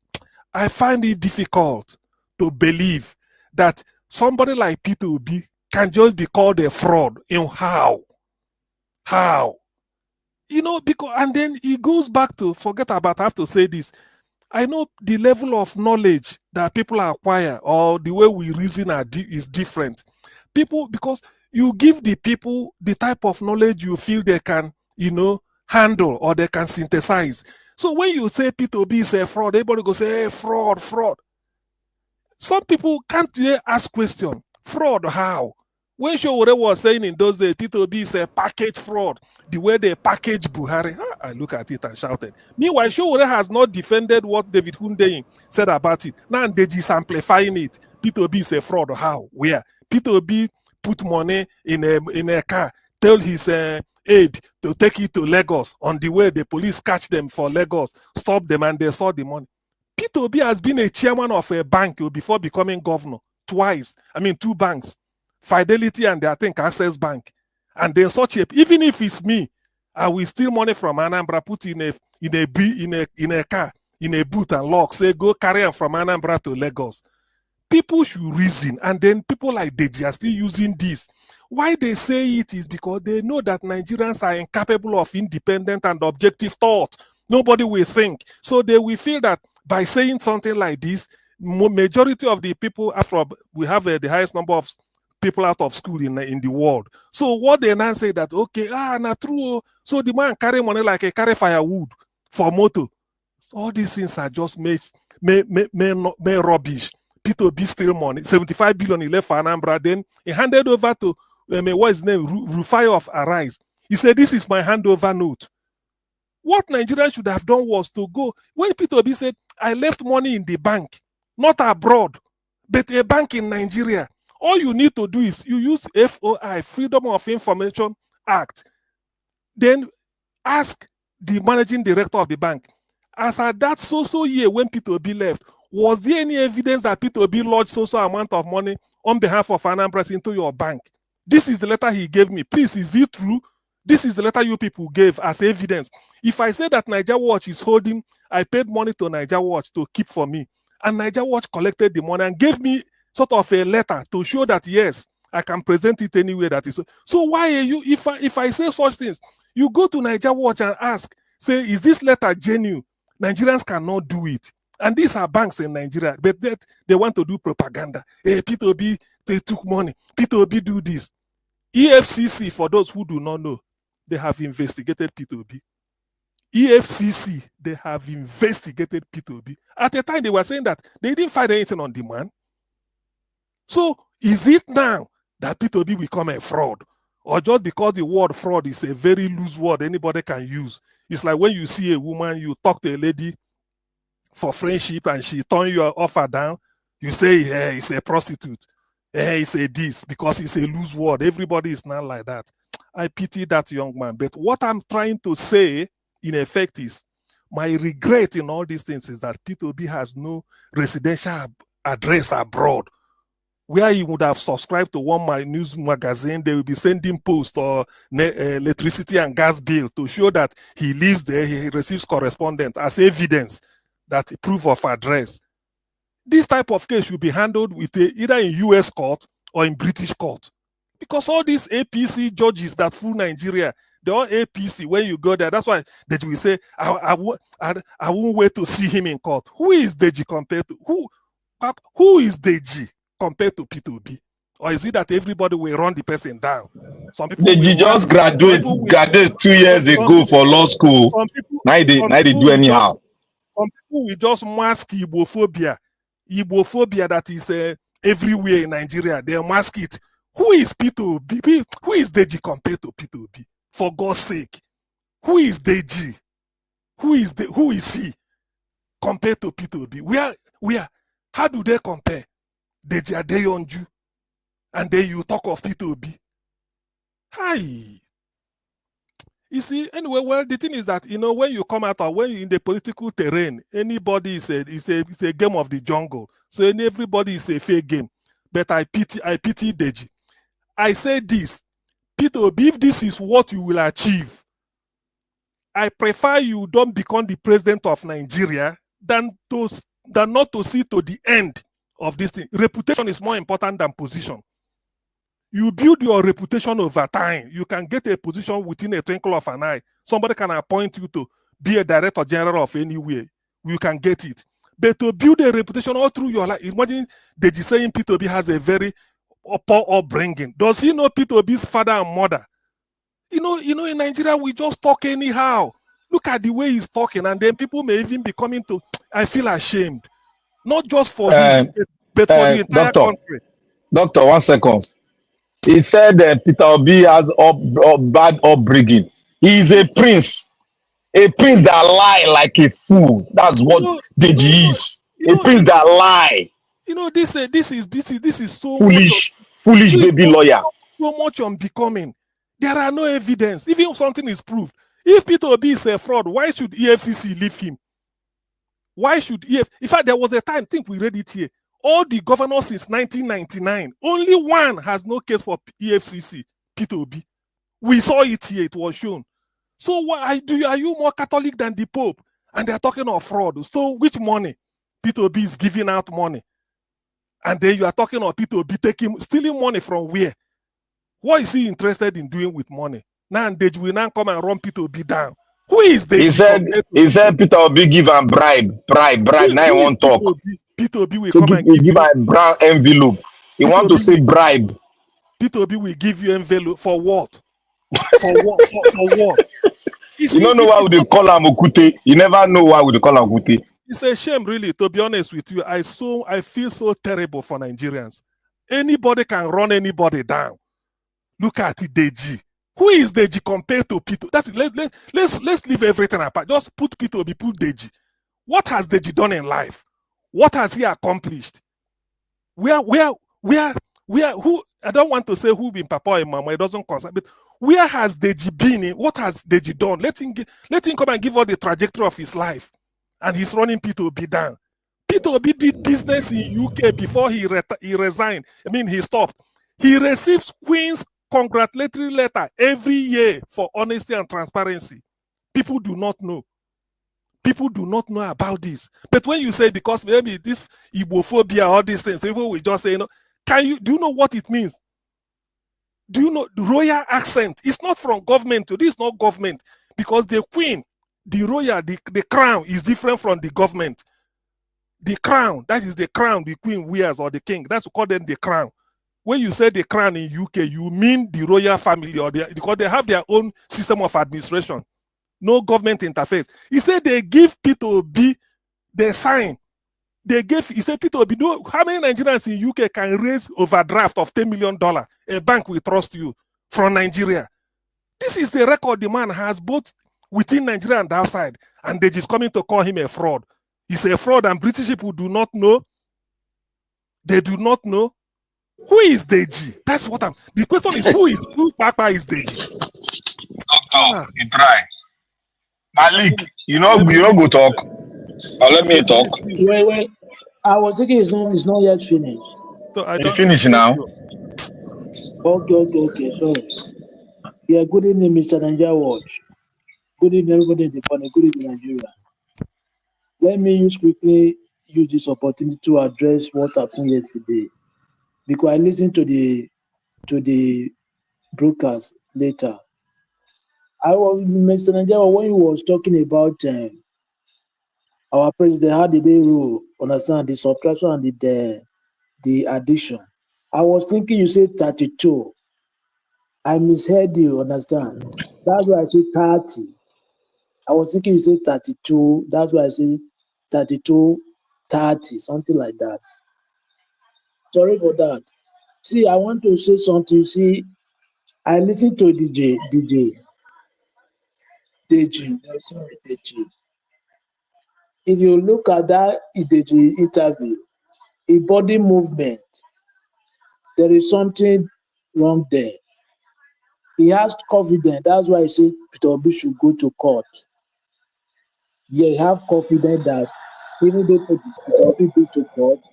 I find it difficult to believe that somebody like Peter Obi can just be called a fraud. How? Because, and then he goes back to, forget about, I have to say this. I know the level of knowledge that people acquire or the way we reason is different. Because you give the people the type of knowledge you feel they can, handle or they can synthesize. So when you say Peter Obi is a fraud, everybody go say, hey, fraud. Some people can't ask question. Fraud, how? When Showore was saying in those days, Peter Obi is a package fraud, the way they package Buhari, I look at it and shouted. Meanwhile, Showore has not defended what David Hundeyin said about it. Now they're just amplifying it. Peter Obi is a fraud, how? Where? Peter Obi put money in a car, tell his aide to take it to Lagos. On the way, the police catch them for Lagos, stop them, and they saw the money. Peter Obi has been a chairman of a bank before becoming governor twice. I mean, 2 banks, Fidelity and I think Access Bank. And then even if it's me, I will steal money from Anambra, put in a car, in a boot and lock, say go carry them from Anambra to Lagos. People should reason, and then people like Deji are still using this. Why they say it is because they know that Nigerians are incapable of independent and objective thought. Nobody will think. So they will feel that by saying something like this, majority of the people, after we have the highest number of people out of school in the world. So what they now say that, okay, not true. So the man carry money like a carry firewood for motor. All these things are just made rubbish. Peter Obi steal money, 75 billion he left for Anambra. Then he handed over to what is his name, Rufai of Arise. He said, this is my handover note. What Nigeria should have done was to go, when Peter Obi said, I left money in the bank, not abroad, but a bank in Nigeria. All you need to do is you use FOI, Freedom of Information Act. Then ask the managing director of the bank, as at that so year when Peter Obi left, was there any evidence that Peter Obi lodged so amount of money on behalf of Anambra into your bank? This is the letter he gave me. Please, is it true? This is the letter you people gave as evidence. If I say that Niger Watch is holding, I paid money to Niger Watch to keep for me, and Niger Watch collected the money and gave me sort of a letter to show that yes, I can present it anywhere that is. So why are you, if I say such things, you go to Niger Watch and ask, say, is this letter genuine? Nigerians cannot do it. And these are banks in Nigeria, but they want to do propaganda. Hey, P2B, they took money. P2B do this. EFCC, for those who do not know, they have investigated P2B. EFCC, they have investigated P2B. At the time, they were saying that they didn't find anything on the man. So, is it now that P2B become a fraud? Or just because the word fraud is a very loose word anybody can use? It's like when you see a woman, you talk to a lady for friendship and she turn your offer down, you say, hey, it's a prostitute. Hey, it's a this, because it's a loose word. Everybody is not like that. I pity that young man. But what I'm trying to say, in effect, is my regret in all these things is that P2B has no residential address abroad, where he would have subscribed to one news magazine. They will be sending post or electricity and gas bill to show that he lives there, he receives correspondence as evidence, that proof of address. This type of case should be handled with either in US court or in British court. Because all these APC judges that fool Nigeria, they're all APC. When you go there, that's why Deji will say, I won't wait to see him in court. Who is Deji compared to? Who is Deji compared to P2B? Or is it that everybody will run the person down? Some people Deji just graduate 2 years ago for law school. Now they do anyhow. Some people will just mask Igbophobia that is everywhere in Nigeria. They mask it. Who is P2B? Who is Deji compared to P2B? For God's sake, who is Deji? Who is he compared to P2B? Where? How do they compare? Deji Adeyanju, and then you talk of P2B. Hi. You see, anyway, well, the thing is that, when you come out or when you're in the political terrain, anybody is a game of the jungle. So everybody is a fair game. But I pity Deji. I say this, P2B, if this is what you will achieve, I prefer you don't become the president of Nigeria than not to see to the end of this thing. Reputation is more important than position. You build your reputation over time. You can get a position within a twinkle of an eye. Somebody can appoint you to be a director general of anywhere. You can get it. But to build a reputation all through your life, imagine Deji saying P2B has a very poor upbringing. Does he know P2B's father and mother? In Nigeria, we just talk anyhow. Look at the way he's talking, and then people may even be coming to, I feel ashamed. Not just for him, but for the entire country. Doctor, 1 second. He said that Peter Obi has bad upbringing. He is a prince that lie like a fool. That's what Deji is. A prince that lie. This is so foolish baby lawyer. So much unbecoming. There are no evidence. Even if something is proved, if Peter Obi is a fraud, why should EFCC leave him? Why should in fact, there was a time, I think we read it here. All the governors since 1999, only one has no case for EFCC, Peter Obi. We saw it here, it was shown. So are you more Catholic than the Pope? And they're talking of fraud. So which money? Peter Obi is giving out money. And then you are talking of Peter Obi stealing money from where? What is he interested in doing with money? Now Deji will now come and run Peter Obi down. Who is Deji? He said Peter Obi give him bribe. Now he won't talk. Peter Obi will so come and give you a brown envelope. He want to say bribe. Peter Obi will give you envelope for what? For what? For what? You don't know why would they call him Okute. You never know why would they call him Okute. It's a shame, really, to be honest with you. I feel so terrible for Nigerians. Anybody can run anybody down. Look at it, Deji. Who is Deji compared to Peter? Let's leave everything apart. Just put Peter Obi, put Deji. What has Deji done in life? What has he accomplished? Who? I don't want to say who been Papa or Mama. It doesn't concern. But where has Deji been? What has Deji done? Let him come and give us the trajectory of his life. And he's running Peter Obi down. Peter Obi did business in UK before he resigned. I mean, he stopped. He receives Queen's congratulatory letter every year for honesty and transparency. People do not know. People do not know about this. But when you say because maybe this Igbophobia, all these things, people will just say, do you know what it means? Do you know the royal accent? It's not from government. This is not government. Because the queen, the royal, the crown is different from the government. The crown, that is the crown the queen wears or the king. That's to call them the crown. When you say the crown in UK, you mean the royal family because they have their own system of administration. No government interface. He said they give P2B the sign. He said P2B, how many Nigerians in UK can raise overdraft of $10 million? A bank will trust you from Nigeria. This is the record the man has both within Nigeria and outside. And they just coming to call him a fraud. He's a fraud and British people do not know. They do not know. Who is Deji? That's what the question is, who Papa is Deji? Doctor, you try. Malik, you know go talk. Or let me talk. Wait. I was thinking it's not yet finished. So I don't finish now. Okay. Sorry. Yeah, good evening, Mr. Nigeria Watch. Good evening, everybody in the panel. Good evening, Nigeria. Let me quickly use this opportunity to address what happened yesterday. Because I listened to the broadcast later. Mr. Nigeria, when he was talking about our president, how did they rule, understand, the subtraction and the addition. I was thinking you said 32. I misheard you, understand? That's why I said 30. I was thinking you said 32. That's why I said 32, 30, something like that. Sorry for that. See, I want to say something. See, I listened to Deji. If you look at that Deji interview, a body movement, there is something wrong there. He has confidence. That's why he said Peter Obi should go to court. Yeah, he have confidence that even though Peter Obi go to court,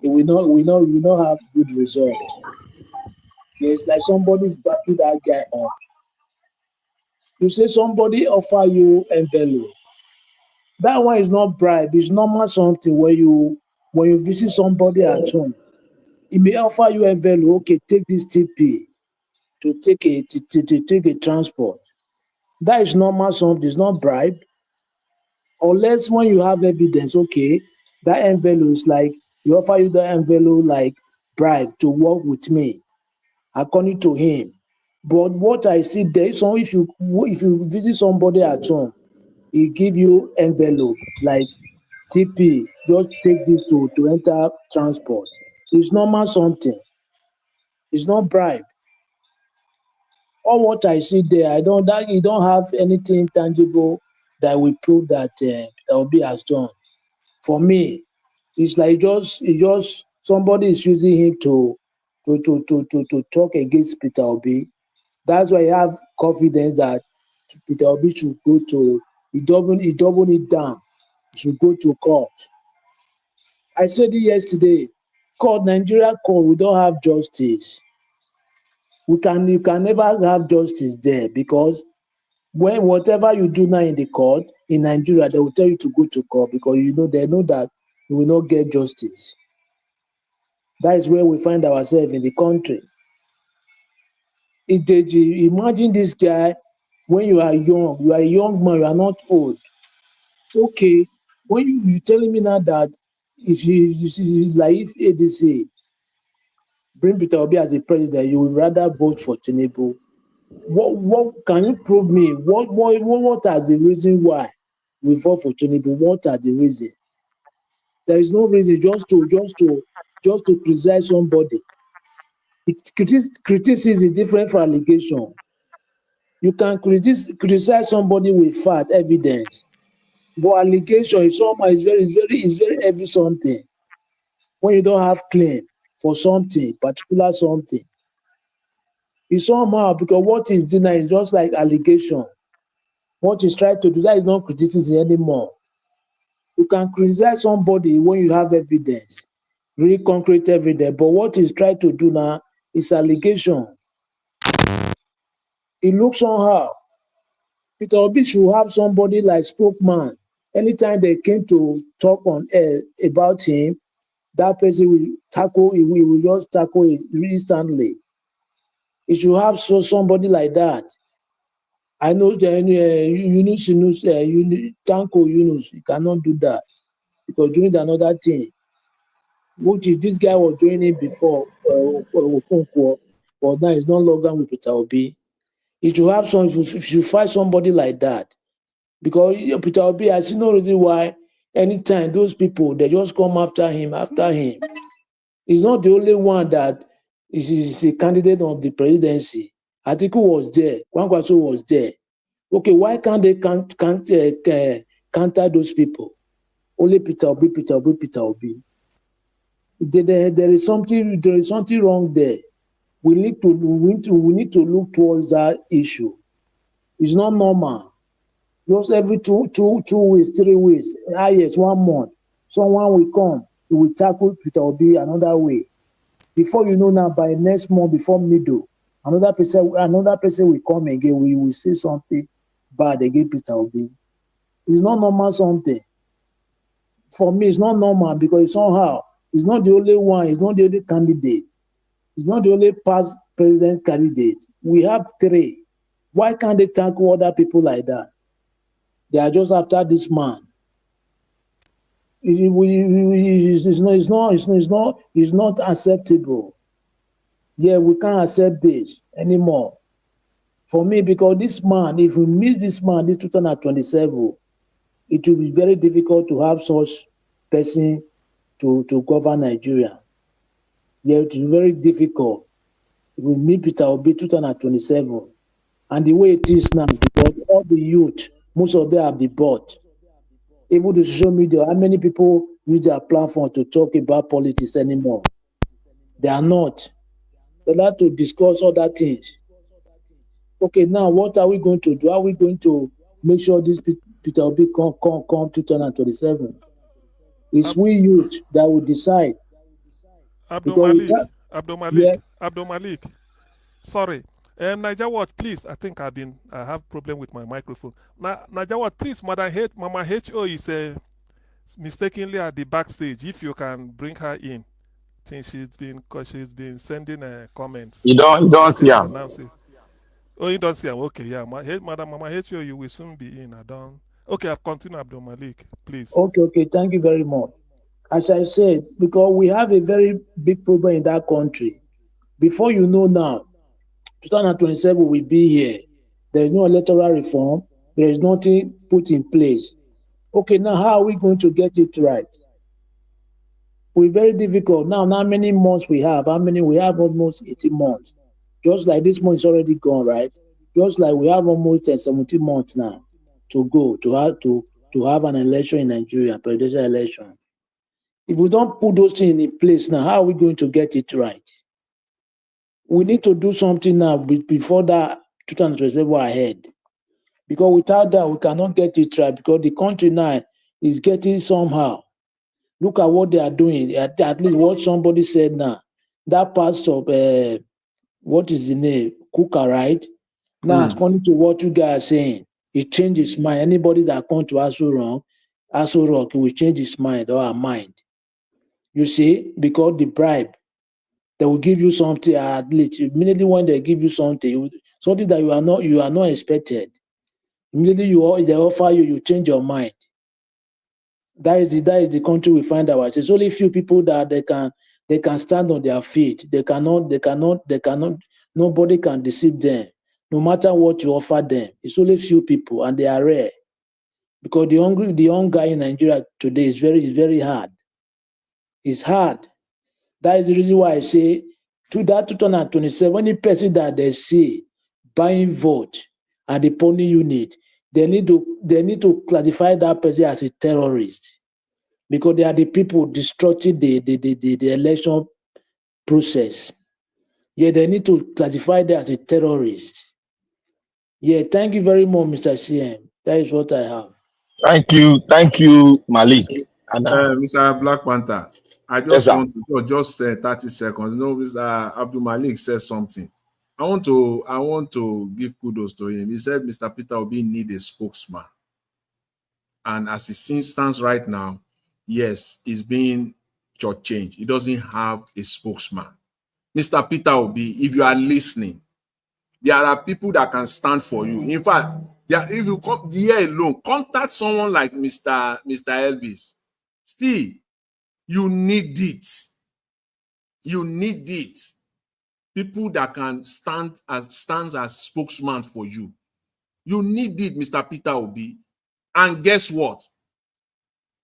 he will not have good result. It's like somebody's backing that guy up. You say somebody offer you envelope. That one is not bribe. It's normal something when you visit somebody at home. He may offer you envelope. Okay, take this TP to take a transport. That is normal something. It's not bribe. Unless when you have evidence, okay, that envelope is like he offer you the envelope like bribe to work with me, according to him. But what I see there is if you visit somebody at home, he give you envelope like TP, just take this to enter transport. It's normal something. It's not bribe. All what I see there, you don't have anything tangible that will prove that that Obi has done. For me, it's like just somebody is using him to talk against Peter Obi. That's why I have confidence that Peter Obi should go to he double it down. He should go to court. I said it yesterday. Nigeria court, we don't have justice. You can never have justice there because when whatever you do now in the court in Nigeria, they will tell you to go to court because they know that you will not get justice. That is where we find ourselves in the country. Imagine this guy when you are a young man, you are not old. Okay, when you telling me now that if ADC bring Peter Obi as a president, you would rather vote for Tinubu. What can you prove me? What are the reason why we vote for Tinubu? What are the reason? There is no reason just to criticize somebody. Criticism is different from allegation. You can criticize somebody with fact, evidence, but allegation is very heavy something. When you don't have claim for something, particular something, it's somehow because what is denied is just like allegation. What is trying to do that is not criticism anymore. You can criticize somebody when you have evidence, really concrete evidence, but what is trying to do now is allegation. It looks somehow. Peter Obi should have somebody like spokesman. Anytime they came to talk on air about him, that person will tackle. He will just tackle it instantly. He should have somebody like that. I know Tanko Yunus, he cannot do that because doing another thing, which is this guy was doing it before, Okonkwo, but now he's no longer with Peter Obi. He should have he should find somebody like that. Because Peter Obi, I see no reason why anytime those people, they just come after him. He's not the only one that is a candidate of the presidency. Atiku was there. Kwankwaso was there. Okay, why can't they counter those people? Only Peter Obi, Peter Obi, Peter Obi. There is something wrong there. We need to look towards that issue. It's not normal. Just every two weeks, 3 weeks, highest 1 month, someone will come, he will tackle Peter Obi another way. Before you know now, by next month, before middle, another person will come again. We will say something bad against Peter Obi. It's not normal something. For me, it's not normal because somehow he's not the only one. He's not the only candidate. He's not the only past president candidate. We have 3. Why can't they tackle other people like that? They are just after this man. It's not acceptable. Yeah, we can't accept this anymore. For me, because this man, if we miss this man, this 2027, it will be very difficult to have such person to govern Nigeria. Yeah, it is very difficult. If we meet Peter Obi 2027, and the way it is now, because all the youth, most of them have been bought. Even the social media, how many people use their platform to talk about politics anymore? They are not. They like to discuss other things. Okay, now what are we going to do? Are we going to make sure this Peter Obi come 2027? It's we youth that will decide. Abdul Malik. Sorry. Niger Watch, please. I think I have problem with my microphone. Niger Watch, please. Mama HO is mistakenly at the backstage. If you can bring her in, I think she's been sending comments. You don't see her. Oh, you don't see her. Okay, yeah. Madam Mama HO, you will soon be in. Okay, I'll continue, Abdul Malik, please. Okay. Thank you very much. As I said, because we have a very big problem in that country. Before you know now, 2027 will be here. There is no electoral reform. There is nothing put in place. Okay, now how are we going to get it right? We're very difficult. Now how many months we have? We have almost 18 months. Just like this month is already gone, right? Just like we have almost 17 months now to go to have an election in Nigeria, presidential election. If we don't put those things in place now, how are we going to get it right? We need to do something now before that 2027 ahead. Because without that, we cannot get it right. Because the country now is getting somehow. Look at what they are doing. At least what somebody said now. That part of, what is the name? Kuka, right? Now, according to what you guys are saying, he changed his mind. Anybody that comes to Aso Rock, he will change his mind or her mind. You see, because the bribe, they will give you something at least. Immediately when they give you something that you are not expected. Immediately they offer you, you change your mind. That is the country we find ourselves. It's only few people that they can stand on their feet. They cannot. Nobody can deceive them, no matter what you offer them. It's only few people, and they are rare. Because the hunger in Nigeria today is very, very hard. It's hard. That is the reason why I say to that 2027, any person that they see buying vote at the polling unit, they need to classify that person as a terrorist because they are the people disrupting the election process. Yeah, they need to classify them as a terrorist. Yeah, thank you very much, Mr. CM. That is what I have. Thank you, Malik. Mr. Black Panther, I just want to just 30 seconds. No, Mr. Abdul Malik said something. I want to give kudos to him. He said Mr. Peter Obi need a spokesman. And as it stands right now, yes, it's being shortchanged. He doesn't have a spokesman. Mr. Peter Obi, if you are listening, there are people that can stand for you. In fact, if you come here alone, contact someone like Mr. Elvis. Still, you need it. You need it. People that can stand as spokesman for you. You need it, Mr. Peter Obi. And guess what?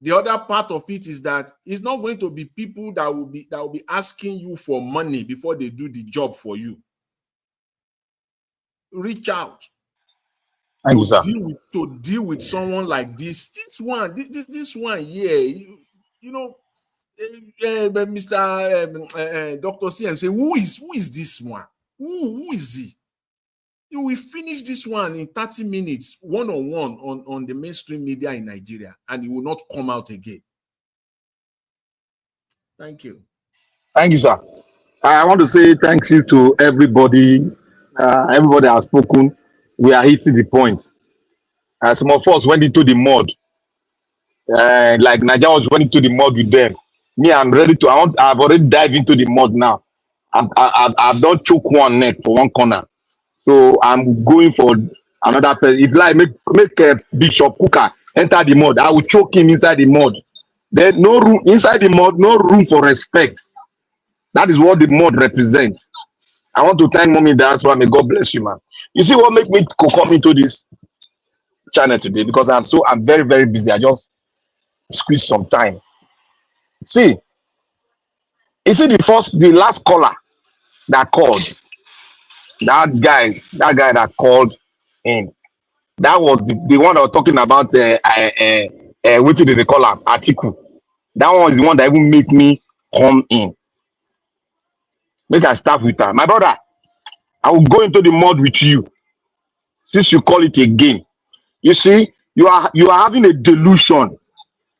The other part of it is that it's not going to be people that will be asking you for money before they do the job for you. Reach out. Thank you, sir. To deal with someone like this. This one, yeah. You know, Mr. Dr. CM say, who is this one? Who is he? You will finish this one in 30 minutes, one-on-one on the mainstream media in Nigeria, and it will not come out again. Thank you. Thank you, sir. I want to say thank you to everybody. Everybody has spoken. We are hitting the point. Some of us went into the mud. Like Nigeria was went into the mud with them. Me, I'm ready to. I've already dived into the mud now. I've done choke one neck for one corner. So I'm going for another person. If like make Bishop Kuka enter the mud, I will choke him inside the mud. There's no room inside the mud, no room for respect. That is what the mud represents. I want to thank Mommy Diaspora. May God bless you, man. You see what make me come into this channel today? Because I'm very, very busy. I just squeeze some time. See, you see the last caller that called. That guy that called in. That was the one that was talking about what did they call him? Article. That one is the one that even make me come in. Make I start with her. My brother, I will go into the mud with you. Since you call it a game. You see, you are having a delusion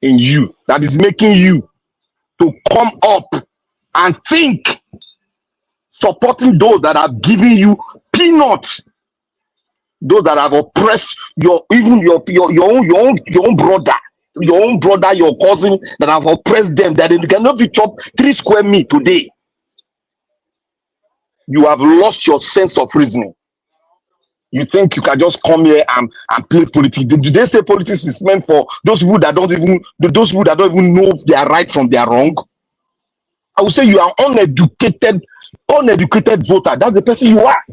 in you that is making you to come up and think supporting those that have given you peanuts, those that have oppressed your own brother, your cousin that have oppressed them, that they cannot chop 3 square meat today. You have lost your sense of reasoning. You think you can just come here and play politics? Do they say politics is meant for those people that don't even know their right from their wrong? I would say you are uneducated voter. That's the person you are.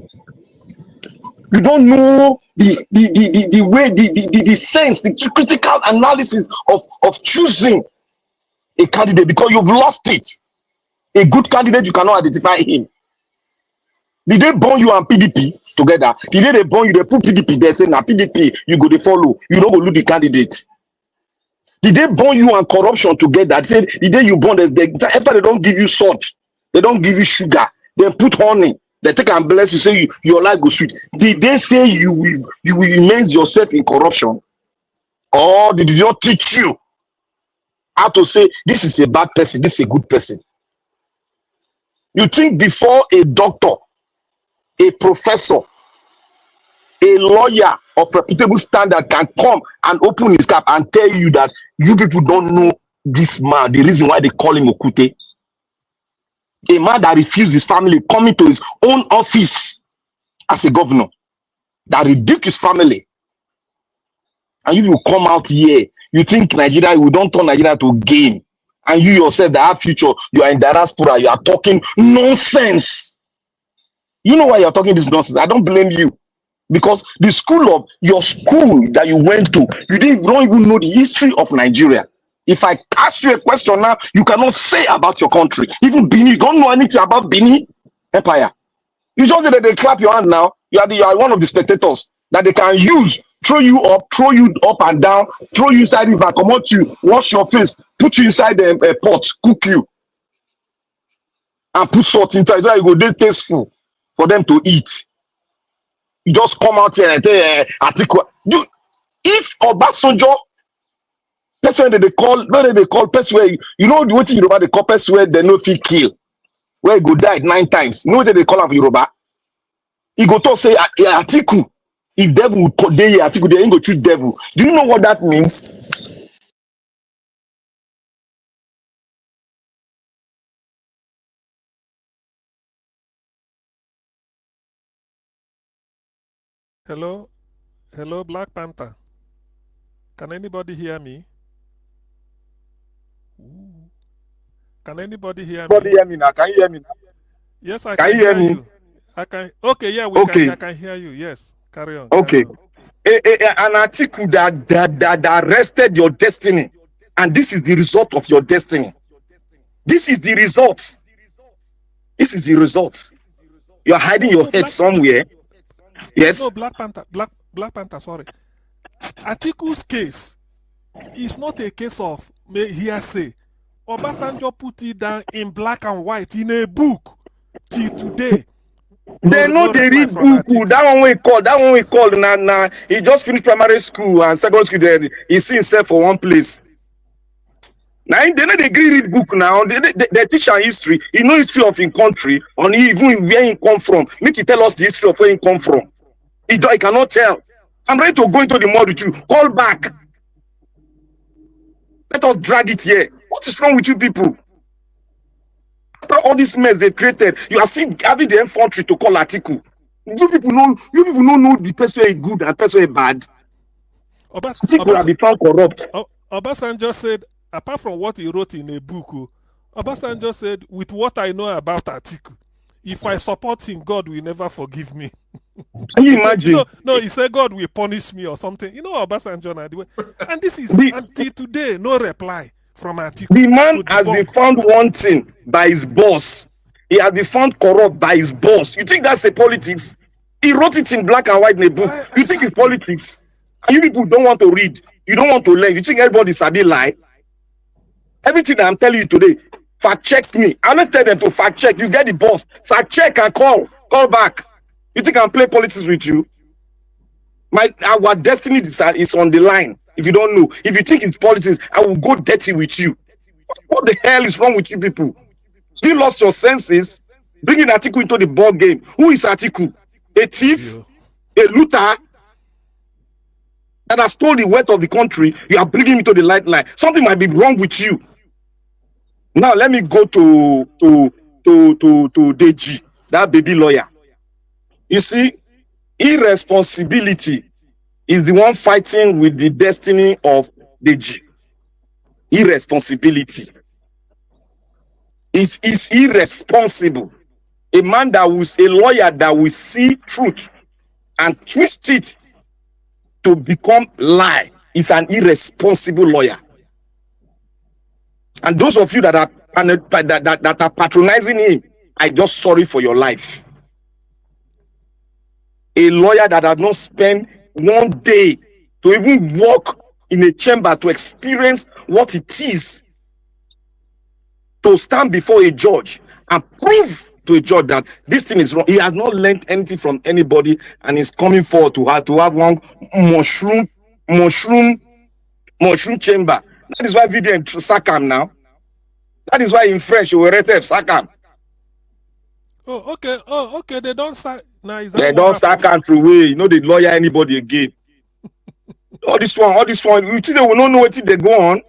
You don't know the way, the sense, the critical analysis of choosing a candidate, because you've lost it. A good candidate, you cannot identify him. Did they burn you and PDP together? Did they burn you? They put PDP there, say, now PDP, you go to follow. You don't go look the candidate. Did they burn you and corruption together? They said, the day you burn, after they don't give you salt, they don't give you sugar, they put honey, they take and bless you, say your life goes sweet. Did they say you will immerse yourself in corruption? Or did they not teach you how to say, this is a bad person, this is a good person? You think before a doctor, a professor, a lawyer of reputable standard can come and open his cap and tell you that you people don't know this man, the reason why they call him Okute? A man that refused his family coming to his own office as a governor, that rebuked his family, and you will come out here. You think Nigeria, we don't turn Nigeria to game, and you yourself that have future, you are in diaspora, you are talking nonsense. You know why you're talking this nonsense? I don't blame you. Because the school of your school that you went to, you don't even know the history of Nigeria. If I ask you a question now, you cannot say about your country. Even Benin, you don't know anything about Benin Empire. You just that they clap your hand now. You are one of the spectators that they can use, throw you up and down, throw you inside river, come out you, wash your face, put you inside the pot, cook you, and put salt inside. So you go, they tasteful for them to eat. You just come out here and say article. If Obasanjo, person that they call person where you know what in Yoruba they call person where they no fit kill, where he go die 9 times. You know what they call him for Yoruba? He go talk say Atiku. If devil dey here, Atiku dey go choose devil. Do you know what that means? Hello, hello, Black Panther. Can anybody hear me? Ooh. Can anybody hear Anybody me? hear me now? Can you hear me? Yes, I Can can you hear hear me? you. I can. Okay, yeah, Okay, I can hear you. Yes, carry on, carry okay. on. An article that arrested your destiny, and this is the result of your destiny. This is the result. This is the result. You are hiding No, your no, head Black. somewhere. No, Yes. Black Panther. Sorry, Atiku's case is not a case of hearsay. Obasanjo put it down in black and white in a book. Till today, They know no they reply read from book. Atiku. That one we call. That one we call. Nah. He just finished primary school and secondary school. There, he see himself for one place. Now they know they agree read book now. They teach am history. He know history of his country, and even where he come from. Make he tell us the history of where he come from. He cannot tell. I'm ready to go into the mud with you. Call back. Let us drag it here. What is wrong with you people? After all this mess they created, you are still having the infantry to call Atiku. You people don't know the person is good and the person is bad. Atiku have been found corrupt. Obasanjo said, apart from what he wrote in a book, Obasanjo said, with what I know about Atiku, if I support him, God will never forgive me. Can you He said, imagine? he said God will punish me or something. Obasanjo now the way. And this is until today, no reply from Atiku The man to has been debunk. found wanting by his boss. He has been found corrupt by his boss. You think that's the politics? He wrote it in black and white in a book. You think it's politics? And you people don't want to read. You don't want to learn. You think everybody sabi lie? Everything that I'm telling you today, fact check me. I don't tell them to fact check. You get the boss. Fact check and call. Call back. You think I'm playing politics with you? Our destiny is on the line. If you don't know, if you think it's politics, I will go dirty with you. What the hell is wrong with you people? You lost your senses. Bringing Atiku into the ball game. Who is Atiku? A thief? A looter? That has stole the wealth of the country. You are bringing him to the light line. Something might be wrong with you. Now let me go to Deji, that baby lawyer. You see, irresponsibility is the one fighting with the destiny of Deji. Irresponsibility is irresponsible. A man that was a lawyer that will see truth and twist it to become lie is an irresponsible lawyer. And those of you that are patronizing him, I just sorry for your life. A lawyer that has not spent one day to even walk in a chamber to experience what it is to stand before a judge and prove to a judge that this thing is wrong. He has not learned anything from anybody and is coming forward to have one mushroom chamber. That is why video sack him now. That is why in French we rate sack him. Oh, okay. They don't sack. Now is that They what don't sack happened? him through way. You know they lawyer anybody again. all this one. You think they will not know what they go on?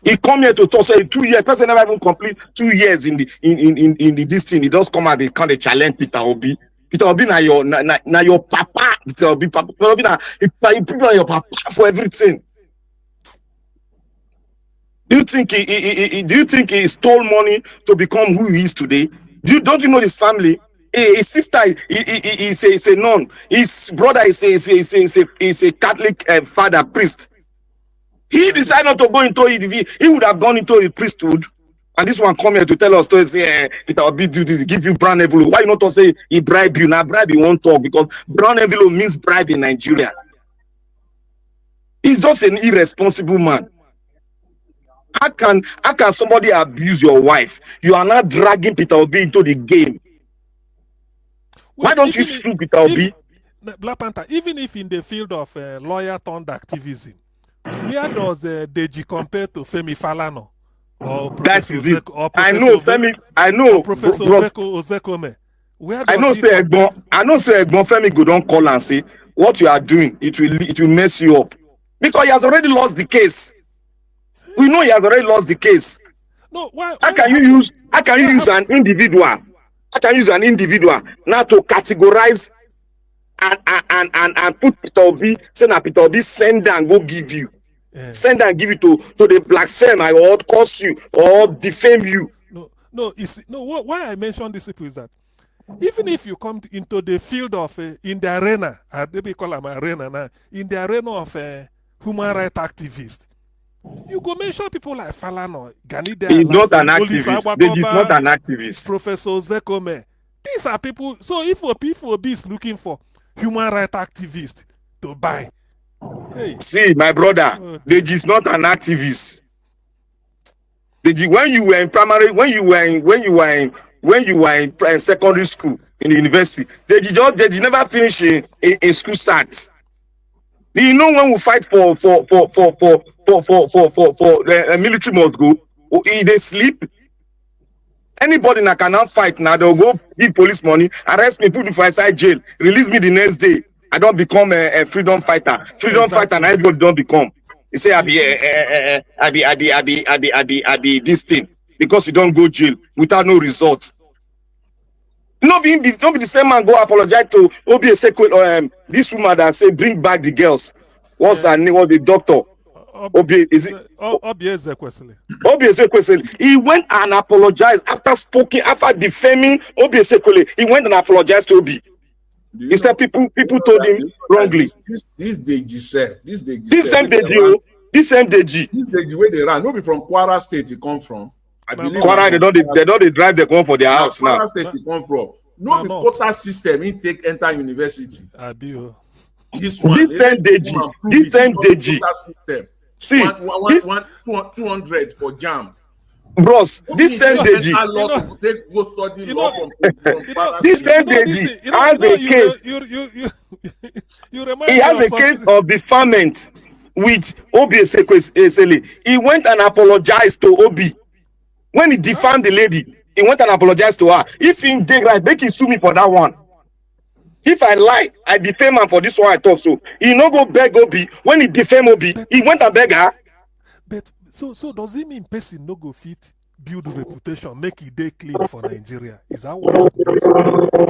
He come here to talk, say 2 years. Person never even complete 2 years in the this thing. He just come out, they kind of challenge Peter Obi. Peter Obi na your papa. Peter Obi na people are your papa for everything. Do you think he stole money to become who he is today? Don't you know his family? His sister is a nun. His brother is a Catholic father priest. He decided not to go into it. He would have gone into a priesthood. And this one come here to tell us to say, Peter Obi do this, give you brown envelope. Why you not to say he bribe you? Now bribe you won't talk because brown envelope means bribe in Nigeria. He's just an irresponsible man. How can somebody abuse your wife? You are not dragging Peter Obi into the game. Why don't you sue Peter Obi? Black Panther, even if in the field of lawyer turned activism, where does Deji compare to Femi Falana or Professor Ozekome? I know Femi. I know Professor Ozekome. Where I know does he say compete? Egbon Femi go don call and say what you are doing it will mess you up because he has already lost the case. We know he has already lost the case. No, why How I can have you to? use Why I have an individual? How can you use an individual now to categorize and put Peter Obi, say na Peter Obi send and go give you. Send and give it to the blaspheme or curse you or defame you. no? Why I mention these people is that even if you come into the field of in the arena, maybe call them arena now, in the arena of human rights activists, you go mention people like Falano, Ganide He's not an Alafi, Olisa activist. Deji is not Abakoba, an activist. Professor Zekome. These are people. So if Obi is looking for human rights activists to buy, hey, see my brother, Deji is not an activist. Deji, when you were in primary, when you were in secondary school, in the university, Deji never finish in school sat. You know when we fight for military must go, they sleep. Anybody that cannot fight now, they'll go give police money, arrest me, put me for inside jail, release me the next day. I don't become a freedom fighter. Freedom fighter, and everybody don't become. You say I be this thing because you don't go jail without no result. Don't be the same man go apologize to Obi Esekwe, this woman that say bring back the girls. What's her name? What's the doctor? Obi is it? Obi Ezekwesili. Obi Ezekwesili. He went and apologized after defaming Obi Ezekwesili. He went and apologized to Obi. He said people told him wrongly. This Deji said, this same Deji, this Deji where they ran, no be from Kwara State he come from. I believe Kwara, they don't drive the gun for their house now. Kwara State he come from. No be quota system he take enter university. This one, this same Deji. System. See, 200 for jam. Bros, this same Deji. This same Deji has a case. He has a case of deferment with Obi Ezekwesili. He went and apologized to Obi. When he defamed the lady, he went and apologized to her. If he did right, make him sue me for that one. If I lie, I defame him for this one I talk so. He no go beg Obi. When he defame Obi, he went and beg her. But so does it mean person no go fit build reputation, make it day clean for Nigeria? Is that what it means?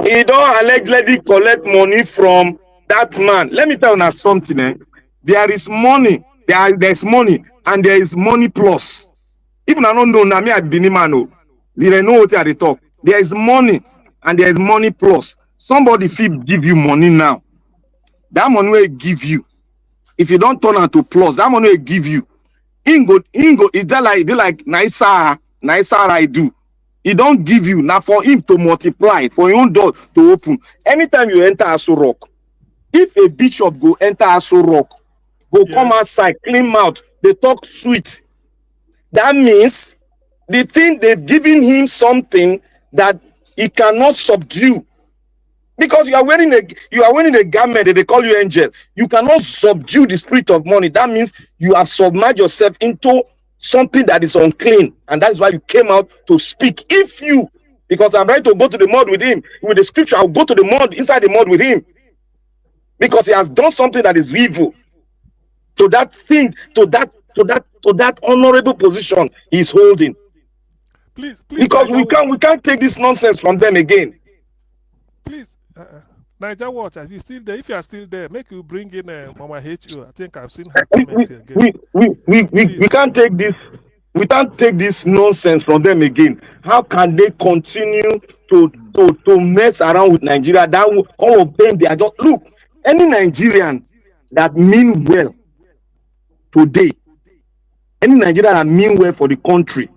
He don't allegedly collect money from that man. Let me tell you something. There is money. There's money and there is money plus. Even I don't know now me at Binimano. They know what they talk. There is money and there is money plus. Somebody fit give you money now. That money will give you. If you don't turn out to plus, that money will give you. Ingo, it's like nicer I do. He don't give you now for him to multiply, for your own door to open. Anytime you enter Aso Rock, if a bishop go enter Aso Rock, come outside, clean mouth, they talk sweet. That means the thing they've given him something that he cannot subdue. Because you are wearing a garment that they call you angel. You cannot subdue the spirit of money. That means you have submerged yourself into something that is unclean. And that is why you came out to speak. Because I'm ready to go to the mud with him. With the scripture, I'll go to the mud, inside the mud with him. Because he has done something that is evil. To that thing, to that honorable position he's holding. Please, because we can't take this nonsense from them again. Please, Niger Watch, are you still there? If you are still there, make you bring in Mama HU. I think I've seen her comment again. We can't take this. We can't take this nonsense from them again. How can they continue to mess around with Nigeria? That all of them, they are just look. Any Nigerian that mean well today, any Nigerian that mean well for the country,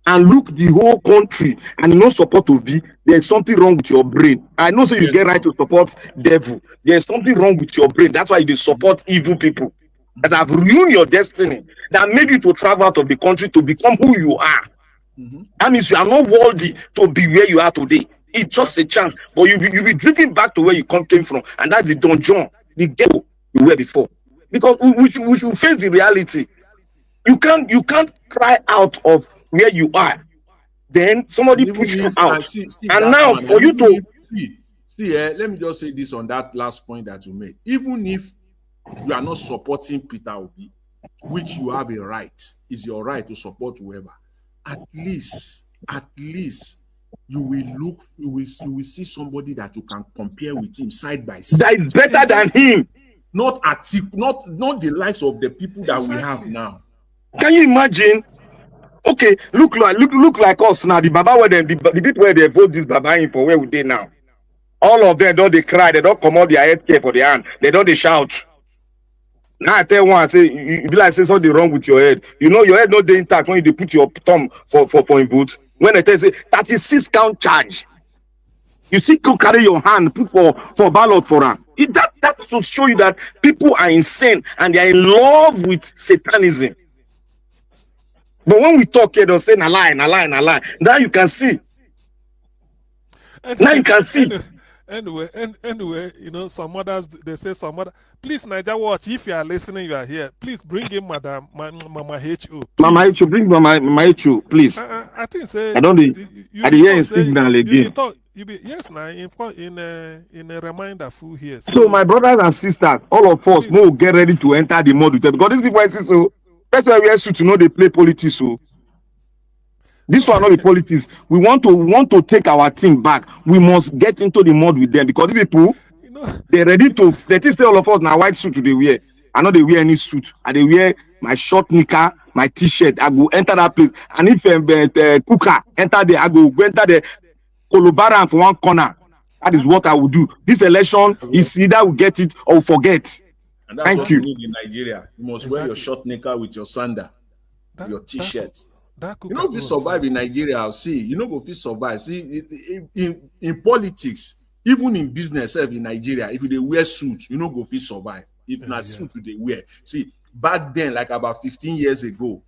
and look the whole country and no support of be, there's something wrong with your brain. I know, so you get right to support devil. There's something wrong with your brain. That's why you support evil people that have ruined your destiny, that made you to travel out of the country to become who you are. That means you are not worthy to be where you are today. It's just a chance, but you'll be drifting back to where you came from, and that's the dungeon, the ghetto you were before. Because we should face the reality. You can't cry out of where you are. Then somebody push you out. And now for you to let me just say this on that last point that you made. Even if you are not supporting Peter Obi, which you have a right, is your right to support whoever, at least you will see somebody that you can compare with him side by side. That is better than him. Not the likes of the people that we have now. Can you imagine? Okay, look like us now. The Baba where them, the people where they vote this Baba in for, where would they now? All of them don't they cry, they don't come out their head care for their hand, they don't they shout. Now I tell one, I say you be like say something wrong with your head. You know your head not dey intact when you dey put your thumb for input. When they tell say 36 count charge, you still go carry your hand put for ballot for am. That will show you that people are insane and they are in love with satanism. But when we talk here, they'll say na lie. Now you can see. Now you can see. Anyway, you know, some others, they say some other. Please, Niger Watch, if you are listening, you are here. Please bring in Mama H.O. Mama H.O., bring Mama H.O., please. I think say I don't hear in signal again. Yes, now in a reminder full here. So my brothers and sisters, all of us, we'll get ready to enter the mud with them because these people I see so. That's why we ask you to know they play politics. So this one not the politics. We want to take our team back. We must get into the mud with them because these people, they're ready to. They say all of us now white suit they wear. I know they wear any suit. And they wear my short knicker, my t-shirt. I go enter that place. And if Kuka enter there, I go enter the Kolobara for one corner. That is what I will do. This election is either we get it or forget. And that's Thank what you. you need in Nigeria. You must wear your short knicker with your sandal, your t-shirt. You know, if you survive in Nigeria, I'll see. You know, if you survive. See, in politics, even in business, in Nigeria, if they wear suits, you know, go fit survive. If not suit they wear. See, back then, like about 16 years ago,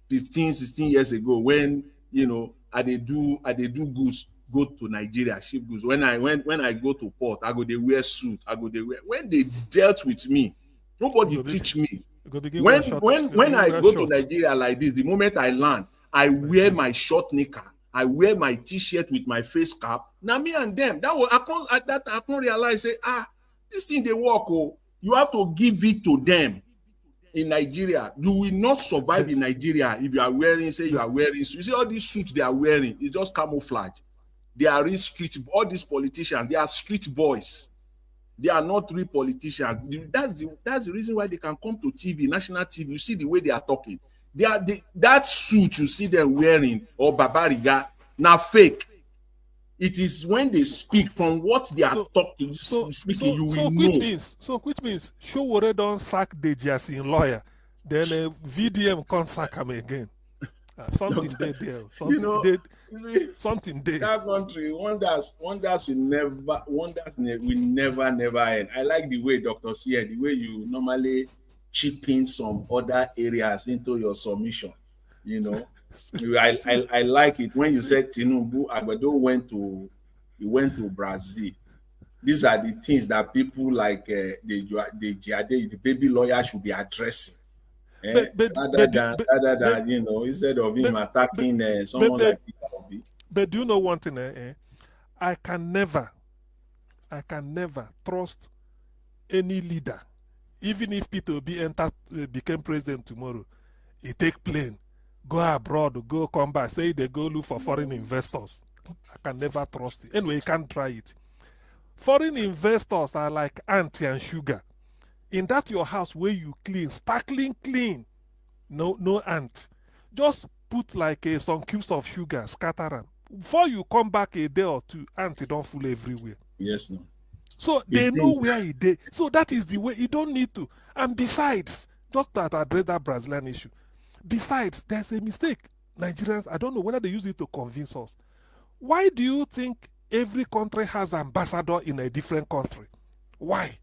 when you know, I they do goods go to Nigeria, ship goods. When I go to port, I go they wear suit. When they dealt with me, nobody teach me. When I go to Nigeria like this, the moment I land, I wear my short knicker, I wear my t-shirt with my face cap. Now me and them, I can't realize say, this thing they work. Oh, you have to give it to them. In Nigeria, you will not survive in Nigeria if you are wearing, say you are wearing. You see all these suits they are wearing, it's just camouflage. They are real street. All these politicians, they are street boys. They are not real politicians. That's the reason why they can come to TV, national TV. You see the way they are talking. That suit you see them wearing or babariga, now fake. It is when they speak from what they are talking, speaking, you will know. Which means Showore don't sack Deji as in lawyer, then VDM can't sack him again. Something there. Something, you know, something there. That country, wonders will never end. I like the way Dr. C, the way you normally chip in some other areas into your submission. You know, I like it when you said Tinubu Agbado went to Brazil. These are the things that people like the baby lawyer should be addressing. Rather than you know, instead of him attacking someone like Peter Obi. But do you know one thing? I can never trust any leader, even if Peter Obi became president tomorrow. He take plane, go abroad, go come back, say they go look for foreign investors. I can never trust it. Anyway, you can't try it. Foreign investors are like ants and sugar. In that your house where you clean, sparkling clean, no ant. Just put like some cubes of sugar, scatter them. Before you come back a day or two, ants don't fool everywhere. Yes, no. So they know where he did. So that is the way. You don't need to. And besides, just that address that Brazilian issue. Besides, there's a mistake. Nigerians, I don't know whether they use it to convince us. Why do you think every country has an ambassador in a different country? Why?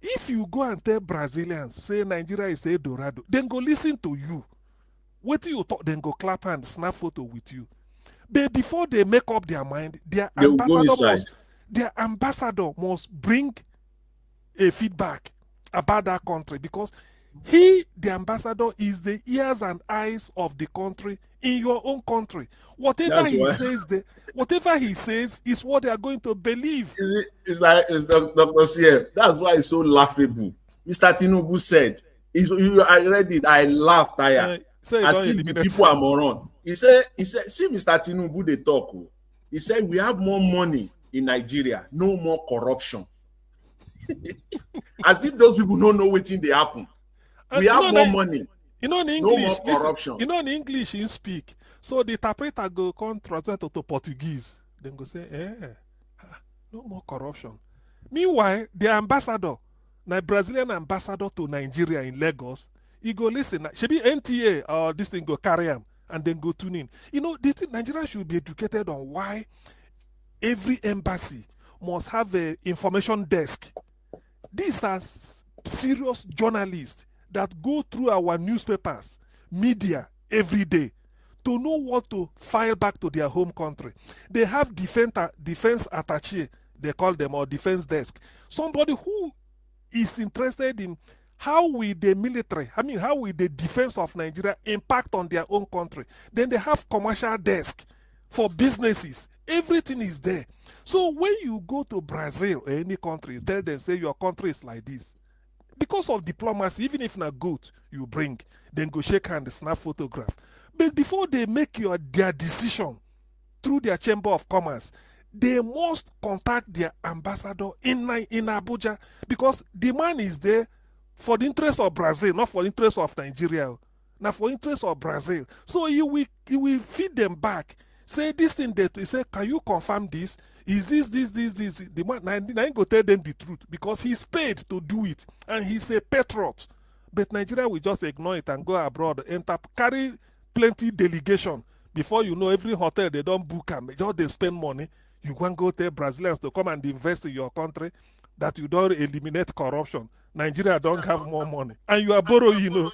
If you go and tell Brazilians, say Nigeria is a Dorado, then go listen to you. Wait till you talk, then go clap and snap photo with you. But before they make up their mind, their ambassador must bring a feedback about that country because He, the ambassador, is the ears and eyes of the country in your own country. Whatever That's he why says, whatever he says is what they are going to believe. it's like it's Dr. CF. That's why it's so laughable. Mr. Tinubu said, I read it, I laughed tire. Say I don't see the eliminate people are them. moron. He said, see Mr. Tinubu they talk. Oh. He said we have more money in Nigeria, no more corruption. As if those people don't know what thing they happen. We have more money. You know in no English, more listen, corruption. you know in English you speak. So the interpreter go come translate to Portuguese. Then go say, no more corruption. Meanwhile, the ambassador, the Brazilian ambassador to Nigeria in Lagos, he go listen. Should be NTA or this thing go carry him and then go tune in. You know, Nigeria should be educated on why every embassy must have a information desk. These are serious journalists that go through our newspapers, media every day to know what to file back to their home country. They have defense attaché, they call them, or defense desk. Somebody who is interested in how will the military, how will the defense of Nigeria impact on their own country. Then they have commercial desk for businesses. Everything is there. So when you go to Brazil or any country, tell them, say your country is like this. Because of diplomacy, even if not goat you bring, then go shake hand, snap photograph. But before they make their decision through their chamber of commerce, they must contact their ambassador in Abuja, because the man is there for the interest of Brazil, not for the interest of Nigeria. Now for interest of Brazil. So he will feed them back. Say this thing that he say, can you confirm this? Is this? The man I ain't go tell them the truth, because he's paid to do it and he's a patriot. But Nigeria will just ignore it and go abroad, carry plenty delegation. Before you know, every hotel they don't book them, just they spend money. You can go tell Brazilians to come and invest in your country, that you don't eliminate corruption. Nigeria don't have more money, and you are borrowing, you know.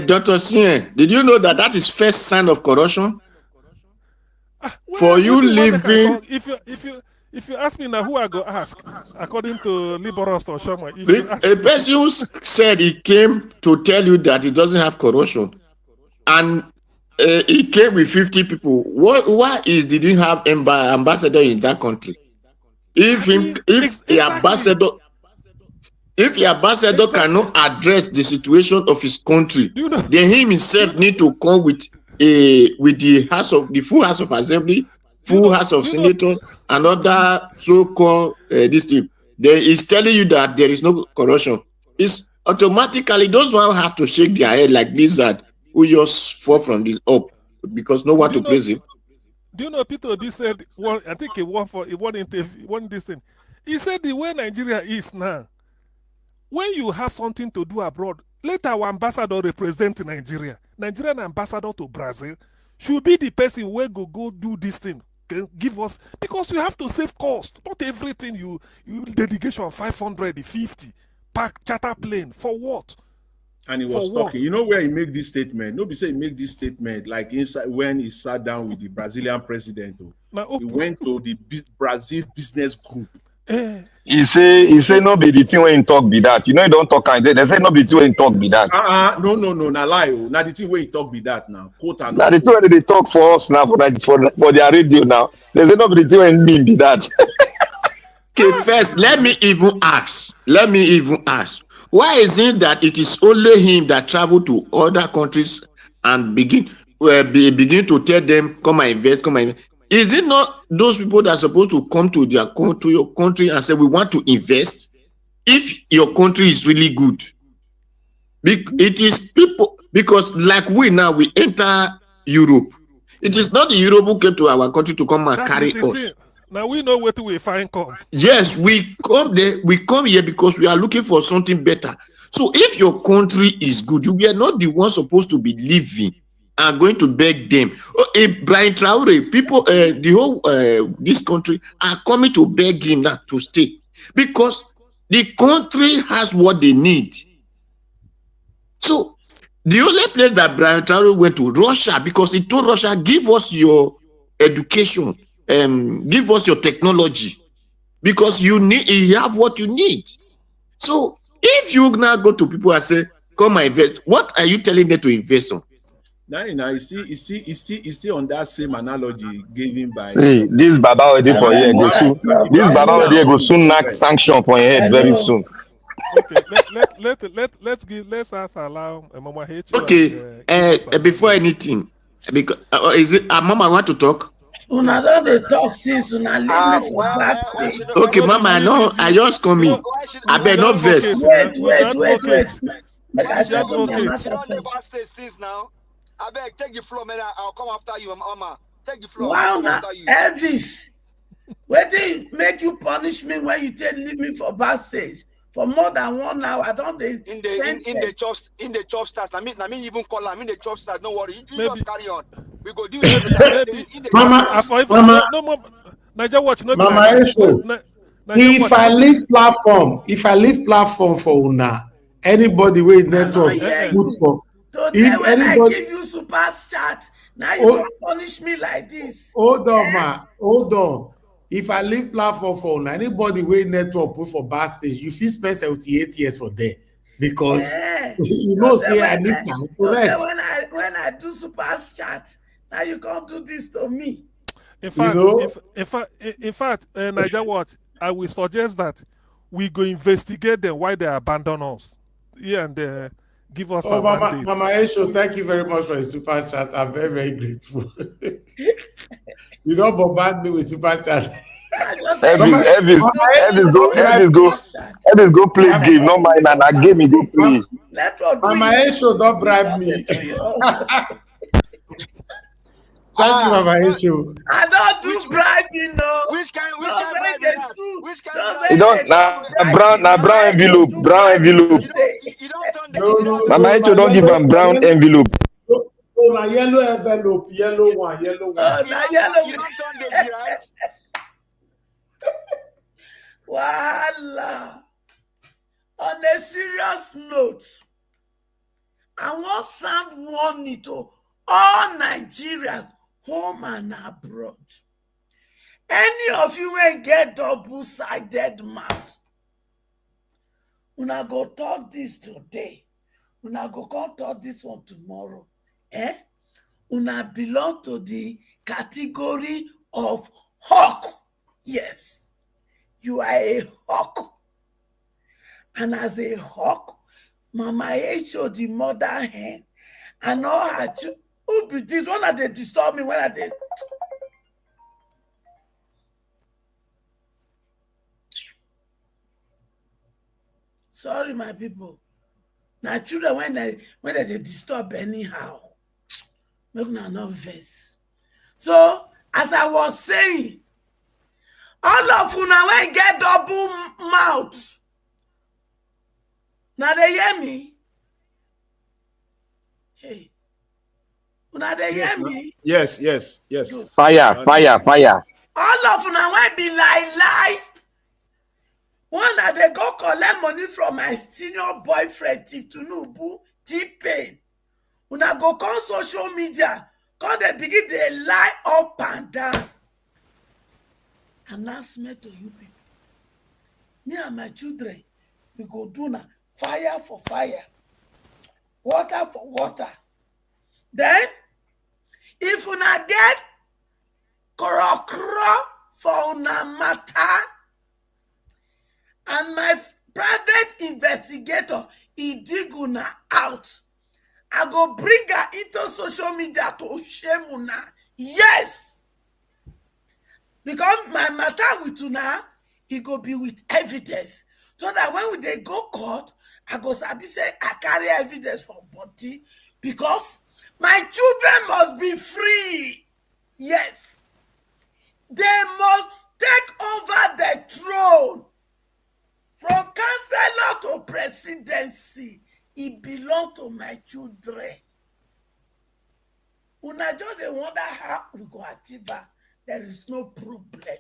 Dr. Sien, did you know that is first sign of corruption? For you living, if you ask me now, who I go ask? According to Liberals or Shama, a person who said he came to tell you that it doesn't have corruption, and he came with 50 people. Why didn't have ambassador in that country? If the ambassador cannot address the situation of his country, then him himself need to come with the full House of Assembly, full House of Senators, and other so-called this thing. Then he's telling you that there is no corruption. It's automatically those who have to shake their head like lizard who just fall from this up because no one to praise him. Do you know Peter Obi said one? I think he won interview, one this thing. He said the way Nigeria is now, when you have something to do abroad, let our ambassador represent Nigeria. Nigerian ambassador to Brazil should be the person where go do this thing. Can give us, because you have to save cost. Not everything you delegation 550 pack charter plane for what? And he was talking. You know where he made this statement? Nobody say he made this statement like inside when he sat down with the Brazilian president. He went to the Brazil business group. He say no be the thing when he talk be that. You know he don't talk and they say no be the thing when he talk be that. No, na lie. Now the thing when he talk be that now. Quote and now the thing when they talk for us now for their radio now. They say no be the thing when mean be that. Okay, first let me even ask. Why is it that it is only him that travel to other countries and begin to tell them come and invest, come and invest? Is it not those people that are supposed to come to your country and say we want to invest if your country is really good? It is people, because like we enter Europe. It is not the Europe who came to our country to come and carry us. Now we know where we find come. Yes, we come there. We come here because we are looking for something better. So if your country is good, we are not the ones supposed to be living and going to beg them. Brian Traore, people, the whole this country are coming to beg him not to stay because the country has what they need. So the only place that Brian Traore went to, Russia, because he told Russia, give us your education. Give us your technology because you have what you need. So If you now go to people and say, come and invest, what are you telling them to invest on? Now, you see on that same analogy given by See, this Baba already for here go soon. This Baba already go soon knock sanction for your head very soon. Okay, let's ask allow Mama Hechu Okay, and give us before anything, because is it Mama want to talk? Una don dey talk since una leave me for Why should backstage. Okay, Mama, I know I just come in. I why better should not verse. Wait. Make I Why should settle my you matter don't dey first. backstage since now? I beg, take the floor, man. I'll come after you, Mama. Take the floor. Why I'll come una after you. Elvis? Wetin make you punish me when you take leave me for backstage for more than 1 hour? I don dey In the chop stars. I mean even call am in the chop stars. Don't worry. You just carry on. We go deal with it later. Mama, no more. Niger watch no be Mama like that. Esho, Niger watch. if I leave platform for una, anybody wey network put for. Today when I give you super chat, now you don't punish me like this. Hold on, ma. Hold on. If I leave platform for una, anybody wey network put for backstage, you fit spend 78 years for there because you know say I need time to rest. When I do super chat, now you can't do this to me. In fact, Niger watch. I will suggest that we go investigate them why they abandon us. Yeah, and give us a mandate. Mama Esho, thank you very much for the super chat. I'm very, very grateful. You don't bombard me with super chat. Elvis go play game. No mind, and a game he go play. Mama Esho, don't bribe me. Thank you, Mama Esho. I don't do bribing, no. Which kind You don't brown envelope. Mama Echo don't give him brown envelope. Oh, yellow envelope, yellow one. You don't turn the right. Voila. On a serious note, I want sound warning to all Nigerians, home and abroad. Any of you may get double-sided mouth. Una go talk this today. Una go come talk this one tomorrow. Una belong to the category of hawk. Yes, you are a hawk. And as a hawk, Mama Esho, the mother hen, and all her children, who be this one that they disturb me when I did. Sorry, my people. Now, children, when they disturb anyhow, make una not vex. So, as I was saying, all of una when get double mouth. Now they hear me. Hey, una they hear me. Yes. Fire. All of una when be lie. One that they go collect money from my senior boyfriend, Tinubu, T-Pain. Una go on social media, come they begin to lie up and down. Announcement to you people. Me and my children, we go do now fire for fire, water for water. Then, if una get kro for una matter, and my private investigator, he dig una out, I go bring her into social media to shame una. Yes! Because my matter with una, it go be with evidence. So that when they go court, I go sabi say I carry evidence for body. Because my children must be free. Yes. They must take over the throne. From councillor to presidency, it belongs to my children. Una just dey wonder how we go achieve that. There is no problem.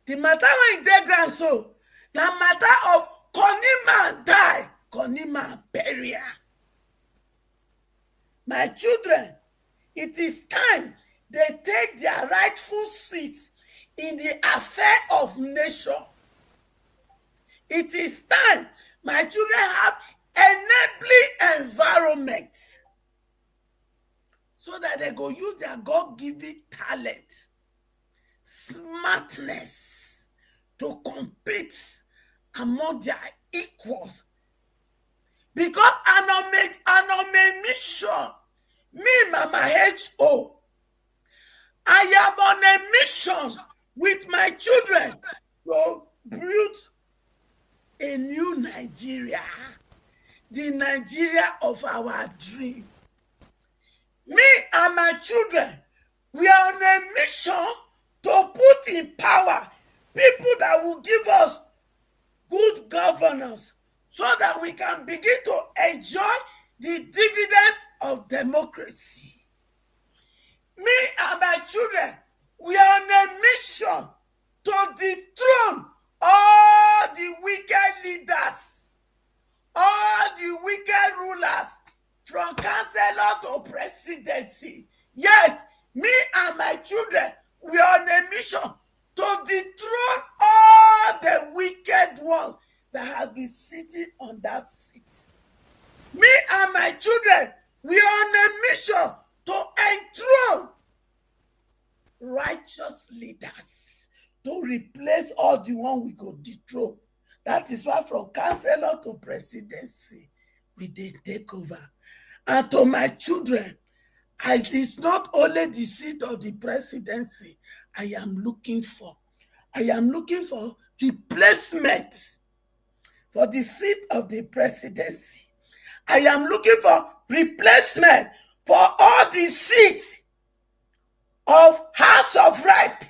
The matter when dey ground so, the matter of Konima die, Konima bury. My children, it is time they take their rightful seat in the affair of nation. It is time my children have enabling environment so that they go use their God-given talent, smartness to compete among their equals. Because I'm on a mission. Me, Mama H.O., I am on a mission with my children to build a new Nigeria, the Nigeria of our dream. Me and my children, we are on a mission to put in power people that will give us good governance so that we can begin to enjoy the dividends of democracy. Me and my children, we are on a mission to dethrone all the wicked leaders, all the wicked rulers, from councillor to presidency. Yes, me and my children, we are on a mission to dethrone all the wicked ones that have been sitting on that seat. Me and my children, we are on a mission to enthrone righteous leaders, to replace all the one we go dethrone. That is why from councillor to presidency, we did take over. And to my children, it's not only the seat of the presidency I am looking for. I am looking for replacement for the seat of the presidency. I am looking for replacement for all the seats of House of Rep.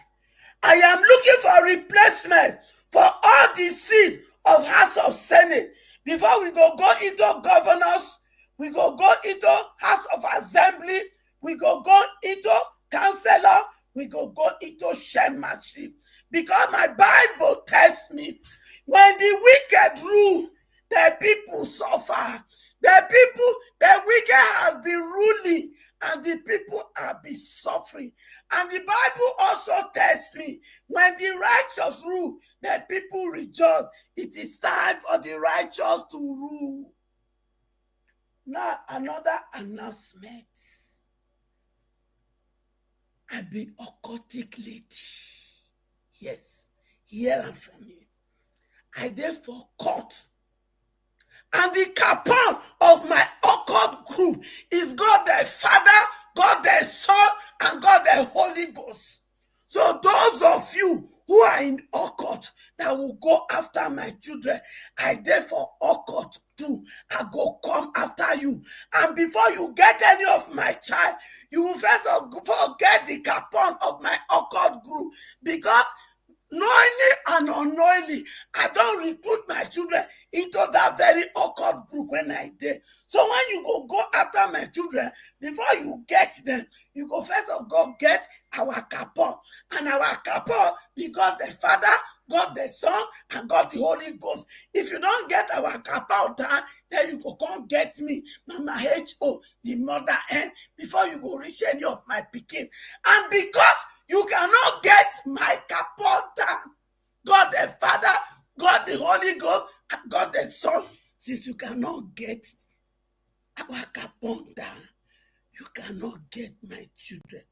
I am looking for replacement for all the seats of House of Senate. Before we go into governors, we go into House of Assembly, we go into councillor, we go into chairmanship. Because my Bible tells me, when the wicked rule, the people suffer. The wicked have been ruling, and the people have been suffering. And the Bible also tells me, when the righteous rule, the people rejoice. It is time for the righteous to rule. Now, another announcement. I be occultic lady. Yes, hear am from me. I therefore court. And the capon of my occult group is God the Father, God the Son, and God the Holy Ghost. So those of you who are in occult that will go after my children, I therefore occult too. I go come after you. And before you get any of my child, you will first of all get the capon of my occult group, because knowingly and unknowingly, I don't recruit my children into that very occult group when I did. So when you go after my children, before you get them, you go first of all get our capon. And our capon be God the Father, God the Son, and God the Holy Ghost. If you don't get our capon down, then you go come get me, Mama H.O., the mother end, before you go reach any of my pikin. And because you cannot get my capon down, God the Father, God the Holy Ghost, and God the Son, since you cannot get our capon down, you cannot get my children.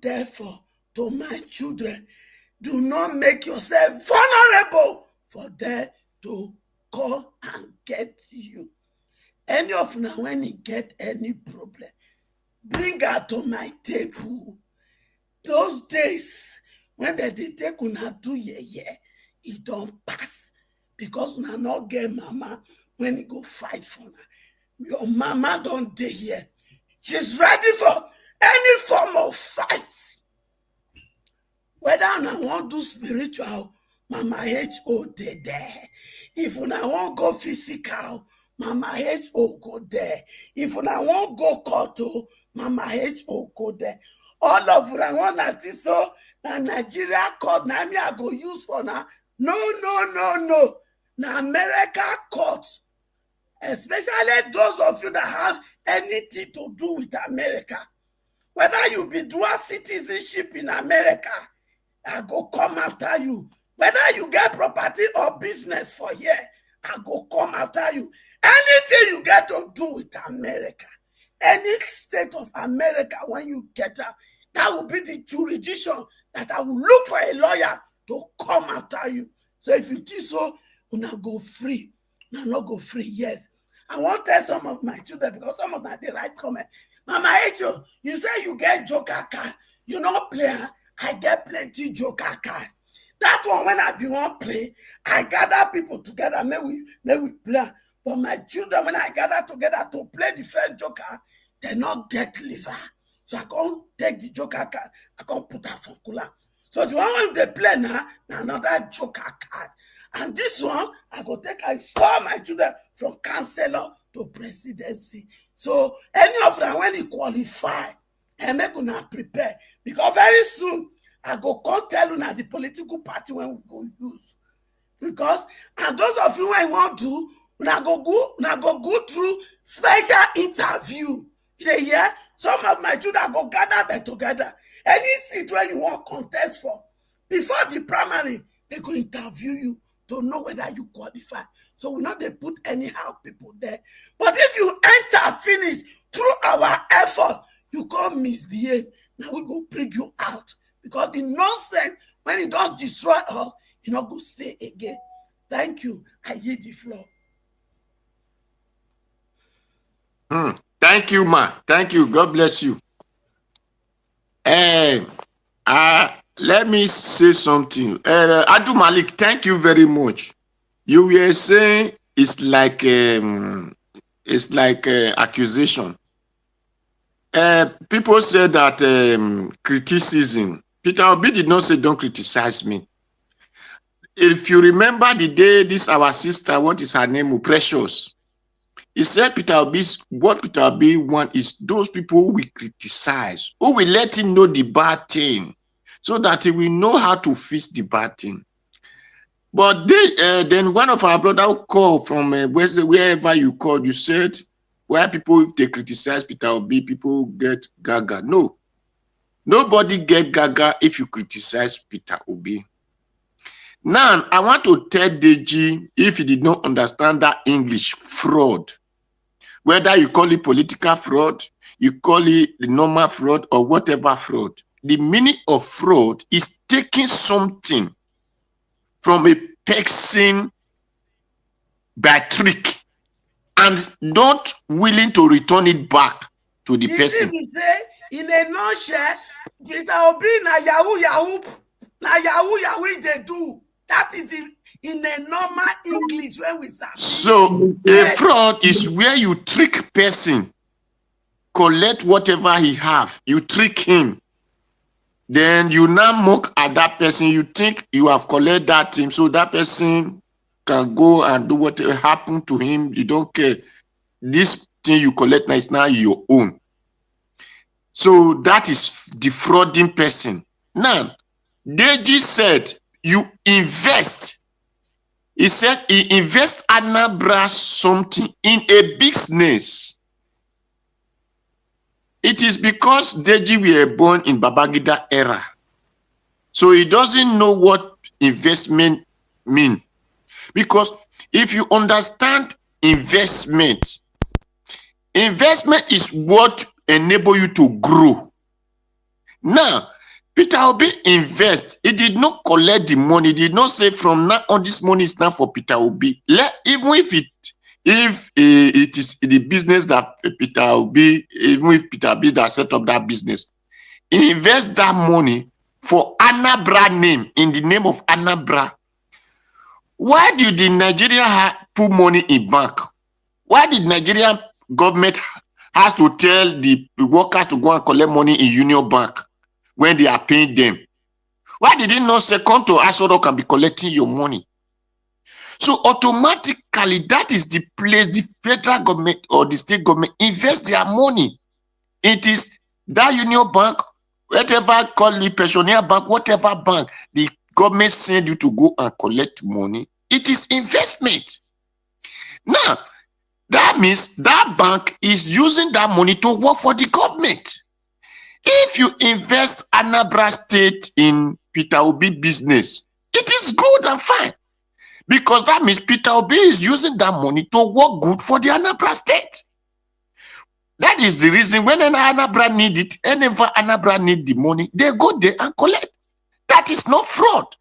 Therefore, to my children, do not make yourself vulnerable for them to come and get you. Any of now, when you get any problem, bring her to my table. Those days when they take una do yeye, it don't pass, because una not get mama when you go fight for her. Your mama don't dey here. She's ready for any form of fight. Whether una want do spiritual, Mama H.O. dey there. If una want go physical, Mama H.O. go there. If una want go court, Mama H.O. go there. All of una want na so na Nigeria court na me I go use for now. No. Na America court. Especially those of you that have anything to do with America. Whether you be dual citizenship in America, I go come after you. Whether you get property or business for here, I go come after you. Anything you get to do with America, any state of America, when you get that, that will be the jurisdiction that I will look for a lawyer to come after you. So if you do so, you not go free. You not go free, yes. I want to tell some of my children, because some of them they write comment. Mama Echo, you say you get joker card. You not play. I get plenty joker card. That one, when I be one play, I gather people together, may we play. But my children, when I gather together to play the first joker, they not get liver. So I can't take the joker card, I can't put that for cooler. So the one when they play now another joker card. And this one, I go take, I saw my children from councillor to presidency. So any of them, when you qualify, and make una prepare. Because very soon, I go come tell you now the political party when we go use. Because, and those of you when you want to, now go through special interview. You hear? Some of my children go gather them together. Any seat where you want contest for, before the primary, they go interview you to know whether you qualify. So we not they put anyhow people there. But if you enter finish through our effort, you can't misbehave. Now we go bring you out. Because the nonsense, when it don't destroy us, you not go say again. Thank you. I yield the floor. Thank you, ma. Thank you. God bless you. Let me say something. Adu Malik, thank you very much. You were saying it's like accusation. People say that criticism. Peter Obi did not say don't criticize me. If you remember the day this our sister, what is her name? Precious. He said what Peter Obi want is those people who will criticize, who will let him know the bad thing, so that he will know how to fix the bad thing. But then one of our brother called from wherever you called, you said, why people, if they criticize Peter Obi, people get gaga. No. Nobody get gaga if you criticize Peter Obi. Now, I want to tell Deji, if he did not understand that English, fraud. Whether you call it political fraud, you call it the normal fraud, or whatever fraud. The meaning of fraud is taking something from a person by trick and not willing to return it back to the person. Thing say, in a nutshell, Peter Obi na yahoo they do. That is in a normal English when we say. So a fraud is where you trick person, collect whatever he have, you trick him. Then you now mock at that person, you think you have collected that thing, so that person can go and do what happened to him. You don't care. This thing you collect now is now your own. So that is defrauding person. Now, Deji said, you invest. He said he invest Anambra something in a business. It is because Deji were born in Babangida era. So he doesn't know what investment mean. Because if you understand investment, investment is what enable you to grow. Now, Peter Obi invest. He did not collect the money. He did not say from now on this money is now for Peter Obi. Even if it is the business that Peter Obi, even if Peter Obi that set up that business, he invest that money for Anambra name, in the name of Anambra. Why did the Nigeria put money in bank? Why did Nigerian government have to tell the workers to go and collect money in Union Bank when they are paying them? Why did they not say, come to Asoro can be collecting your money? So automatically, that is the place the federal government or the state government invest their money. It is that Union Bank, whatever, call it pensioner bank, whatever bank, the government send you to go and collect money. It is investment. Now, that means that bank is using that money to work for the government. If you invest Anambra State in Peter Obi business, It is good and fine. Because that means Peter Obi is using that money to work good for the Anambra state. That is the reason when an Anambra need it, whenever Anambra need the money, they go there and collect. That is not fraud.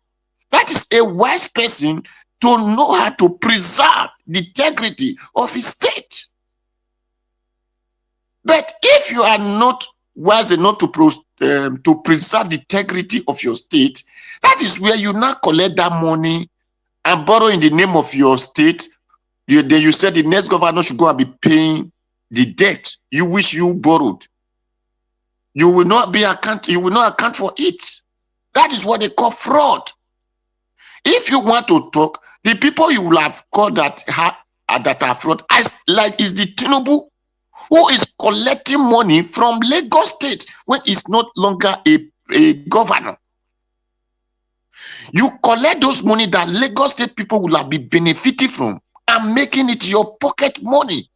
That is a wise person to know how to preserve the integrity of his state. But if you are not wise enough to preserve the integrity of your state, that is where you now collect that money and borrow in the name of your state. Then you said the next governor should go and be paying the debt you wish you borrowed. You will not account for it. That is what they call fraud. If you want to talk, the people you will have called that are fraud, like is the Tinubu, who is collecting money from Lagos State when it's not longer a governor. You collect those money that Lagos State people will have been benefiting from and making it your pocket money.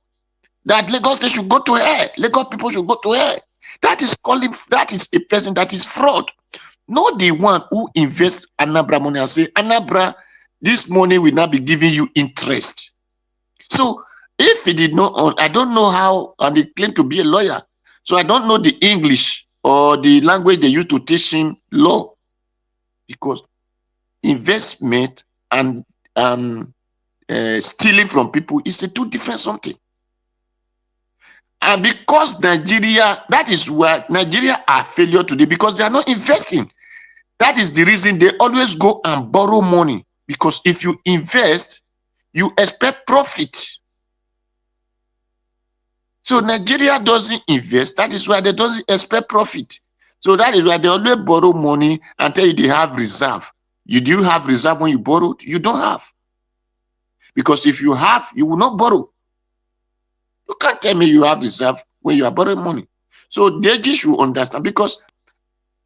That Lagos State should go to hell. Lagos people should go to hell. That is a person that is fraud. Not the one who invests Anambra money and say, Anambra, this money will not be giving you interest. So if he did not, I don't know how, and he claimed to be a lawyer. So I don't know the English or the language they use to teach him law. Because investment and stealing from people is a two different something. And because Nigeria, that is why Nigeria are failure today, because they are not investing. That is the reason they always go and borrow money. Because if you invest, you expect profit. So Nigeria doesn't invest. That is why they doesn't expect profit. So that is why they always borrow money and tell you they have reserve. Do you have reserve when you borrowed? You don't have. Because if you have, you will not borrow. You can't tell me you have reserve when you are borrowing money. So Deji should understand, because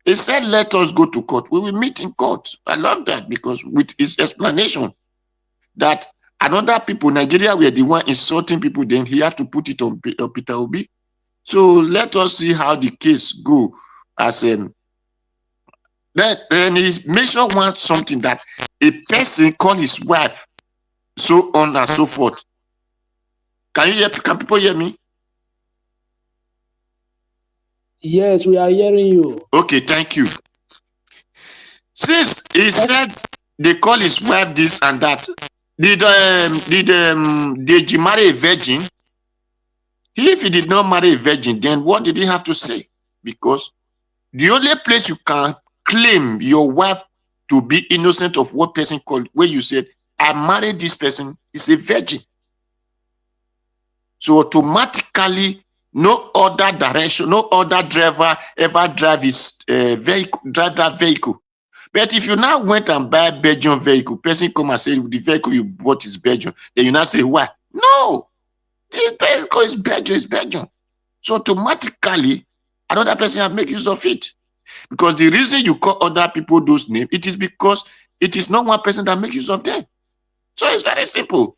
he said, let us go to court. We will meet in court. I love that, because with his explanation that another people, Nigeria were the one insulting people, then he had to put it on Peter Obi. So let us see how the case go. Then he mentioned something that a person call his wife, so on and so forth. Can people hear me? Yes, we are hearing you. Okay, thank you. Since he said they call his wife this and that, did Deji marry a virgin? If he did not marry a virgin, then what did he have to say? Because the only place you can claim your wife to be innocent of what person called, where you said, I married this person, is a virgin. So automatically, no other direction, no other driver ever drive that vehicle. But if you now went and buy a Belgian vehicle, person come and say the vehicle you bought is Belgian, then you now say why? No, the vehicle is Belgian. So automatically, another person have make use of it. Because the reason you call other people those names, it is because it is not one person that makes use of them. So it's very simple.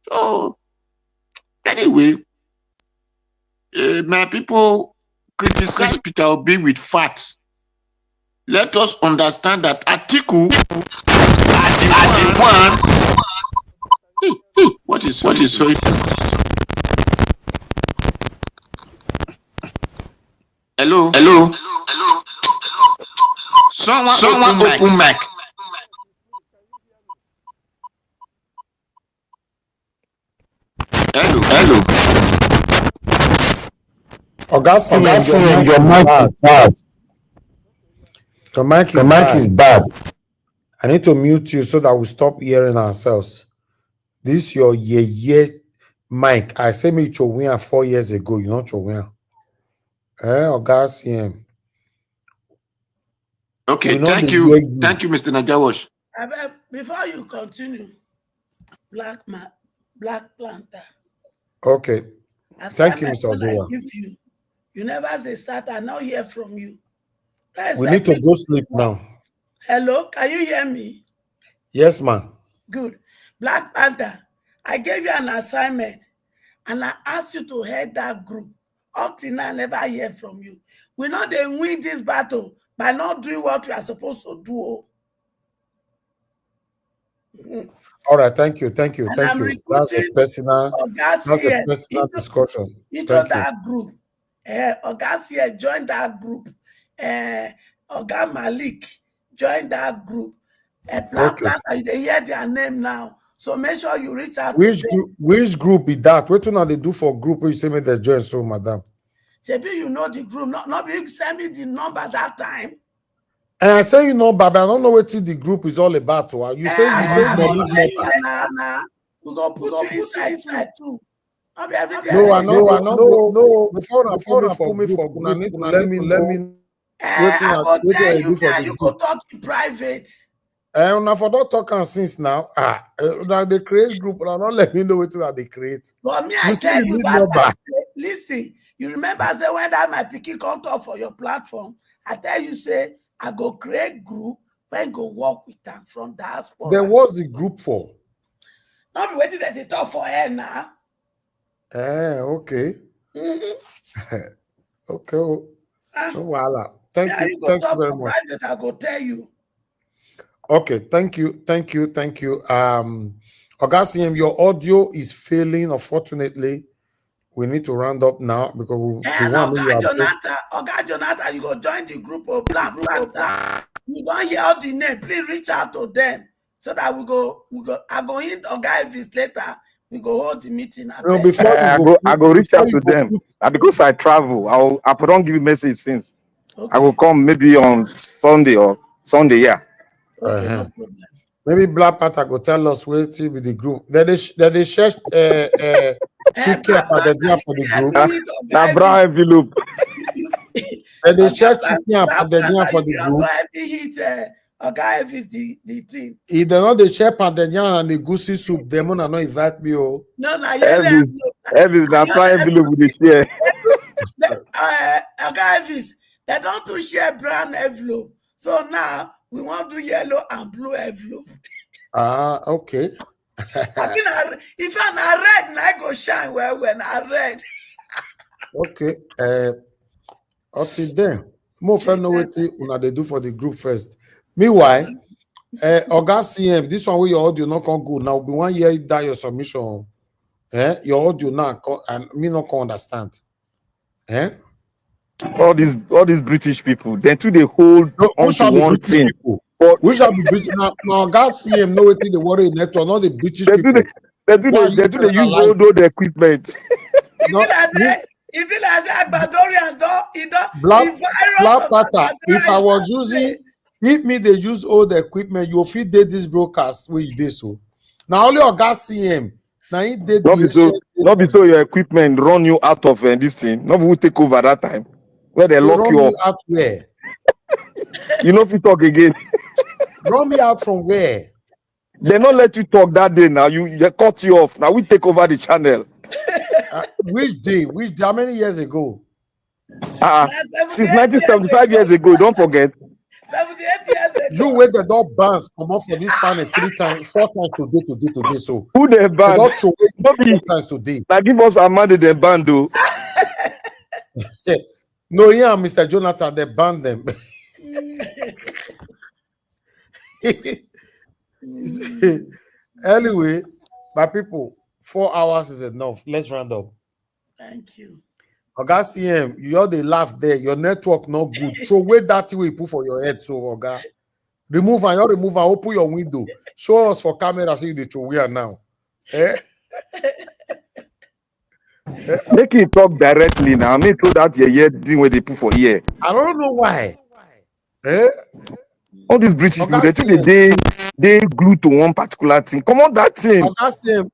So anyway, my people criticize Peter Obi with facts. Let us understand that Atiku are the one. What is so? Hello. Someone open mic. Hello. Augustine, your mic is bad. The mic is bad. I need to mute you so that we stop hearing ourselves. This your mic. I say me Chowin 4 years ago. You know Chowin. Augustine. Okay, thank you. Thank you, Mr. Najawash. Before you continue, Black Panther. Okay. Thank you, Mr. Odua. You never say start. I now hear from you. We need to go sleep now. Hello, can you hear me? Yes, ma'am. Good. Black Panther, I gave you an assignment and I asked you to head that group. Up till now, I never hear from you. We know they win this battle by not doing what we are supposed to do. All right, thank you, thank you, And thank I'm you. That's a recruiting personal, that's a Ogasian personal discussion. into Thank you. that group. Ogasian join that group. Oga Malik join that group. Black Okay. Black, they hear their name now. So make sure you reach out to them. Which group is that? What now they do for group where you say me they join so, madam? Maybe you know the group. Not be send me the number that time. And I say you know, Baba, I don't know what the group is all about. You say money number. We go put you inside too. Not be everything. No, I no. Before I put me for group, I need to let me know. I go tell you now. You go talk in private. Now for that talking since now, now they create group, and not let me know what they create. But me, I tell you that. Listen, you remember say when that my picking come talk for your platform, I tell you say I go create group when go work with them from diaspora. Then what's the group for? Not be waiting that they talk for her now. Okay. Okay. No, voila. Thank you very much. Private, I go tell you. Okay, thank you. Ogasian, your audio is failing, unfortunately. We need to round up now because we want Oga Jonathan, you go join the group of Black. You don't hear all the name. Please reach out to them so that we go. I go in Oga Evis later. We go hold the meeting. No, before I go reach out to them. Because I travel, I don't give you message since. Okay. I will come maybe on Sunday. Yeah. Okay, no problem. Maybe Black Panther go tell us where to be the group. They share chicken for the group. Now brown envelope. They share chicken for the group. Oga is the thing. If they not the share pandemian and the goosey soup, them will not invite me. No, Evis na brown envelope with the share. Oga they don't do share brown envelope. So now we want to do yellow and blue envelope. Okay. If I'm not red, I go shine well when I red. Okay. Until then, more friend know what they do for the group first. Meanwhile, Oga CM, this one where your audio not can go now. Be 1 year that your submission. Your audio now and me not can understand. All these British people, then too they hold on to one thing. We shall be British now. God CM know what they worry network, not the British people. They do they use all those equipment. If you like Agbadorian, Black Panther, if I was using, if me they use all the equipment, you'll feed this broadcast where you did so. Now only Oga CM. Now he did not be so your equipment run you out of this thing. Not will take over that time where they lock you up. Out where? You know if you talk again. Run me out from where? They not let you talk that day now. They cut you off. Now we take over the channel. Which day? How many years ago? Since 1975 years ago, don't forget. 78 years ago. You wait the door bands come up for this panel 4 times today. So who they ban? Not 4 times today. Now give us a man they ban though. No, yeah, Mr. Jonathan, they banned them. Anyway, my people, 4 hours is enough. Let's round up. Thank you. Oga CM, you all they laugh there. Your network not good. So wait that way you put for your head. So Oga, remove and open your window. Show us for camera so you the we are now. Make it talk directly now. Me told that your thing where they put for here. I don't know why. All these British people, they glued to one particular thing. Come on, that thing.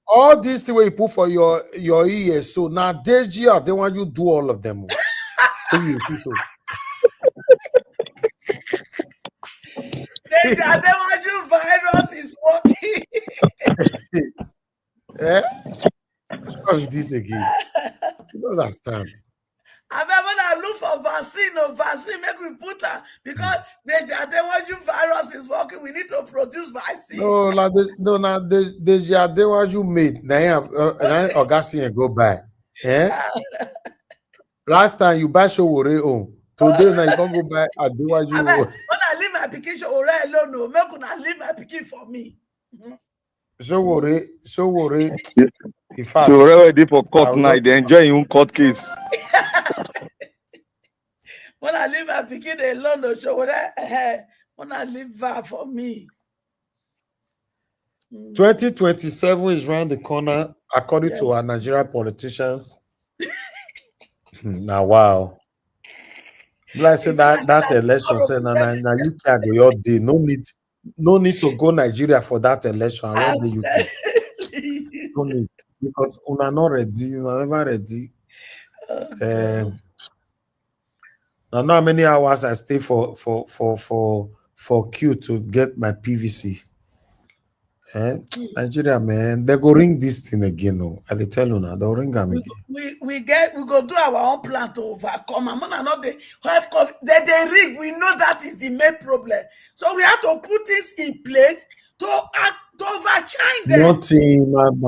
All these things you put for your ears. So now Deji Adeyanju do all of them. You see so. Deji Adeyanju virus is working. What is this again? You don't understand. I remember look for vaccine, make we put her because Deji Adeyanju virus is working. We need to produce vaccine. No, Deji Adeyanju made. Now Oga CM go buy. Last time you buy Showore home. Today now you can't go buy Adeyanju. When I leave my pikin Showore alone, make una leave my pikin for me. So worry. In fact, So already for I court will now, not. they enjoy your own court case. When I leave my pikin alone, no show when I leave her for me. 2027 is around the corner, according to our Yes. Nigerian politicians. Now, wow. Like I said, that election, say, now you can go your day. No need to go Nigeria for that election. I went the UK. No need. Because una not ready, una never ready. Now how many hours I stay for queue to get my PVC. Nigeria, man, they go ring this thing again. No, I tell you now, they'll ring them again. We go do our own plan to overcome. And when not they have they rig. We know that is the main problem. So we have to put this in place to overshine them. Nothing, man.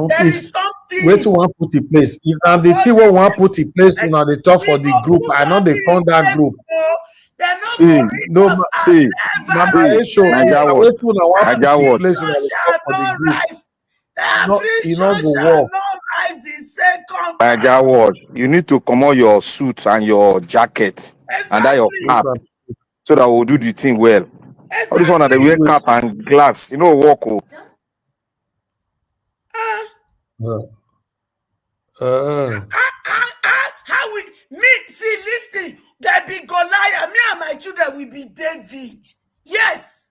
There is something. Wait to want put in place. If now the thing we want put in place, you know, they talk for the group. I know they found that group. See, Naija watch. Naija watch. You need to come on your suit and your jacket and that your cap so that we'll do the thing well. All this one that they wear cap and glass, you know, walk. How we listen, there be Goliath. Me and my children will be David. Yes,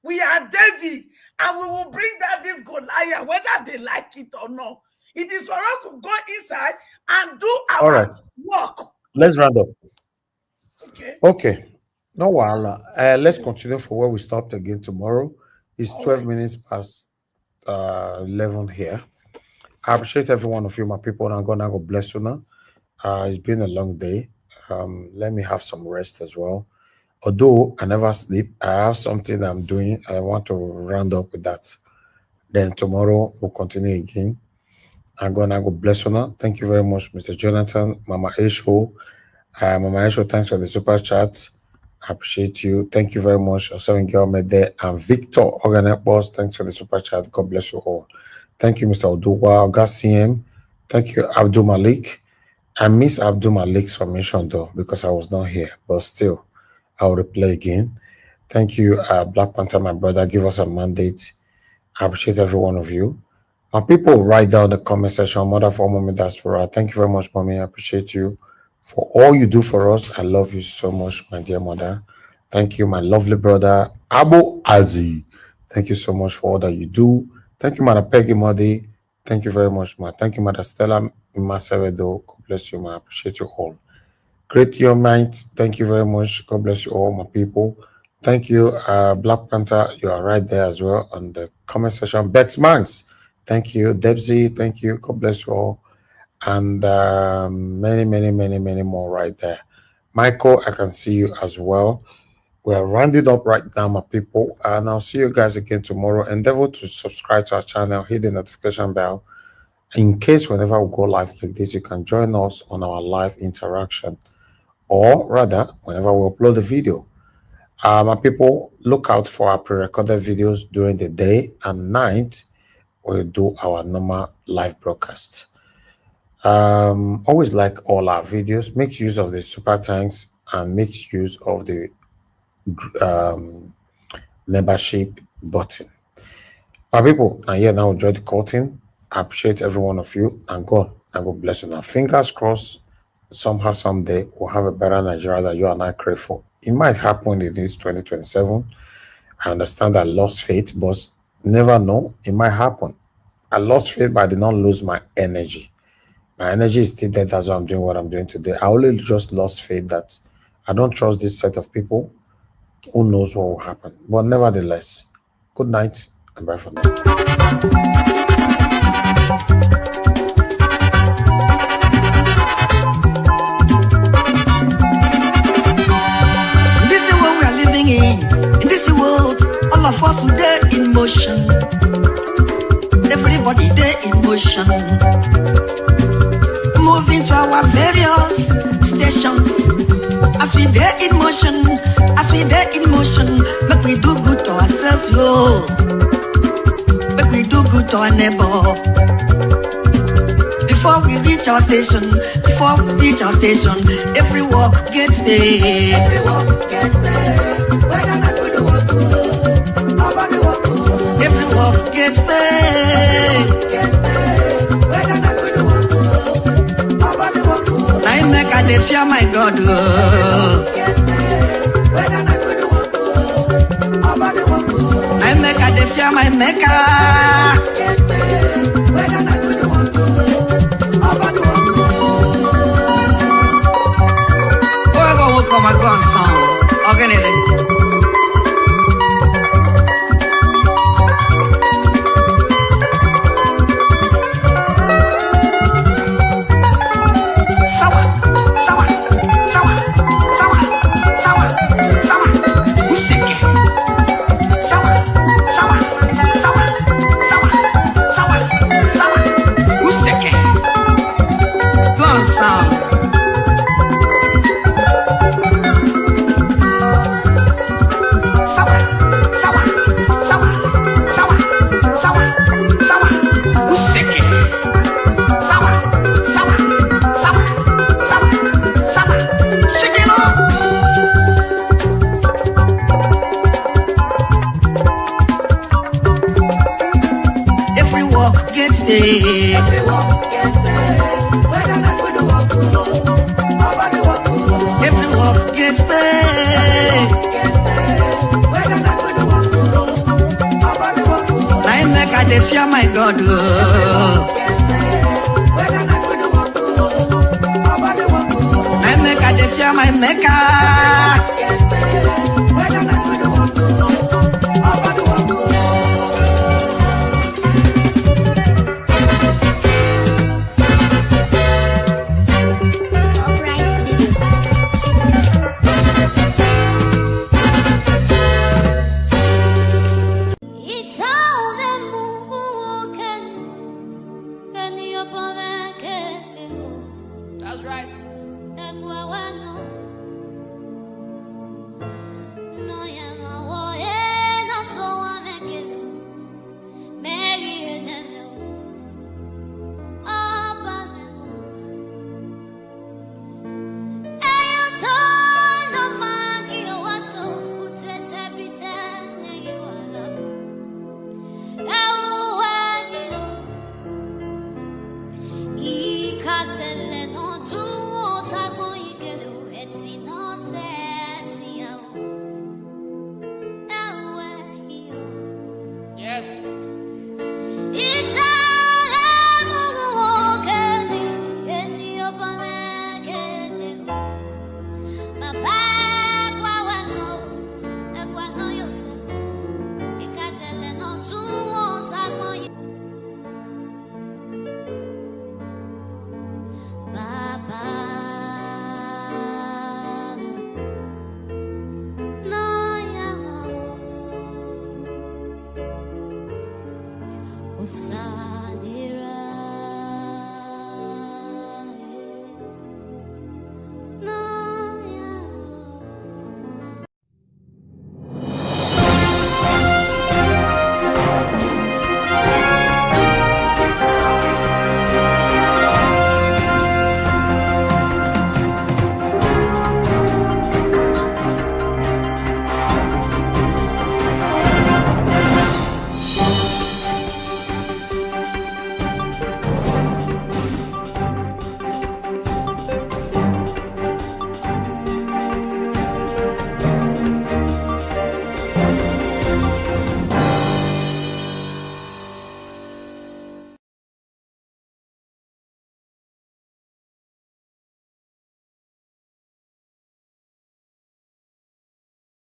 we are David, and we will bring down this Goliath, whether they like it or not. It is for us to go inside and do our work. Let's round up. Okay. No while. Let's continue for where we stopped again tomorrow. It's 12 minutes past 11 here. I appreciate every one of you, my people, and God bless you now. It's been a long day. Let me have some rest as well. Although I never sleep, I have something I'm doing. I want to round up with that. Then tomorrow we'll continue again. And God bless you now. Thank you very much, Mr. Jonathan, Mama Esho. Mama Esho, thanks for the super chat. I appreciate you. Thank you very much. Seven Girl Mede and Victor Organepos. Thanks for the super chat. God bless you all. Thank you, Mr. Oduwa, Oga CM. Thank you, Abdul Malik. I miss Abdul Malik's submission though, because I was not here, but still, I'll replay again. Thank you, Black Panther, my brother. Give us a mandate. I appreciate every one of you. My people, write down the comment section. Mother for Mommy Diaspora. Thank you very much, Mommy. I appreciate you for all you do for us. I love you so much, my dear mother. Thank you, my lovely brother, Abu Azi. Thank you so much for all that you do. Thank you, Mother Peggy Modi. Thank you very much, ma. Thank you, Mother Stella Masevedo. God bless you, ma. I appreciate you all. Great Your Mind. Thank you very much. God bless you all, my people. Thank you, Black Panther. You are right there as well on the comment section. Bex Manx. Thank you, Debsy. Thank you. God bless you all. And many more right there. Michael, I can see you as well. We're rounding up right now, my people, and I'll see you guys again tomorrow. Endeavor to subscribe to our channel, hit the notification bell. In case whenever we go live like this, you can join us on our live interaction, or rather, whenever we upload the video. My people, look out for our pre-recorded videos during the day and night. We'll do our normal live broadcast. Always like all our videos. Make use of the super thanks and make use of the membership button. My people, and here now enjoy the curtain. I appreciate every one of you, and God bless you. Now, fingers crossed, somehow, someday, we'll have a better Nigeria that you and I crave for. It might happen in this 2027. I understand I lost faith, but never know. It might happen. I lost faith, but I did not lose my energy. My energy is still there. That's why I'm doing what I'm doing today. I only just lost faith that I don't trust this set of people. Who knows what will happen? But nevertheless, good night and bye for now. This is what we are living in this world, all of us today in motion. Everybody there in motion. Moving to our various stations. As we there in motion, make we do good to ourselves, yo. Make we do good to our neighbor. Before we reach our station, every walk gets paid. Every walk gets paid. Whether I go to work, nobody walk. Every walk gets paid. Whether I go to work, nobody walk. I make a day fear my God. Whether I go to work, nobody walk. I make a day fear my maker. Whether I go to work, nobody walk. Whoever will come and go on song, organize. My God, I make a fear my maker. That's right.